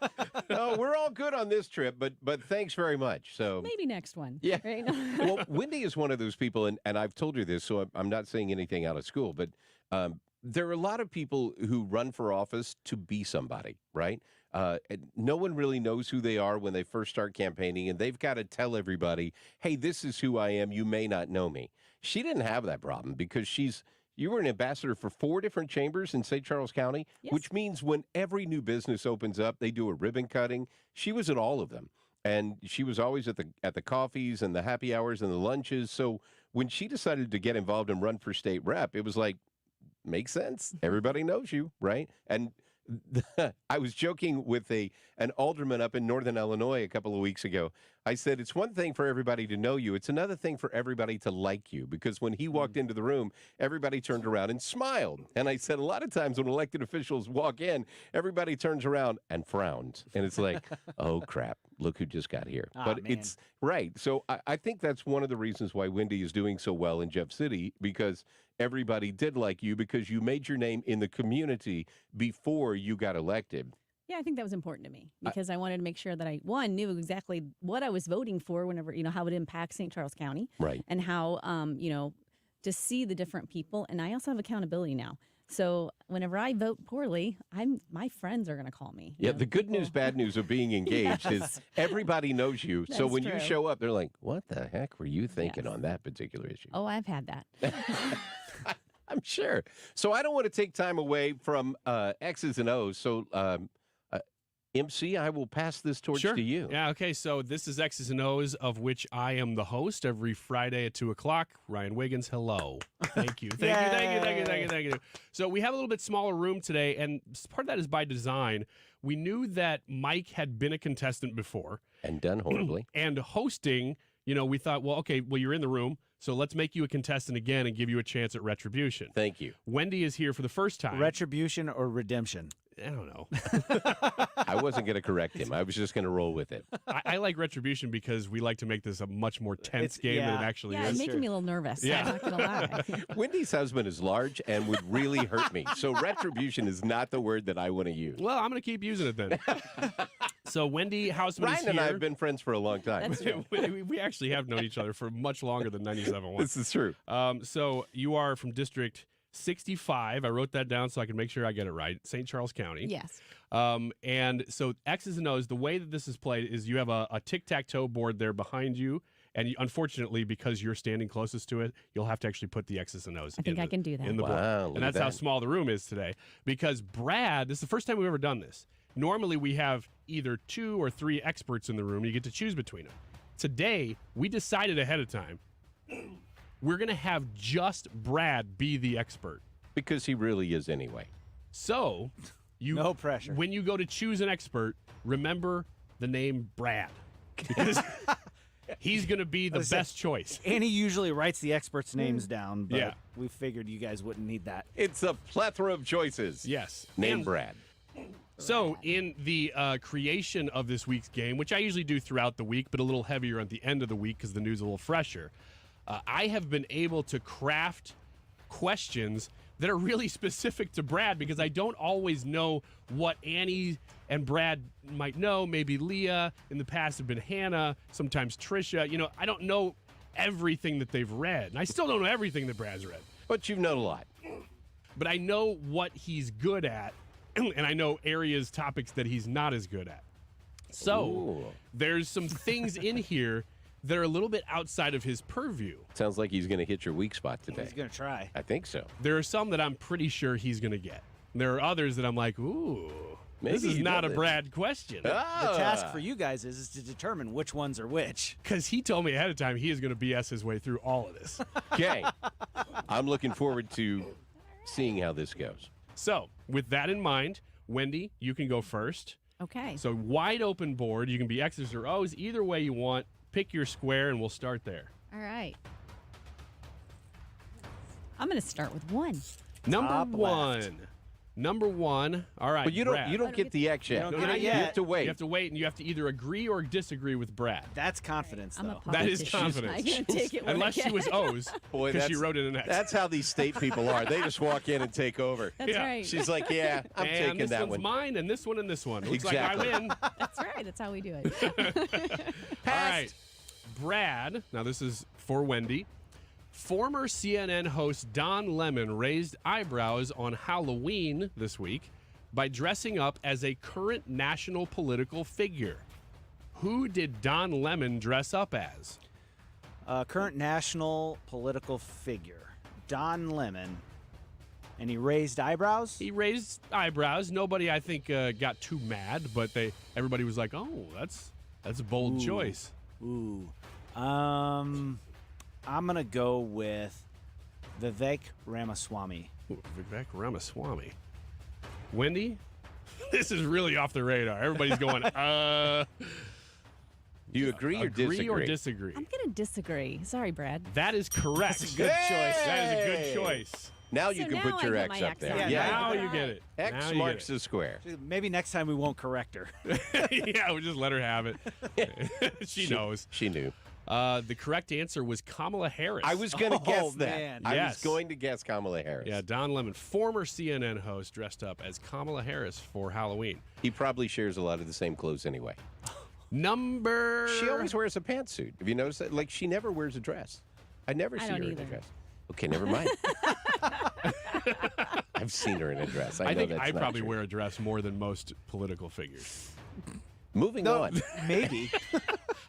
No, we're all good on this trip, but thanks very much. So maybe next one. Yeah. Right? Well, Wendy is one of those people, and I've told her this, so I'm not saying anything out of school, but there are a lot of people who run for office to be somebody, right? No one really knows who they are when they first start campaigning, and they've got to tell everybody, hey, this is who I am. You may not know me. She didn't have that problem because you were an ambassador for 4 different chambers in St. Charles County, yes. Which means when every new business opens up, they do a ribbon cutting. She was at all of them. And she was always at the coffees and the happy hours and the lunches. So when she decided to get involved and run for state rep, it was like, makes sense. Everybody knows you, right? And I was joking with an alderman up in Northern Illinois a couple of weeks ago. I said, it's one thing for everybody to know you. It's another thing for everybody to like you. Because when he walked into the room, everybody turned around and smiled. And I said, a lot of times when elected officials walk in, everybody turns around and frowns. And it's like, oh, crap, look who just got here. But man. It's right. So I think that's one of the reasons why Wendy is doing so well in Jeff City, because everybody did like you because you made your name in the community before you got elected. Yeah, I think that was important to me because I wanted to make sure that I, one, knew exactly what I was voting for whenever, how it impacts St. Charles County. Right. And how, to see the different people. And I also have accountability now. So whenever I vote poorly, my friends are going to call me. Yeah, the good news, bad news of being engaged is everybody knows you. So when you show up, they're like, what the heck were you thinking on that particular issue? Oh, I've had that. I'm sure. So I don't want to take time away from X's and O's. So MC, I will pass this torch to you. Yeah, okay. So this is X's and O's, of which I am the host every Friday at 2 o'clock. Ryan Wiggins, hello. Thank you. Thank you. So we have a little bit smaller room today, and part of that is by design. We knew that Mike had been a contestant before. And done horribly. And hosting, we thought, you're in the room, so let's make you a contestant again and give you a chance at retribution. Thank you. Wendy is here for the first time. Retribution or redemption? I don't know. I wasn't going to correct him. I was just going to roll with it. I like retribution because we like to make this a much more tense game than it actually is. Yeah, it's making me a little nervous. Yeah. I'm not going to lie. Wendy's husband is large and would really hurt me. So retribution is not the word that I want to use. Well, I'm going to keep using it then. So Wendy Hausman is here. Ryan and I have been friends for a long time. That's true. We actually have known each other for much longer than 97.1. This is true. So you are from District 65. I wrote that down so I can make sure I get it right. St. Charles County. Yes. And so X's and O's, the way that this is played is you have a tic-tac-toe board there behind you. And unfortunately, because you're standing closest to it, you'll have to actually put the X's and O's I think I can do that. in the board. And that's how small the room is today. Because Brad, this is the first time we've ever done this. Normally, we have either 2 or 3 experts in the room. You get to choose between them. Today, we decided ahead of time, we're going to have just Brad be the expert. Because he really is anyway. So, no pressure. When you go to choose an expert, remember the name Brad. Because he's going to be the best choice. And he usually writes the experts' names down, but we figured you guys wouldn't need that. It's a plethora of choices. Yes. Name Brad. So, in the creation of this week's game, which I usually do throughout the week, but a little heavier at the end of the week because the news is a little fresher, I have been able to craft questions that are really specific to Brad because I don't always know what Annie and Brad might know. Maybe Leah in the past have been Hannah, sometimes Trisha. I don't know everything that they've read. And I still don't know everything that Brad's read. But you've known a lot. But I know what he's good at, and I know areas, topics that he's not as good at. So there's some things in here that are a little bit outside of his purview. Sounds like he's going to hit your weak spot today. He's going to try. I think so. There are some that I'm pretty sure he's going to get. There are others that I'm like, ooh, this is not a Brad question. The task for you guys is to determine which ones are which. Because he told me ahead of time he is going to BS his way through all of this. Okay. I'm looking forward to seeing how this goes. So, with that in mind, Wendy, you can go first. Okay. So, wide open board. You can be X's or O's, either way you want. Pick your square, and we'll start there. All right. I'm going to start with 1. Number 1. Left. Number 1. All right. But you Brad. don't get the X yet. You don't get it You yet. have to wait. You have to wait, and you have to either agree or disagree with Brad. That's confidence, I'm though. a That is politician. confidence. I'm going to take it when Unless I she get was it. O's, Boy, because she wrote in an X. That's how these state people are. They just walk in and take over. That's right. She's like, yeah, I'm and taking this that one's one. mine, and this one, and this one. Looks Exactly. like I win. That's right. That's how we do it. All right. Brad, now this is for Wendy. Former CNN host Don Lemon raised eyebrows on Halloween this week by dressing up as a current national political figure. Who did Don Lemon dress up as? Current national political figure. Don Lemon. And he raised eyebrows? He raised eyebrows. Nobody, I think, got too mad, but everybody was like, "Oh, that's a bold choice." Ooh. I'm gonna go with Vivek Ramaswamy. Vivek Ramaswamy. Wendy, this is really off the radar. Everybody's going, Do you agree or disagree? Agree or disagree? I'm going to disagree. Sorry, Brad. That is correct. That's a good choice. That is a good choice. Now So you can now put your I X get my up X there. up. Yeah, Now All you get right. it. X Now you marks get the square. Maybe next time we won't correct her. it. Yeah, we'll just let her have it. She knows. She knew. The correct answer was Kamala Harris. I was going to guess that. Man. I Yes. was going to guess Kamala Harris. Yeah, Don Lemon, former CNN host, dressed up as Kamala Harris for Halloween. He probably shares a lot of the same clothes anyway. Number. She always wears a pantsuit. Have you noticed that? Like, she never wears a dress. I never see don't her in either. a dress. Okay, never mind. I've seen her in a dress. I know think that's I not probably true. wear a dress more than most political figures. Moving on. Maybe.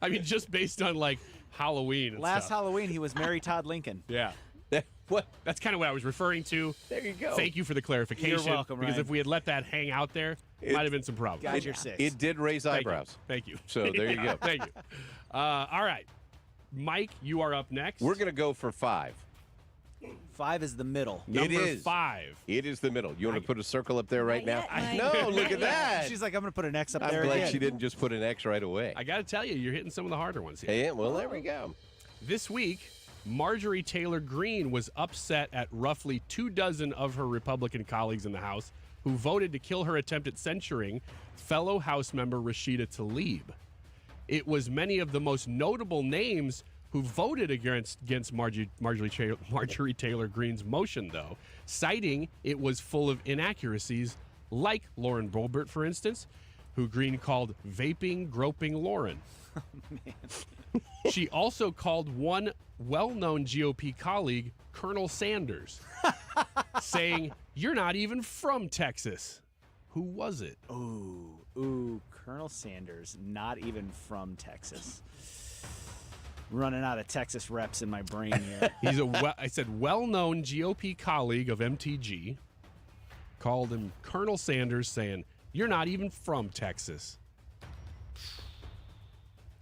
I mean, just based on like Halloween. And Last stuff. Halloween, he was Mary Todd Lincoln. Yeah. What? That's kind of what I was referring to. There you go. Thank you for the clarification. You're welcome, Because Ryan. if we had let that hang out there, might have been some problems. Guys, you're 6. It did raise Thank you. eyebrows. Thank you. So there you go. Thank you. All right. Mike, you are up next. We're going to go for 5. 5 is the middle. Number it is 5. It is the middle. You want to put a circle up there right now? yet, I Mike. know. Look at that. She's like, I'm going to put an X up I'm there glad again. she didn't just put an X right away. I got to tell you, you're hitting some of the harder ones here. Yeah, well, there we go. This week, Marjorie Taylor Greene was upset at roughly 24 of her Republican colleagues in the House who voted to kill her attempt at censuring fellow House member Rashida Tlaib. It was many of the most notable names who voted against Marjorie Taylor Greene's motion, though, citing it was full of inaccuracies, like Lauren Boebert, for instance, who Greene called vaping, groping Lauren. She also called one well-known GOP colleague Colonel Sanders, saying, "You're not even from Texas." Who was it? Ooh, Colonel Sanders, not even from Texas. Running out of Texas reps in my brain here. He's I said well-known GOP colleague of MTG, called him Colonel Sanders, saying, "You're not even from Texas."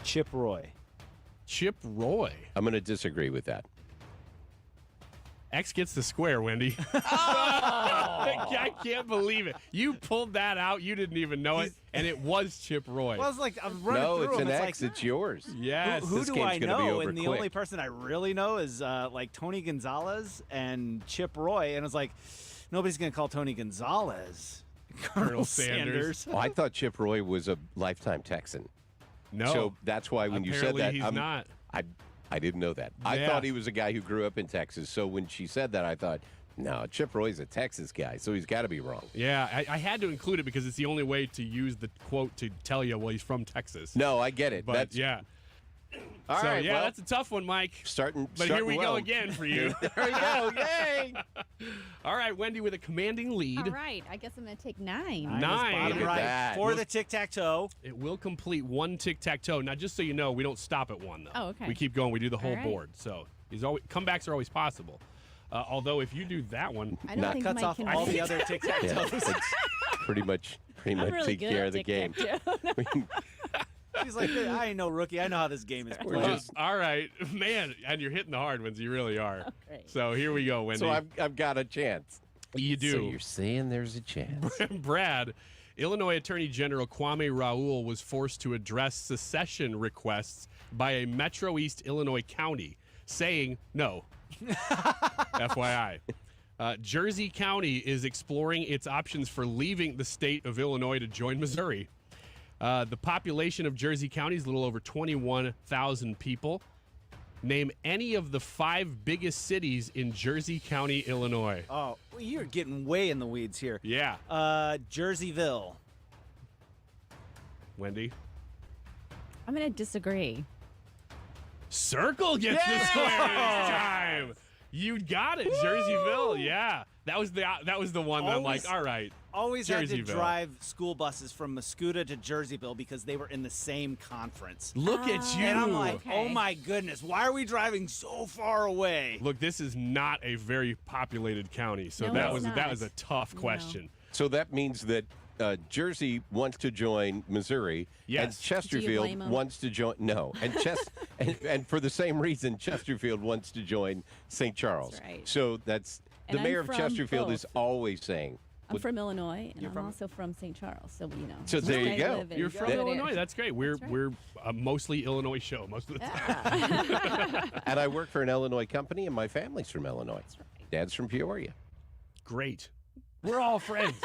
Chip Roy. Chip Roy. I'm going to disagree with that. X gets the square, Wendy. I can't believe it. You pulled that out. You didn't even know it, and it was Chip Roy. Well, I was like, I'm running No, through it's them. an It's X. like, It's yours. Yes. Who This do game's I gonna be know? over And the quick. only person I really know is like Tony Gonzalez and Chip Roy. And it's like, nobody's going to call Tony Gonzalez Colonel Sanders. Oh, I thought Chip Roy was a lifetime Texan. No. So that's why when you said Apparently that, he's not. I didn't know that. I Yeah. thought he was a guy who grew up in Texas. So when she said that, I thought, no, Chip Roy's a Texas guy, so he's got to be wrong. Yeah, I had to include it because it's the only way to use the quote to tell you, well, he's from Texas. No, I get it. But yeah. All So, right, yeah, well, that's a tough one, Mike. But starting here we well. go again for you. There we go. Yay! All right, Wendy with a commanding lead. All right. I guess I'm going to take 9. Nine. Bottom Look at right that. for the tic-tac-toe. It will complete one tic-tac-toe. Now, just so you know, we don't stop at one, though. Oh, okay. We keep going. We do the whole All right. board. So comebacks are always possible. Although if you do that one, I don't think cuts Mike off can all win. the other tic-tac-toes. It's pretty much really take good care at of the game. tic-tac-toe. She's like, I ain't no rookie. I know how this game is We're played. just- all right, man, and you're hitting the hard ones. You really are. Okay. So here we go, Wendy. So I've got a chance. You do. So you're saying there's a chance. Brad, Illinois Attorney General Kwame Raoul was forced to address secession requests by a Metro East Illinois county, saying no. FYI. Jersey County is exploring its options for leaving the state of Illinois to join Missouri. The population of Jersey County is a little over 21,000 people. Name any of the 5 biggest cities in Jersey County, Illinois. Oh, well, you're getting way in the weeds here. Yeah. Jerseyville. Wendy? I'm going to disagree. Circle gets the square this time. You got it, Jerseyville. Yeah, that was the one that I'm like, all right. Always had to Jerseyville. drive school buses from Mascoutah to Jerseyville because they were in the same conference. Look at you. And I'm like, oh my goodness, why are we driving so far away? Look, this is not a very populated county, so No, that it's was not. a tough question. So that means that Jersey wants to join Missouri, Yes. and Do you Chesterfield blame 'em? wants to join. No, and and for the same reason, Chesterfield wants to join St. Charles. That's right. So that's And the mayor I'm of from Chesterfield is both. always saying. I'm from Illinois, and You're I'm from- also from St. Charles, so you know. So there you I go. live in You're from good Illinois. area. That's great. We're right. we're a mostly Illinois show most of the time. And I work for an Illinois company, and my family's from Illinois. Dad's from Peoria. Great. We're all friends.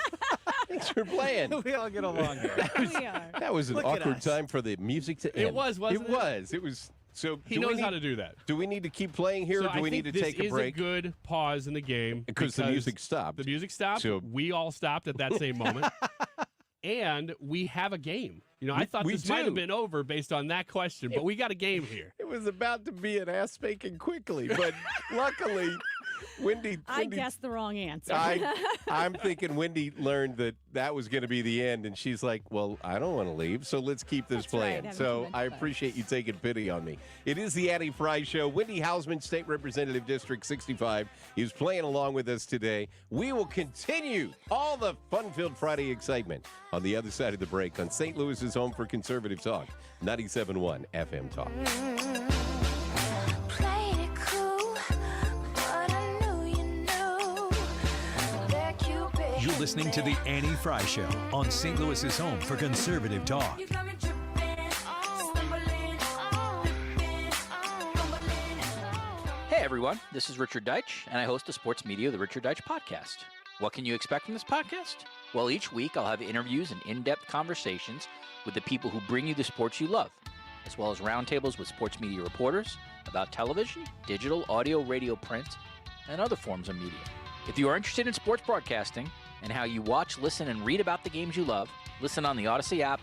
Thanks for playing. We all get along here. We are. That was an Look at awkward us. time for the music to end. It was, wasn't it? It was. It was. So He do we knows how need- to do that. Do we need to keep playing here, So or do I we think need to take this a break? is a good pause in the game Because the music stopped. The music stopped. So- We all stopped at that same moment. And we have a game. You know, I thought we this might do. have been over based on that question, but we got a game here. It was about to be an ass spanking quickly, but luckily, Wendy. I guessed the wrong answer. I'm thinking Wendy learned that was going to be the end, and she's like, "Well, I don't want to leave, so let's keep this That's playing." right, having So too much I fun. appreciate you taking pity on me. It is the Addie Fry Show. Wendy Hausman, State Representative, District 65, is playing along with us today. We will continue all the fun-filled Friday excitement on the other side of the break on St. Louis's home for conservative talk, 97.1 FM Talk. You're listening to The Annie Fry Show on St. Louis's home for conservative talk. Hey everyone, this is Richard Deitch, and I host the sports media The Richard Deitch Podcast. What can you expect from this podcast? Well, each week I'll have interviews and in-depth conversations with the people who bring you the sports you love, as well as roundtables with sports media reporters about television, digital, audio, radio, print, and other forms of media. If you are interested in sports broadcasting and how you watch, listen, and read about the games you love, listen on the Odyssey app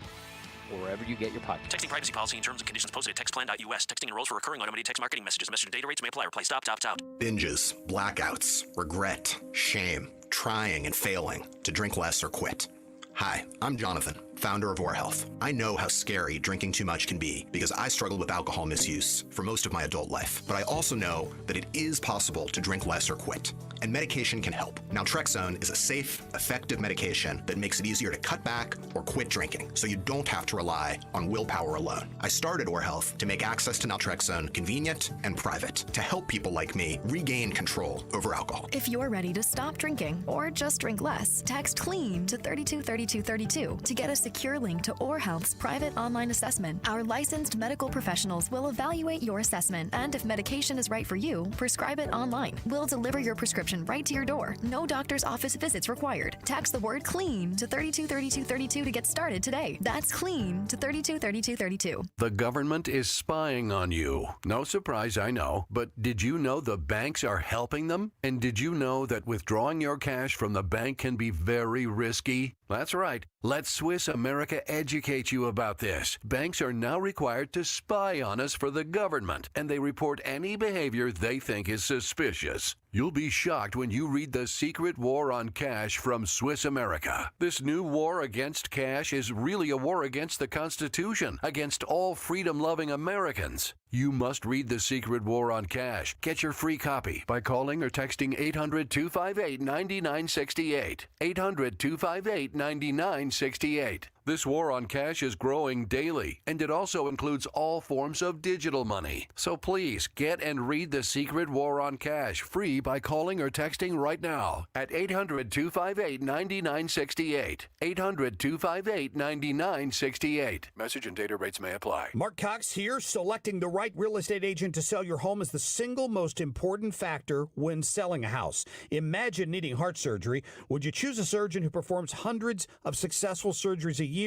or wherever you get your podcast. Texting privacy policy and terms and conditions posted at textplan.us. Texting enrolls for recurring automated text marketing messages. Message and data rates may apply. Reply stop, opt out. Binges, blackouts, regret, shame, trying and failing to drink less or quit. Hi, I'm Jonathan, founder of Or Health. I know how scary drinking too much can be because I struggled with alcohol misuse for most of my adult life. But I also know that it is possible to drink less or quit. And medication can help. Naltrexone is a safe, effective medication that makes it easier to cut back or quit drinking, so you don't have to rely on willpower alone. I started Or Health to make access to naltrexone convenient and private, to help people like me regain control over alcohol. If you're ready to stop drinking or just drink less, text CLEAN to 323232 to get a secure link to Or Health's private online assessment. Our licensed medical professionals will evaluate your assessment, and if medication is right for you, prescribe it online. We'll deliver your prescription right to your door. No doctor's office visits required. Text the word CLEAN to 323232 to get started today. That's CLEAN to 323232. The government is spying on you. No surprise, I know. But did you know the banks are helping them? And did you know that withdrawing your cash from the bank can be very risky? That's right. Let Swiss America educate you about this. Banks are now required to spy on us for the government, and they report any behavior they think is suspicious. You'll be shocked when you read The Secret War on Cash from Swiss America. This new war against cash is really a war against the Constitution, against all freedom-loving Americans. You must read The Secret War on Cash. Get your free copy by calling or texting 800-258-9968. 800-258-9968. This war on cash is growing daily, and it also includes all forms of digital money. So please get and read The Secret War on Cash free by calling or texting right now at 800-258-9968. 800-258-9968. Message and data rates may apply. Mark Cox here. Selecting the right real estate agent to sell your home is the single most important factor when selling a house. Imagine needing heart surgery. Would you choose a surgeon who performs hundreds of successful surgeries a year,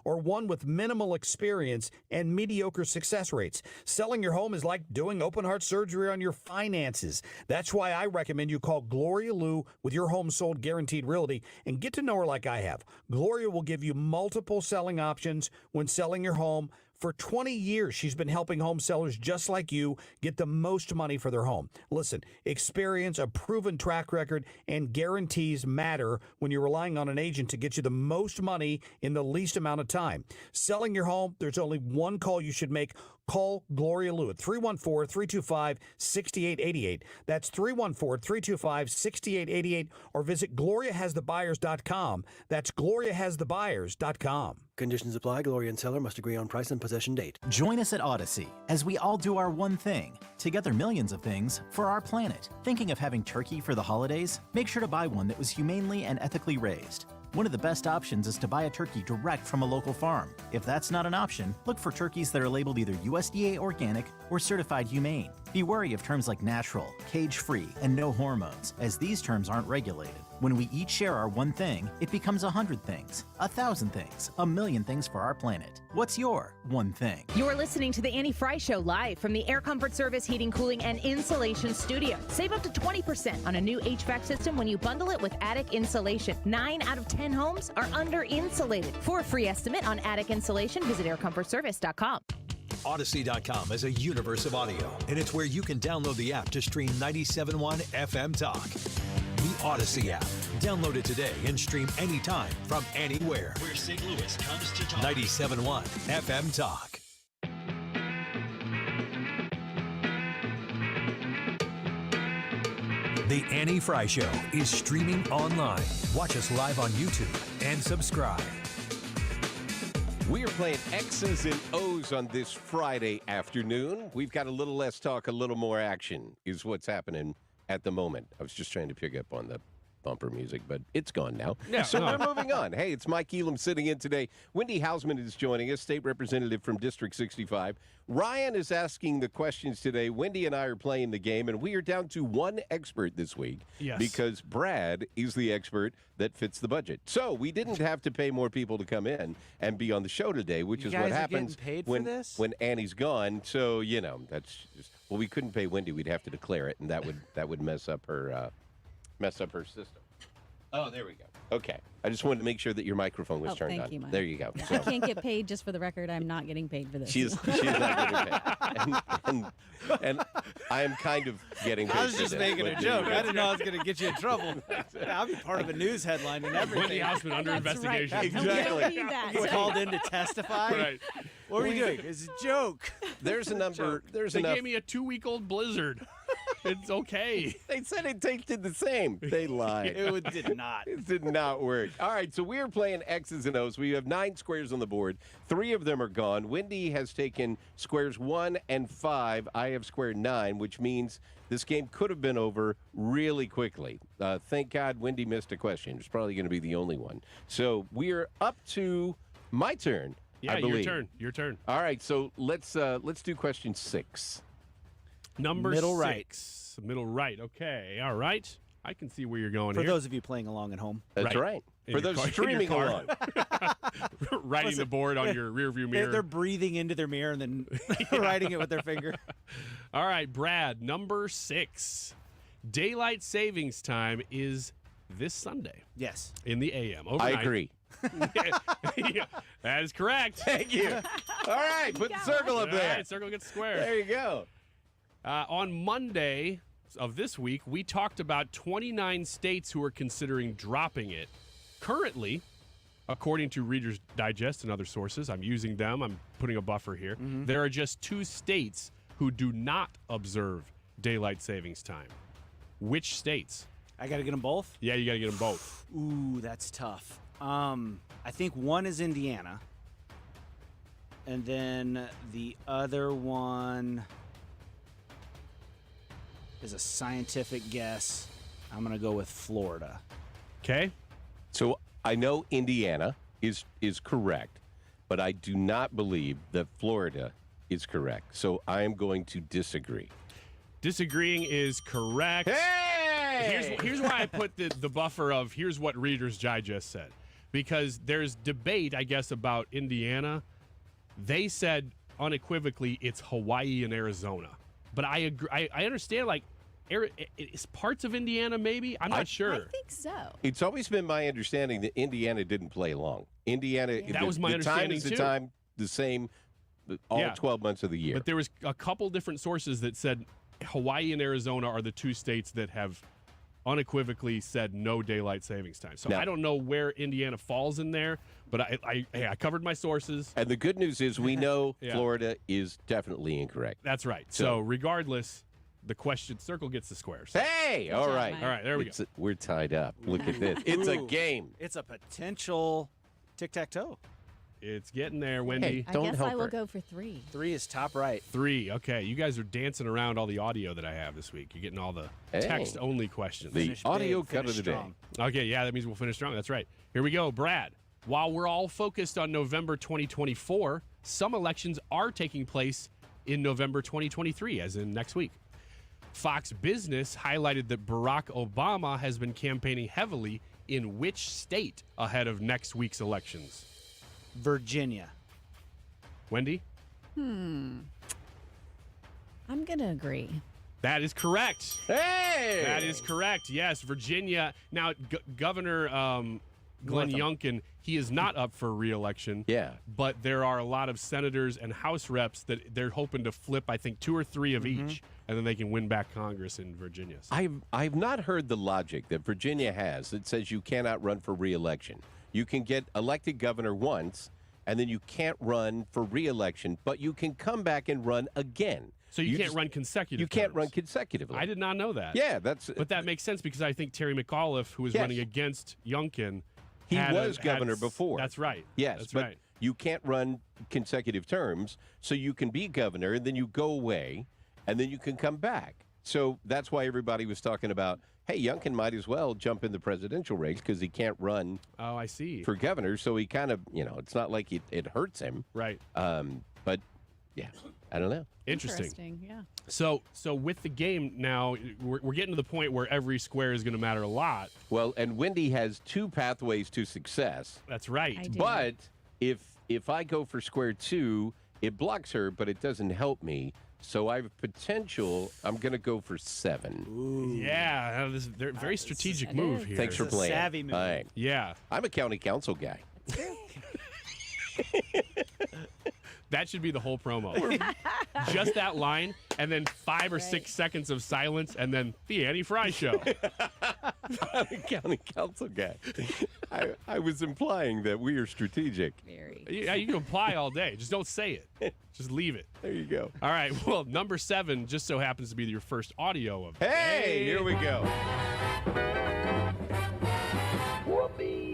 or one with minimal experience and mediocre success rates? Selling your home is like doing open heart surgery on your finances. That's why I recommend you call Gloria Liu with your home sold guaranteed realty and get to know her like I have. Gloria will give you multiple selling options when selling your home. For 20 years, she's been helping home sellers just like you get the most money for their home. Listen, experience, a proven track record, and guarantees matter when you're relying on an agent to get you the most money in the least amount of time. Selling your home, there's only one call you should make. Call Gloria Liu at 314-325-6888. That's 314-325-6888, or visit GloriaHasTheBuyers.com. That's GloriaHasTheBuyers.com. Conditions apply. Gloria and seller must agree on price and possession date. Join us at Odyssey as we all do our one thing. Together, millions of things for our planet. Thinking of having turkey for the holidays? Make sure to buy one that was humanely and ethically raised. One of the best options is to buy a turkey direct from a local farm. If that's not an option, look for turkeys that are labeled either USDA organic or certified humane. Be wary of terms like natural, cage-free, and no hormones, as these terms aren't regulated. When we each share our one thing, it becomes 100 things, 1,000 things, 1,000,000 things for our planet. What's your one thing? You're listening to the Annie Frey Show live from the Air Comfort Service Heating, Cooling, and Insulation Studio. Save up to 20% on a new HVAC system when you bundle it with attic insulation. 9 out of 10 homes are under-insulated. For a free estimate on attic insulation, visit aircomfortservice.com. Odyssey.com is a universe of audio, and it's where you can download the app to stream 97.1 FM Talk. The Odyssey app. Download it today and stream anytime from anywhere. Where St. Louis comes to talk. 97.1 FM Talk. The Annie Frey Show is streaming online. Watch us live on YouTube and subscribe. We are playing X's and O's on this Friday afternoon. We've got a little less talk, a little more action is what's happening at the moment. I was just trying to pick up on the bumper music, but it's gone now. Yeah, so we're moving on. Hey, it's Mike Elam sitting in today. Wendy Hausman is joining us, state representative from District 65. Ryan is asking the questions today. Wendy and I are playing the game, and we are down to one expert this week. Yes. Because Brad is the expert that fits the budget. So we didn't have to pay more people to come in and be on the show today, which is what happens when Annie's gone. So, you know, that's just, well, we couldn't pay Wendy. We'd have to declare it, and that would mess up her system. Oh, there we go. Okay. I just wanted to make sure that your microphone was turned thank on. you, Mike. There you go. Yeah, So- I can't get paid, just for the record. I'm not getting paid for this. She's not getting paid. And I am kind of getting paid I was for just this, making a but joke. there you I go. didn't know I was going to get you in trouble. I'll be part of a news headline and everything. Wendy Hausman under investigation. Right. Exactly. We don't need that. He's called in to testify. Right. What are we doing? It's a joke. There's a number. There's They enough. gave me a 2-week-old blizzard. It's okay. They said it tasted the same. They lied. It did not. It did not work. All right, so we are playing X's and O's. We have 9 squares on the board. 3 of them are gone. Wendy has taken squares 1 and 5. I have square 9, which means this game could have been over really quickly. Thank God Wendy missed a question. It's probably going to be the only one. So we are up to my turn. Yeah, I believe. Your turn. All right, so let's do question 6. Number Middle 6. Middle right. Okay. All right. I can see where you're going For here. those of you playing along at home. That's right. In For your those car- in your streaming car. along. Writing Listen, the board on your rearview mirror. They're breathing into their mirror and then writing it with their finger. All right, Brad, number 6. Daylight savings time is this Sunday. Yes. In the AM. I Overnight. agree. Yeah, that is correct. Thank you. All right, put the circle up All there. right, circle gets square. There you go. On Monday, of this week, we talked about 29 states who are considering dropping it. Currently, according to Reader's Digest and other sources, I'm using them, I'm putting a buffer here, there are just 2 states who do not observe daylight savings time. Which states? I got to get them both? Yeah, you got to get them both. Ooh, that's tough. I think one is Indiana. And then the other one is a scientific guess. I'm going to go with Florida. Okay. So I know Indiana is correct, but I do not believe that Florida is correct. So I am going to disagree. Disagreeing is correct. Hey! Here's why I put the buffer of here's what Reader's Digest said. Because there's debate, I guess, about Indiana. They said unequivocally it's Hawaii and Arizona. But I agree. I understand, like, it's parts of Indiana, maybe? I'm not sure. I think so. It's always been my understanding that Indiana didn't play long. Indiana, That was my understanding, the too. time the same all 12 months of the year. But there was a couple different sources that said Hawaii and Arizona are the 2 states that have unequivocally said no daylight savings time. So I don't know where Indiana falls in there, but I covered my sources. And the good news is we know Florida is definitely incorrect. That's right. So regardless, the question circle gets the squares. Hey, all right. All right, there we go. We're tied up. Look at this. It's a game. It's a potential tic-tac-toe. It's getting there, Wendy. I guess I will go for 3. 3 is top right. 3. Okay, you guys are dancing around all the audio that I have this week. You're getting all the text-only questions. The audio cut of the day. Okay, yeah, that means we'll finish strong. That's right. Here we go, Brad. While we're all focused on November 2024, some elections are taking place in November 2023, as in next week. Fox Business highlighted that Barack Obama has been campaigning heavily in which state ahead of next week's elections? Virginia. Wendy? I'm going to agree. That is correct. Hey! That is correct. Yes, Virginia. Now, Governor Glenn Youngkin, he is not up for re-election. Yeah. But there are a lot of senators and House reps that they're hoping to flip, I think, 2 or 3 of each, and then they can win back Congress in Virginia. I've not heard the logic that Virginia has that says you cannot run for re-election. You can get elected governor once, and then you can't run for re-election, but you can come back and run again. So you can't run consecutive. You can't run consecutively. I did not know that. Yeah, but that makes sense because I think Terry McAuliffe, who was running against Youngkin, he was governor before. That's right. Yes, that's but right. you can't run consecutive terms, so you can be governor, and then you go away, and then you can come back. So that's why everybody was talking about, hey, Youngkin might as well jump in the presidential race because he can't run I see. for governor. So he kind of, it's not like it hurts him. Right. But, yeah, I don't know. Interesting. Yeah. So with the game now, we're getting to the point where every square is going to matter a lot. Well, and Wendy has 2 pathways to success. That's right. I do. But if I go for square 2, it blocks her, but it doesn't help me. So I have potential. I'm going to go for 7. Ooh. Yeah, this is a very strategic move here. Thanks for playing. Savvy move. All right. Yeah. I'm a county council guy. That should be the whole promo. Just that line, and then 5 or 6 seconds of silence, and then the Annie Frey Show. I'm a county council guy. I was implying that we are strategic. Very. Yeah, you can imply all day. Just don't say it. Just leave it. There you go. All right. Well, number 7 just so happens to be your first audio of. Hey, here we go.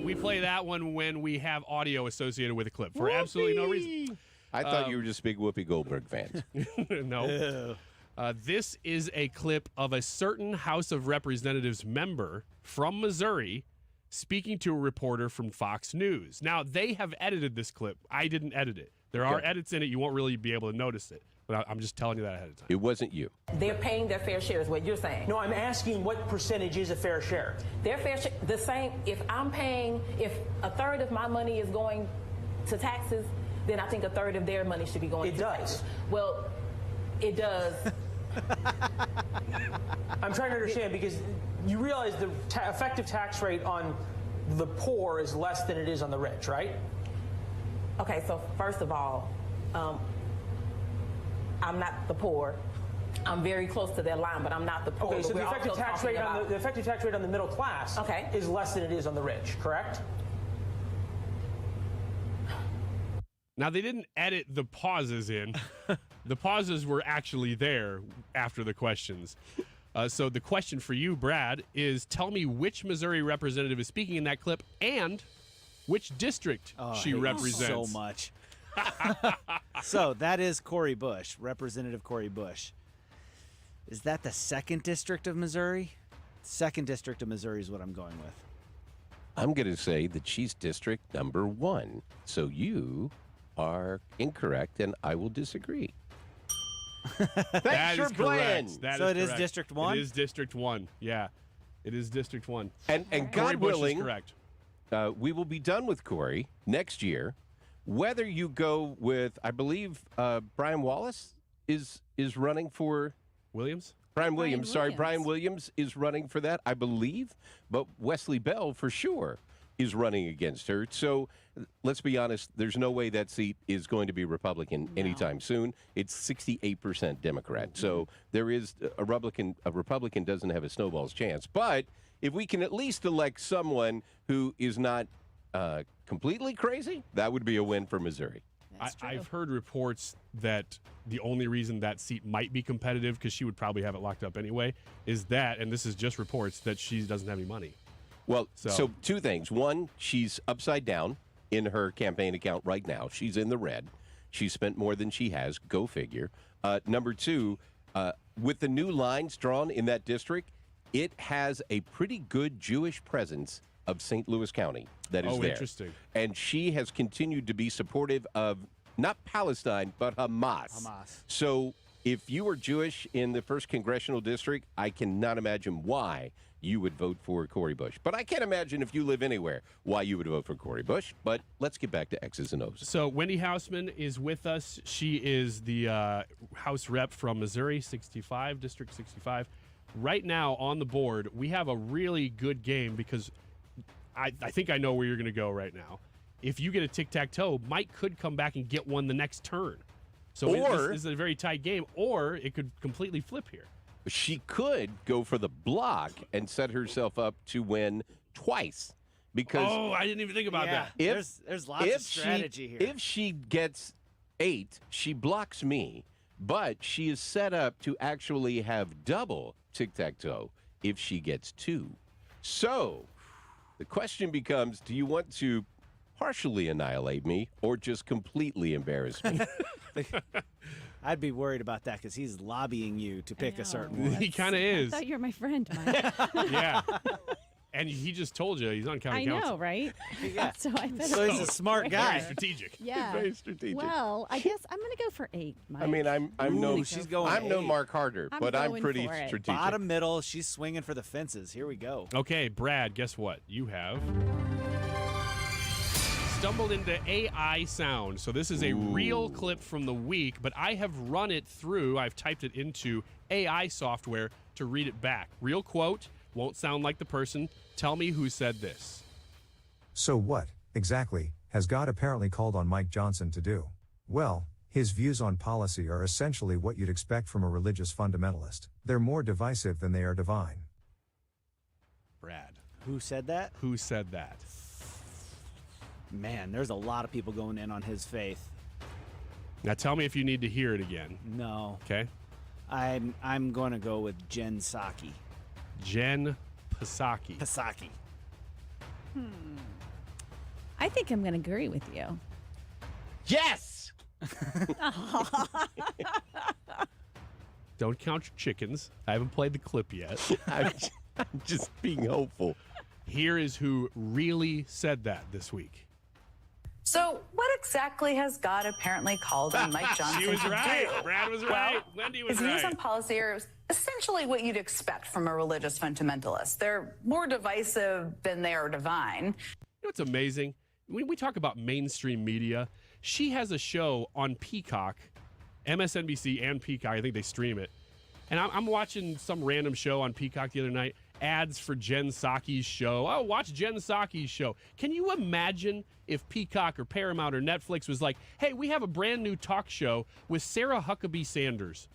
We play that one when we have audio associated with a clip for absolutely no reason. I thought you were just big Whoopi Goldberg fans. No. This is a clip of a certain House of Representatives member from Missouri speaking to a reporter from Fox News. Now, they have edited this clip. I didn't edit it. There are edits in it. You won't really be able to notice it. But I'm just telling you that ahead of time. It wasn't you. They're paying their fair share is what you're saying. No, I'm asking what percentage is a fair share? Their fair share, the same, if a third of my money is going to taxes, then I think a third of their money should be going to taxes. Well, it does. I'm trying to understand because you realize the effective tax rate on the poor is less than it is on the rich, right? Okay, so first of all, I'm not the poor. I'm very close to that line, but I'm not the poor. Okay, so but the we're effective also tax talking rate about- the effective tax rate on the middle class is less than it is on the rich, correct? Now, they didn't edit the pauses in. The pauses were actually there after the questions. So the question for you, Brad, is tell me which Missouri representative is speaking in that clip and which district she represents. So much. So that is Cori Bush, Representative Cori Bush. Is that the 2nd District of Missouri? 2nd District of Missouri is what I'm going with. I'm going to say that she's district number 1. So you are incorrect, and I will disagree. Thanks for playing. So it is District 1? It is District 1, yeah. It is District 1. And God Bush willing, is correct. We will be done with Cori next year. Whether you go with, I believe, Brian Wallace is running for... Williams? Brian Williams. Sorry, Brian Williams is running for that, I believe. But Wesley Bell, for sure, is running against her. So let's be honest, there's no way that seat is going to be Republican anytime soon. It's 68% Democrat. So there is a Republican doesn't have a snowball's chance. But if we can at least elect someone who is not completely crazy, that would be a win for Missouri. I've heard reports that the only reason that seat might be competitive, because she would probably have it locked up anyway, is that, and this is just reports, that she doesn't have any money. Well, so 2 things. One, she's upside down in her campaign account right now. She's in the red. She spent more than she has. Go figure. Number 2, with the new lines drawn in that district, it has a pretty good Jewish presence of St. Louis County that is there. Interesting. And she has continued to be supportive of not Palestine, but Hamas. So if you were Jewish in the 1st Congressional District, I cannot imagine why you would vote for Cori Bush. But I can't imagine if you live anywhere why you would vote for Cori Bush. But let's get back to X's and O's. So Wendy Hausman is with us. She is the House rep from Missouri, 65, District 65. Right now on the board, we have a really good game because I think I know where you're going to go right now. If you get a tic-tac-toe, Mike could come back and get one the next turn. So this is a very tight game, or it could completely flip here. She could go for the block and set herself up to win twice. Because I didn't even think about that. There's lots of strategy here. If she gets 8, she blocks me, but she is set up to actually have double tic-tac-toe if she gets 2. So the question becomes, do you want to partially annihilate me or just completely embarrass me? I'd be worried about that because he's lobbying you to pick a certain one. He kind of is. I thought you were my friend, Mike. Yeah. And he just told you he's on county council. I know, right? Yeah. So I better. So he's a smart guy. Very strategic. Yeah. Very strategic. Well, I guess I'm going to go for 8, Mike. I mean, I'm no going Mark Harder, I'm but I'm going pretty for it. strategic. Bottom middle, she's swinging for the fences. Here we go. Okay, Brad, guess what? You have stumbled into AI sound. So this is a real clip from the week, but I have run it through. I've typed it into AI software to read it back. Real quote, won't sound like the person. Tell me who said this. So what, exactly, has God apparently called on Mike Johnson to do? Well, his views on policy are essentially what you'd expect from a religious fundamentalist. They're more divisive than they are divine. Brad. Who said that? Who said that? Man, there's a lot of people going in on his faith. Now tell me if you need to hear it again. No. Okay. I'm going to go with Jen Psaki. Jen Psaki. Psaki. I think I'm going to agree with you. Yes! Don't count your chickens. I haven't played the clip yet. I'm just being hopeful. Here is who really said that this week. So what exactly has God apparently called on Mike Johnson She was to right. do? Brad was right. Wendy was his views right. on policy are essentially what you'd expect from a religious fundamentalist. They're more divisive than they are divine. You know what's amazing? When we talk about mainstream media, she has a show on Peacock, MSNBC and Peacock. I think they stream it. And I'm watching some random show on Peacock the other night, ads for Jen Psaki's show. Oh, watch Jen Psaki's show. Can you imagine if Peacock or Paramount or Netflix was like, hey, we have a brand new talk show with Sarah Huckabee Sanders?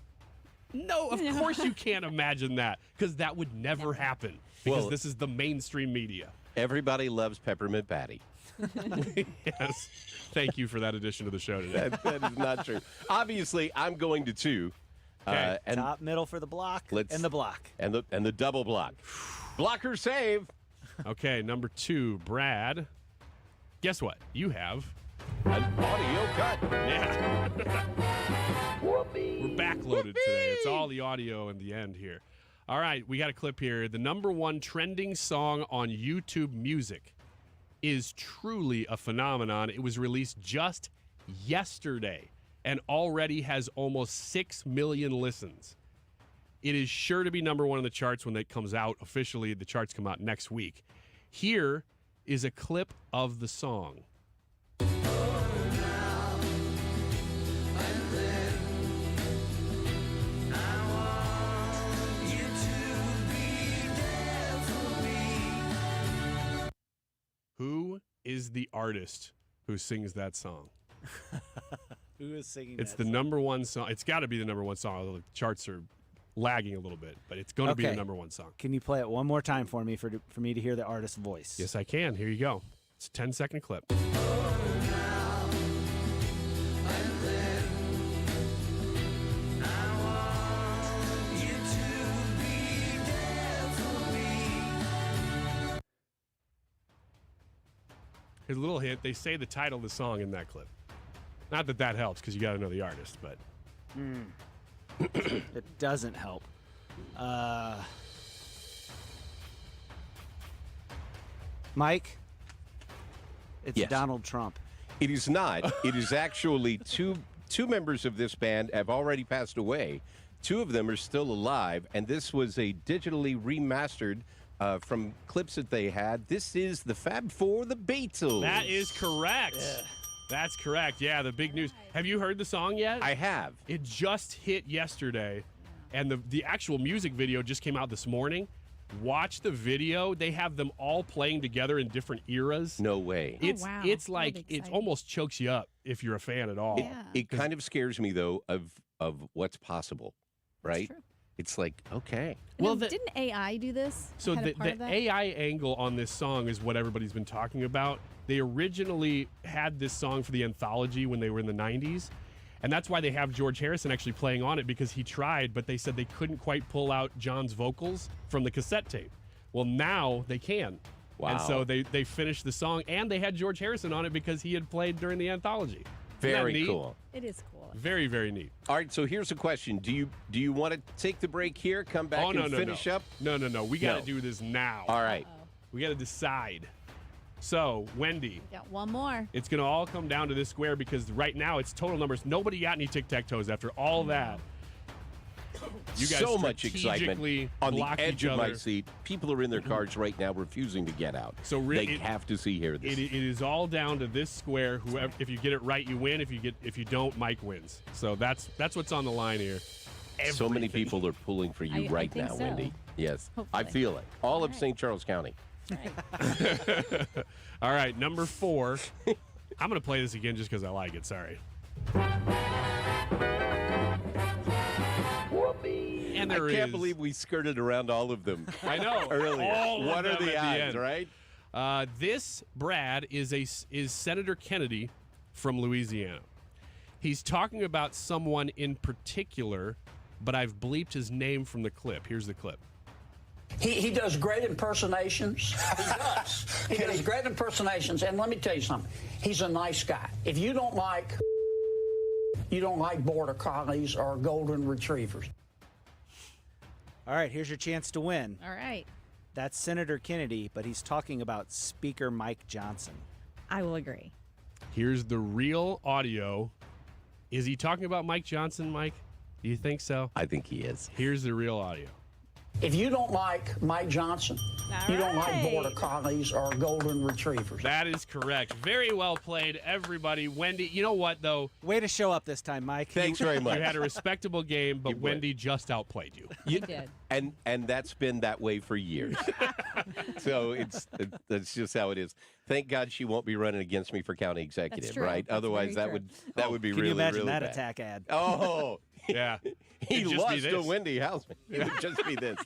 No, of course you can't imagine that, because that would never happen, because this is the mainstream media. Everybody loves Peppermint Patty. Yes. Thank you for that addition to the show today. That is not true. Obviously, I'm going to 2. Okay. Top, middle for the block, and the block. And the double block. Blocker save. Okay, number 2, Brad. Guess what? You have an audio cut. Yeah. We're backloaded today. It's all the audio in the end here. All right, we got a clip here. The number 1 trending song on YouTube Music is truly a phenomenon. It was released just yesterday and already has almost 6 million listens. It is sure to be number 1 in the charts when it comes out officially. The charts come out next week. Here is a clip of the song. Who is the artist who sings that song? Who is singing It's that the song? number 1 song. It's got to be the number 1 song, although the charts are lagging a little bit, but it's going to be the number 1 song. Can you play it one more time for me for me to hear the artist's voice? Yes, I can. Here you go. It's a 10-second clip. Here's a little hint. They say the title of the song in that clip. Not that that helps, because you got to know the artist, but... It doesn't help. Mike? It's Yes. Donald Trump. It is not. It is actually two members of this band have already passed away. 2 of them are still alive, and this was a digitally remastered from clips that they had. This is the Fab Four, the Beatles. That is correct. That's correct. Yeah, the big news. Have you heard the song yet? I have. It just hit yesterday, and the actual music video just came out this morning. Watch the video. They have them all playing together in different eras. No way. It's like it almost chokes you up if you're a fan at all. It kind of scares me though of what's possible, right? It's like, okay. Well, didn't AI do this? So Had a part of the that? AI angle on this song is what everybody's been talking about. They originally had this song for the anthology when they were in the 90s. And that's why they have George Harrison actually playing on it, because he tried, but they said they couldn't quite pull out John's vocals from the cassette tape. Well, now they can. Wow. And so they finished the song, and they had George Harrison on it because he had played during the anthology. Isn't that Very neat? cool. It is cool. Very, very neat. All right, so here's a question. Do you want to take the break here, come back and finish up? No. We got to do this now. All right. We got to decide. So, Wendy, Got one more. it's going to all come down to this square, because right now it's total numbers. Nobody got any tic-tac-toes after all that. You guys so much excitement strategically on the block edge each of my other. seat. People are in their cars right now refusing to get out. So they have to hear this. It is all down to this square. Whoever, if you get it right, you win. If you don't, Mike wins. So that's what's on the line here. So many Everything. people are pulling for you I right think now, so. Wendy. Yes, I Hopefully. feel it. All of St. Charles County. All right, number 4. I'm going to play this again just because I like it. Sorry. And there I can't is- believe we skirted around all of them. I know. Earlier. All of What are them the at odds, end. right? This Brad is Senator Kennedy from Louisiana. He's talking about someone in particular, but I've bleeped his name from the clip. Here's the clip. He does great impersonations. He does. He does great impersonations. And let me tell you something. He's a nice guy. If you don't like border collies or golden retrievers. All right, here's your chance to win. All right. That's Senator Kennedy, but he's talking about Speaker Mike Johnson. I will agree. Here's the real audio. Is he talking about Mike Johnson, Mike? Do you think so? I think he is. Here's the real audio. If you don't like Mike Johnson, you don't like border collies or golden retrievers. That is correct. Very well played, everybody. Wendy, you know what, though? Way to show up this time, Mike. Thanks very much. You had a respectable game, but Wendy just outplayed you. He did. And that's been that way for years. So that's just how it is. Thank God she won't be running against me for county executive, true. right? That's Otherwise, very that true. would be Can really, you imagine really that bad. attack ad? Oh, Yeah. He It'd just be lost to this. Wendy Hausman. It would just be this.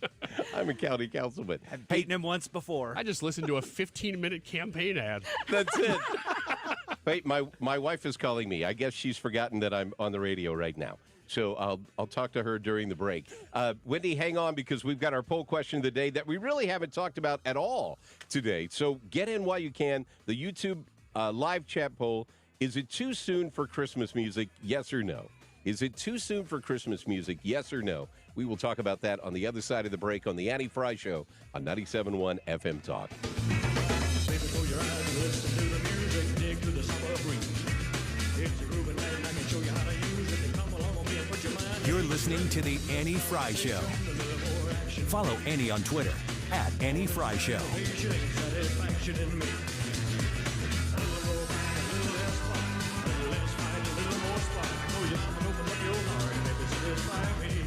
I'm a county councilman. I've beaten him once before. I just listened to a 15-minute campaign ad. That's it. Wait, my wife is calling me. I guess she's forgotten that I'm on the radio right now. So I'll talk to her during the break. Wendy, hang on, because we've got our poll question of the day that we really haven't talked about at all today. So get in while you can. The YouTube live chat poll: is it too soon for Christmas music? Yes or no? Is it too soon for Christmas music? Yes or no? We will talk about that on the other side of the break on the Annie Frey Show on 97.1 FM Talk. Baby, close your eyes and listen to the music. Dig to the summer breeze. It's a grooving night and I can show you how to use it. Come along with me and put your mind. You're listening to the Annie Frey Show. Follow Annie on Twitter at Annie Frey Show. Satisfaction in me.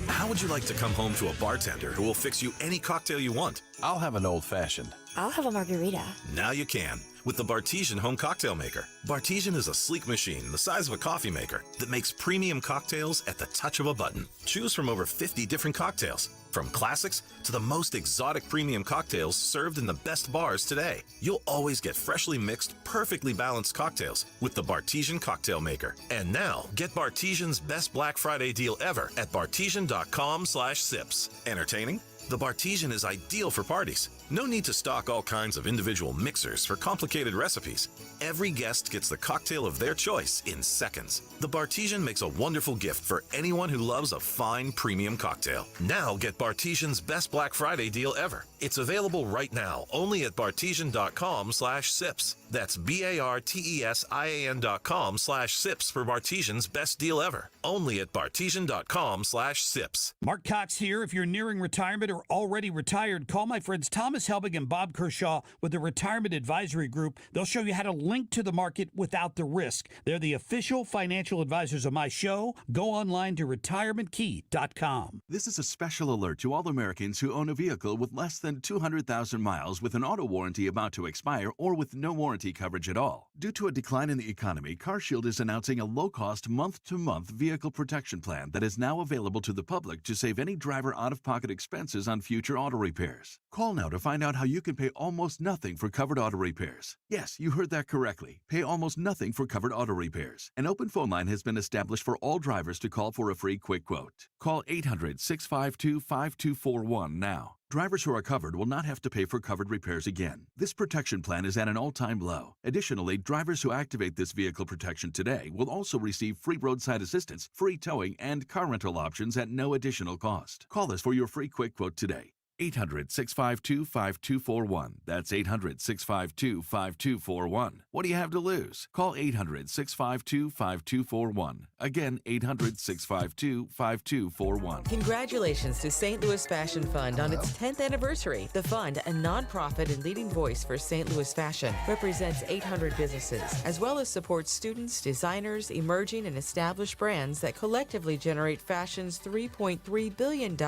How would you like to come home to a bartender who will fix you any cocktail you want? I'll have an old-fashioned. I'll have a margarita. Now you can with the Bartesian Home Cocktail Maker. Bartesian is a sleek machine the size of a coffee maker that makes premium cocktails at the touch of a button. Choose from over 50 different cocktails, from classics to the most exotic premium cocktails served in the best bars today. You'll always get freshly mixed, perfectly balanced cocktails with the Bartesian Cocktail Maker. And now, get Bartesian's best Black Friday deal ever at bartesian.com/sips. Entertaining? The Bartesian is ideal for parties. No need to stock all kinds of individual mixers for complicated recipes. Every guest gets the cocktail of their choice in seconds. The Bartesian makes a wonderful gift for anyone who loves a fine premium cocktail. Now get Bartesian's best Black Friday deal ever. It's available right now only at bartesian.com/sips. That's BARTESIAN.com/sips for Bartesian's best deal ever. Only at bartesian.com/sips. Mark Cox here. If you're nearing retirement or already retired, call my friends Thomas Helbig and Bob Kershaw with the Retirement Advisory Group. They'll show you how to link to the market without the risk. They're the official financial advisors of my show. Go online to retirementkey.com. This is a special alert to all Americans who own a vehicle with less than 200,000 miles with an auto warranty about to expire or with no warranty coverage at all. Due to a decline in the economy, CarShield is announcing a low-cost month-to-month vehicle protection plan that is now available to the public to save any driver out-of-pocket expenses on future auto repairs. Call now to find out how you can pay almost nothing for covered auto repairs. Yes, you heard that correctly. Pay almost nothing for covered auto repairs. An open phone line has been established for all drivers to call for a free quick quote. Call 800-652-5241 now. Drivers who are covered will not have to pay for covered repairs again. This protection plan is at an all-time low. Additionally, drivers who activate this vehicle protection today will also receive free roadside assistance, free towing, and car rental options at no additional cost. Call us for your free quick quote today. 800-652-5241. That's 800-652-5241. What do you have to lose? Call 800-652-5241. Again, 800-652-5241. Congratulations to St. Louis Fashion Fund on its 10th anniversary. The fund, a nonprofit and leading voice for St. Louis fashion, represents 800 businesses, as well as supports students, designers, emerging and established brands that collectively generate fashion's $3.3 billion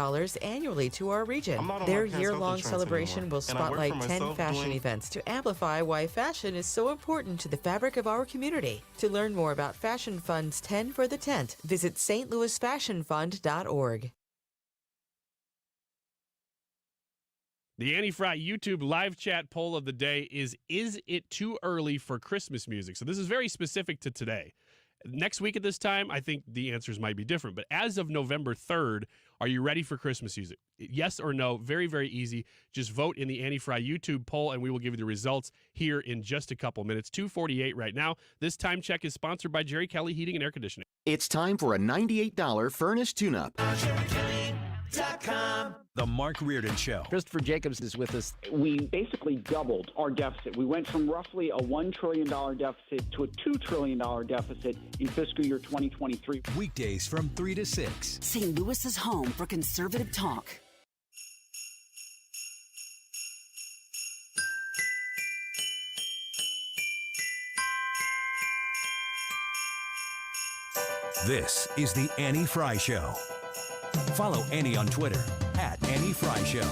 annually to our region. Their year-long celebration will spotlight 10 fashion events to amplify why fashion is so important to the fabric of our community. To learn more about Fashion Fund's 10 for the 10th, visit stlouisfashionfund.org. The Annie Frey YouTube live chat poll of the day is it too early for Christmas music? So this is very specific to today. Next week at this time, I think the answers might be different. But as of November 3rd, are you ready for Christmas music? Yes or no? Very, very easy. Just vote in the Annie Frey YouTube poll, and we will give you the results here in just a couple minutes. 2:48 right now. This time check is sponsored by Jerry Kelly Heating and Air Conditioning. It's time for a $98 furnace tune-up. The Mark Reardon Show. Christopher Jacobs is with us. We basically doubled our deficit. We went from roughly a $1 trillion deficit to a $2 trillion deficit in fiscal year 2023. Weekdays from 3 to 6. St. Louis's home for conservative talk. This is the Annie Frey Show. Follow Annie on Twitter at Annie Frey Show.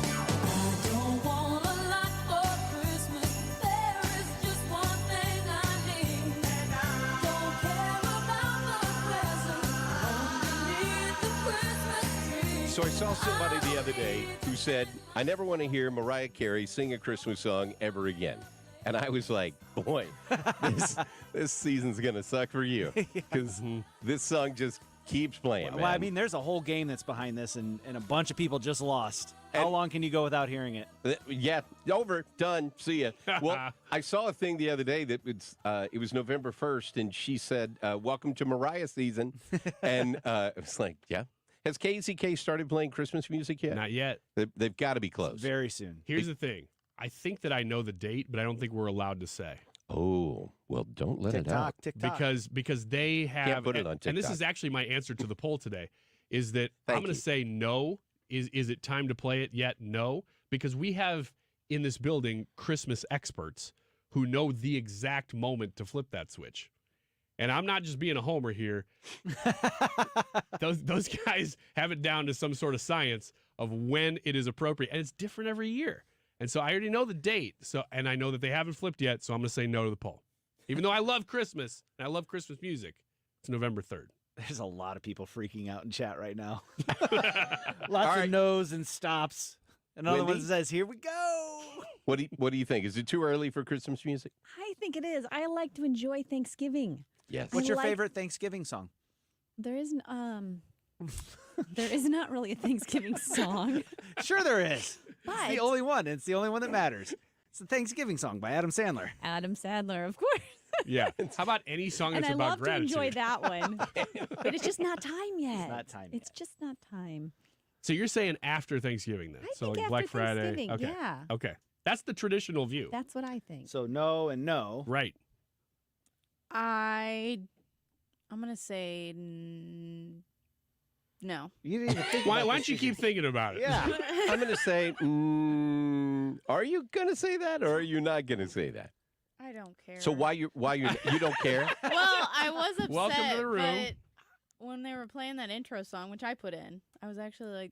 So I saw somebody the other day who said, I never want to hear Mariah Carey sing a Christmas song ever again. And I was like, boy, this season's going to suck for you because this song just keeps playing, man. Well, I mean, there's a whole game that's behind this, and a bunch of people just lost. How long can you go without hearing it? Yeah, over, done, see ya. Well, I saw a thing the other day that it was November 1st, and she said, welcome to Mariah season. And it was like, yeah. Has KZK started playing Christmas music yet? Not yet. They've got to be close. Very soon. Here's the thing. I think that I know the date, but I don't think we're allowed to say. Oh, well, don't let it out. TikTok. Because they have, Can't put it on TikTok. and this is actually my answer to the poll today, is that I'm going to say no. Is it time to play it yet? No, because we have in this building Christmas experts who know the exact moment to flip that switch. And I'm not just being a homer here. Those guys have it down to some sort of science of when it is appropriate, and it's different every year. And so I already know the date, and I know that they haven't flipped yet, so I'm going to say no to the poll. Even though I love Christmas, and I love Christmas music, it's November 3rd. There's a lot of people freaking out in chat right now. Lots of no's and stops. Another one says, here we go. What do you think? Is it too early for Christmas music? I think it is. I like to enjoy Thanksgiving. Yes. What's your favorite Thanksgiving song? There isn't there is not really a Thanksgiving song. Sure there is. But it's the only one. It's the only one that matters. It's the Thanksgiving song by Adam Sandler. Adam Sandler, of course. Yeah. How about any song And that's I about love gratitude? to enjoy that one. But it's just not time yet. It's not time yet. It's just not time. So you're saying after Thanksgiving then? I So think like after Black Friday. Thanksgiving, Okay. yeah. Okay. That's the traditional view. That's what I think. So no and no. Right. I'm going to say no. You didn't even think Why about don't this you keep season. thinking about it? Yeah. I'm going to say, are you going to say that or are you not going to say that? I don't care. So why you don't care? Well, I was upset. Welcome to the room. But when they were playing that intro song, which I put in, I was actually like,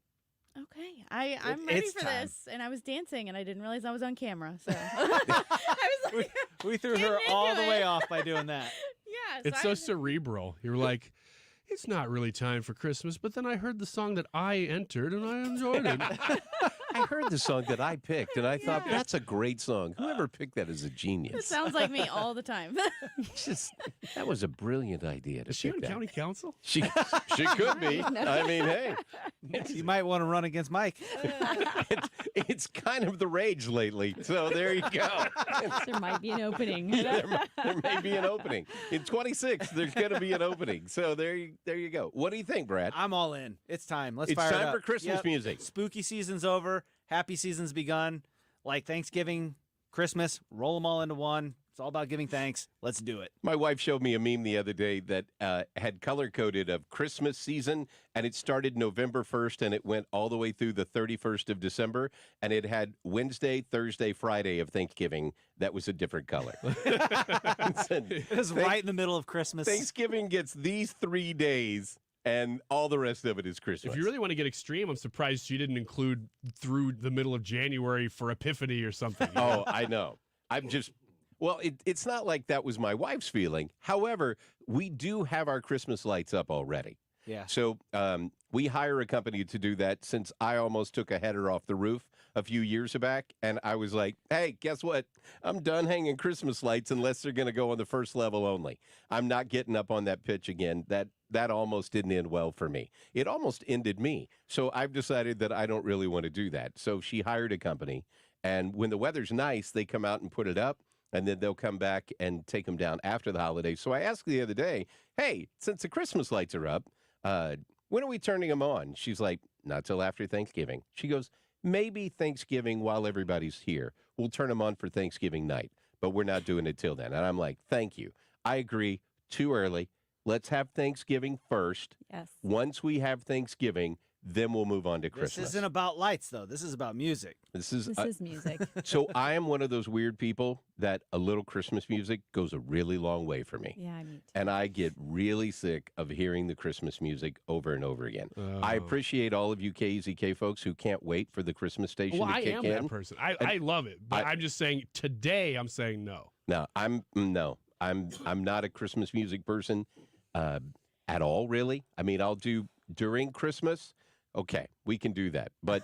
okay, I'm ready it's for time. this. And I was dancing, and I didn't realize I was on camera. So I was like, We threw her getting all into the way it. off by doing that. yeah. It's so cerebral. You're like, it's not really time for Christmas, but then I heard the song that I entered and I enjoyed it. I heard the song that I picked and I thought that's a great song. Whoever picked that is a It genius. sounds like me all the time. That was a brilliant idea to Is she pick on that. county council? She could be. I mean, hey, You might want to run against Mike. it's kind of the rage lately. So there you go. There might be an opening. there may be an opening. In 26, there's going to be an opening. So there you go. What do you think, Brad? I'm all in. It's time. Let's It's fire it time up. for Christmas music. Spooky season's over. Happy season's begun. Like Thanksgiving, Christmas, roll them all into one. It's all about giving thanks. Let's do it. My wife showed me a meme the other day that had color-coded of Christmas season, and it started November 1st, and it went all the way through the 31st of December, and it had Wednesday, Thursday, Friday of Thanksgiving. That was a different color. It was right in the middle of Christmas. Thanksgiving gets these 3 days, and all the rest of it is Christmas. If you really want to get extreme, I'm surprised she didn't include through the middle of January for Epiphany or something. Oh, I know. I'm just... Well, it's not like that was my wife's feeling. However, we do have our Christmas lights up already. Yeah. So we hire a company to do that since I almost took a header off the roof a few years back. And I was like, hey, guess what? I'm done hanging Christmas lights unless they're going to go on the first level only. I'm not getting up on that pitch again. That almost didn't end well for me. It almost ended me. So I've decided that I don't really want to do that. So she hired a company. And when the weather's nice, they come out and put it up. And then they'll come back and take them down after the holidays. So I asked the other day, hey, since the Christmas lights are up, when are we turning them on? She's like, not till after Thanksgiving. She goes, maybe Thanksgiving while everybody's here. We'll turn them on for Thanksgiving night, but we're not doing it till then. And I'm like, thank you. I agree. Too early. Let's have Thanksgiving first. Yes. Once we have Thanksgiving, then we'll move on to Christmas. This isn't about lights, though. This is about music. This is music. So I am one of those weird people that a little Christmas music goes a really long way for me. Yeah, me too. And I get really sick of hearing the Christmas music over and over again. I appreciate all of you KZK folks who can't wait for the Christmas station Well, to I kick am in. that person. I love it, but I'm just saying today I'm saying no. No, I'm not a Christmas music person at all, really. I mean, I'll do during Christmas. Okay, we can do that. But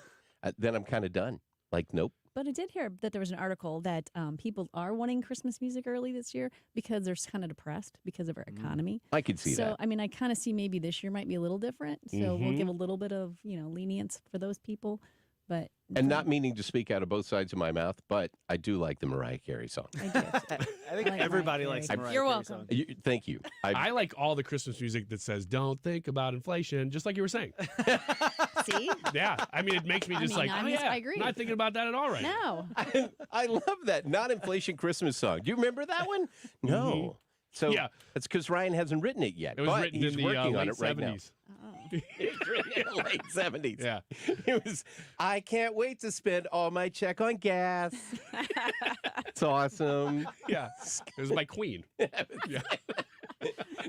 then I'm kind of done. Like, nope. But I did hear that there was an article that people are wanting Christmas music early this year because they're kind of depressed because of our economy. I could see that. So, I mean, I kind of see maybe this year might be a little different. So we'll give a little bit of, lenience for those people. But And not meaning to speak out of both sides of my mouth, but I do like the Mariah Carey song. I do. I think everybody likes the Mariah You're Carey welcome. song. Thank you. I like all the Christmas music that says, don't think about inflation, just like you were saying. See? Yeah. I mean, it makes me just I agree. not thinking about that at all right now. No. I love that non-inflation Christmas song. Do you remember that one? No. So Yeah. it's because Ryan hasn't written it yet. It was but written he's in the working on late it right 70s. It's written in the late 70s. Yeah. It was, I can't wait to spend all my check on gas. It's awesome. Yeah. It was by Queen. Yeah.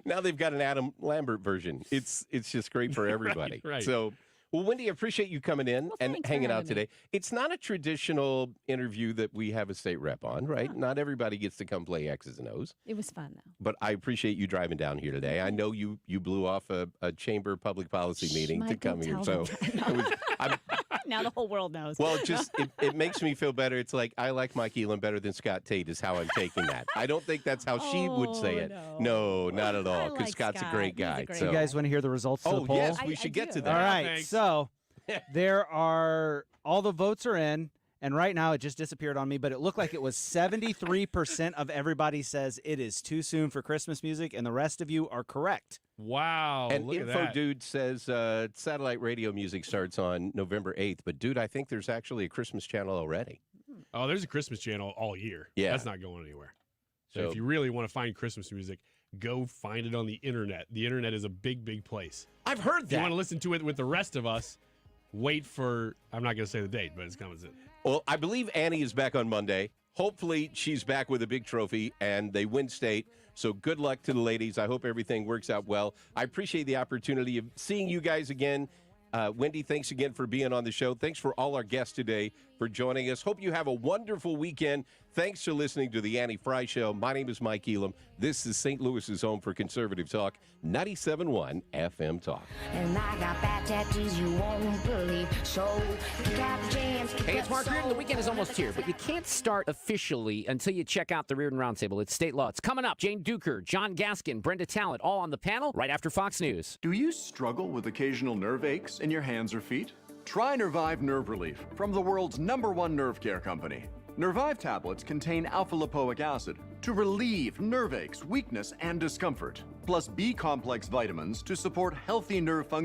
Now they've got an Adam Lambert version. It's just great for everybody. Right. So, well, Wendy, I appreciate you coming in and thanks for hanging out having me. today. It's not a traditional interview that we have a state rep on, right? Not everybody gets to come play X's and O's. It was fun, though. But I appreciate you driving down here today. I know you blew off a chamber public policy meeting to Mike, come don't here. tell So, them. I'm, Now the whole world knows. well, it makes me feel better. It's like I like Mike Elam better than Scott Tate is how I'm taking that. I don't think that's how she would say it. No, not at all. Because like Scott's Scott. a great He's a guy. great So. You guys want to hear the results to the poll? yes, we should get to that. All right, Thanks. so there are all the votes are in, and right now it just disappeared on me, but it looked like it was 73% of everybody says it is too soon for Christmas music, and the rest of you are correct. Wow. And look at Info that. Dude says satellite radio music starts on November 8th. But, dude, I think there's actually a Christmas channel already. Oh, there's a Christmas channel all year. Yeah. That's not going anywhere. So So- if you really want to find Christmas music, go find it on the internet. The internet is a big, big place. I've heard If you want to listen to it with the rest of us, wait for, I'm not going to say the date, but it's coming soon. Well, I believe Annie is back on Monday. Hopefully, she's back with a big trophy, and they win state. So good luck to the ladies. I hope everything works out well. I appreciate the opportunity of seeing you guys again. Wendy, thanks again for being on the show. Thanks for all our guests today for joining us. Hope you have a wonderful weekend. Thanks for listening to the Annie Frey Show. My name is Mike Elam. This is St. Louis's home for conservative talk, 97.1 FM Talk. And I got bad tattoos you won't believe. So kick out the jams. Hey, it's Mark Reardon. The weekend is almost here, but you can't start officially until you check out the Reardon Roundtable. It's state law. It's coming up. Jane Duker, John Gaskin, Brenda Talent, all on the panel right after Fox News. Do you struggle with occasional nerve aches in your hands or feet? Try Nervive Nerve Relief from the world's #1 nerve care company. Nervive tablets contain alpha-lipoic acid to relieve nerve aches, weakness, and discomfort, plus B-complex vitamins to support healthy nerve function.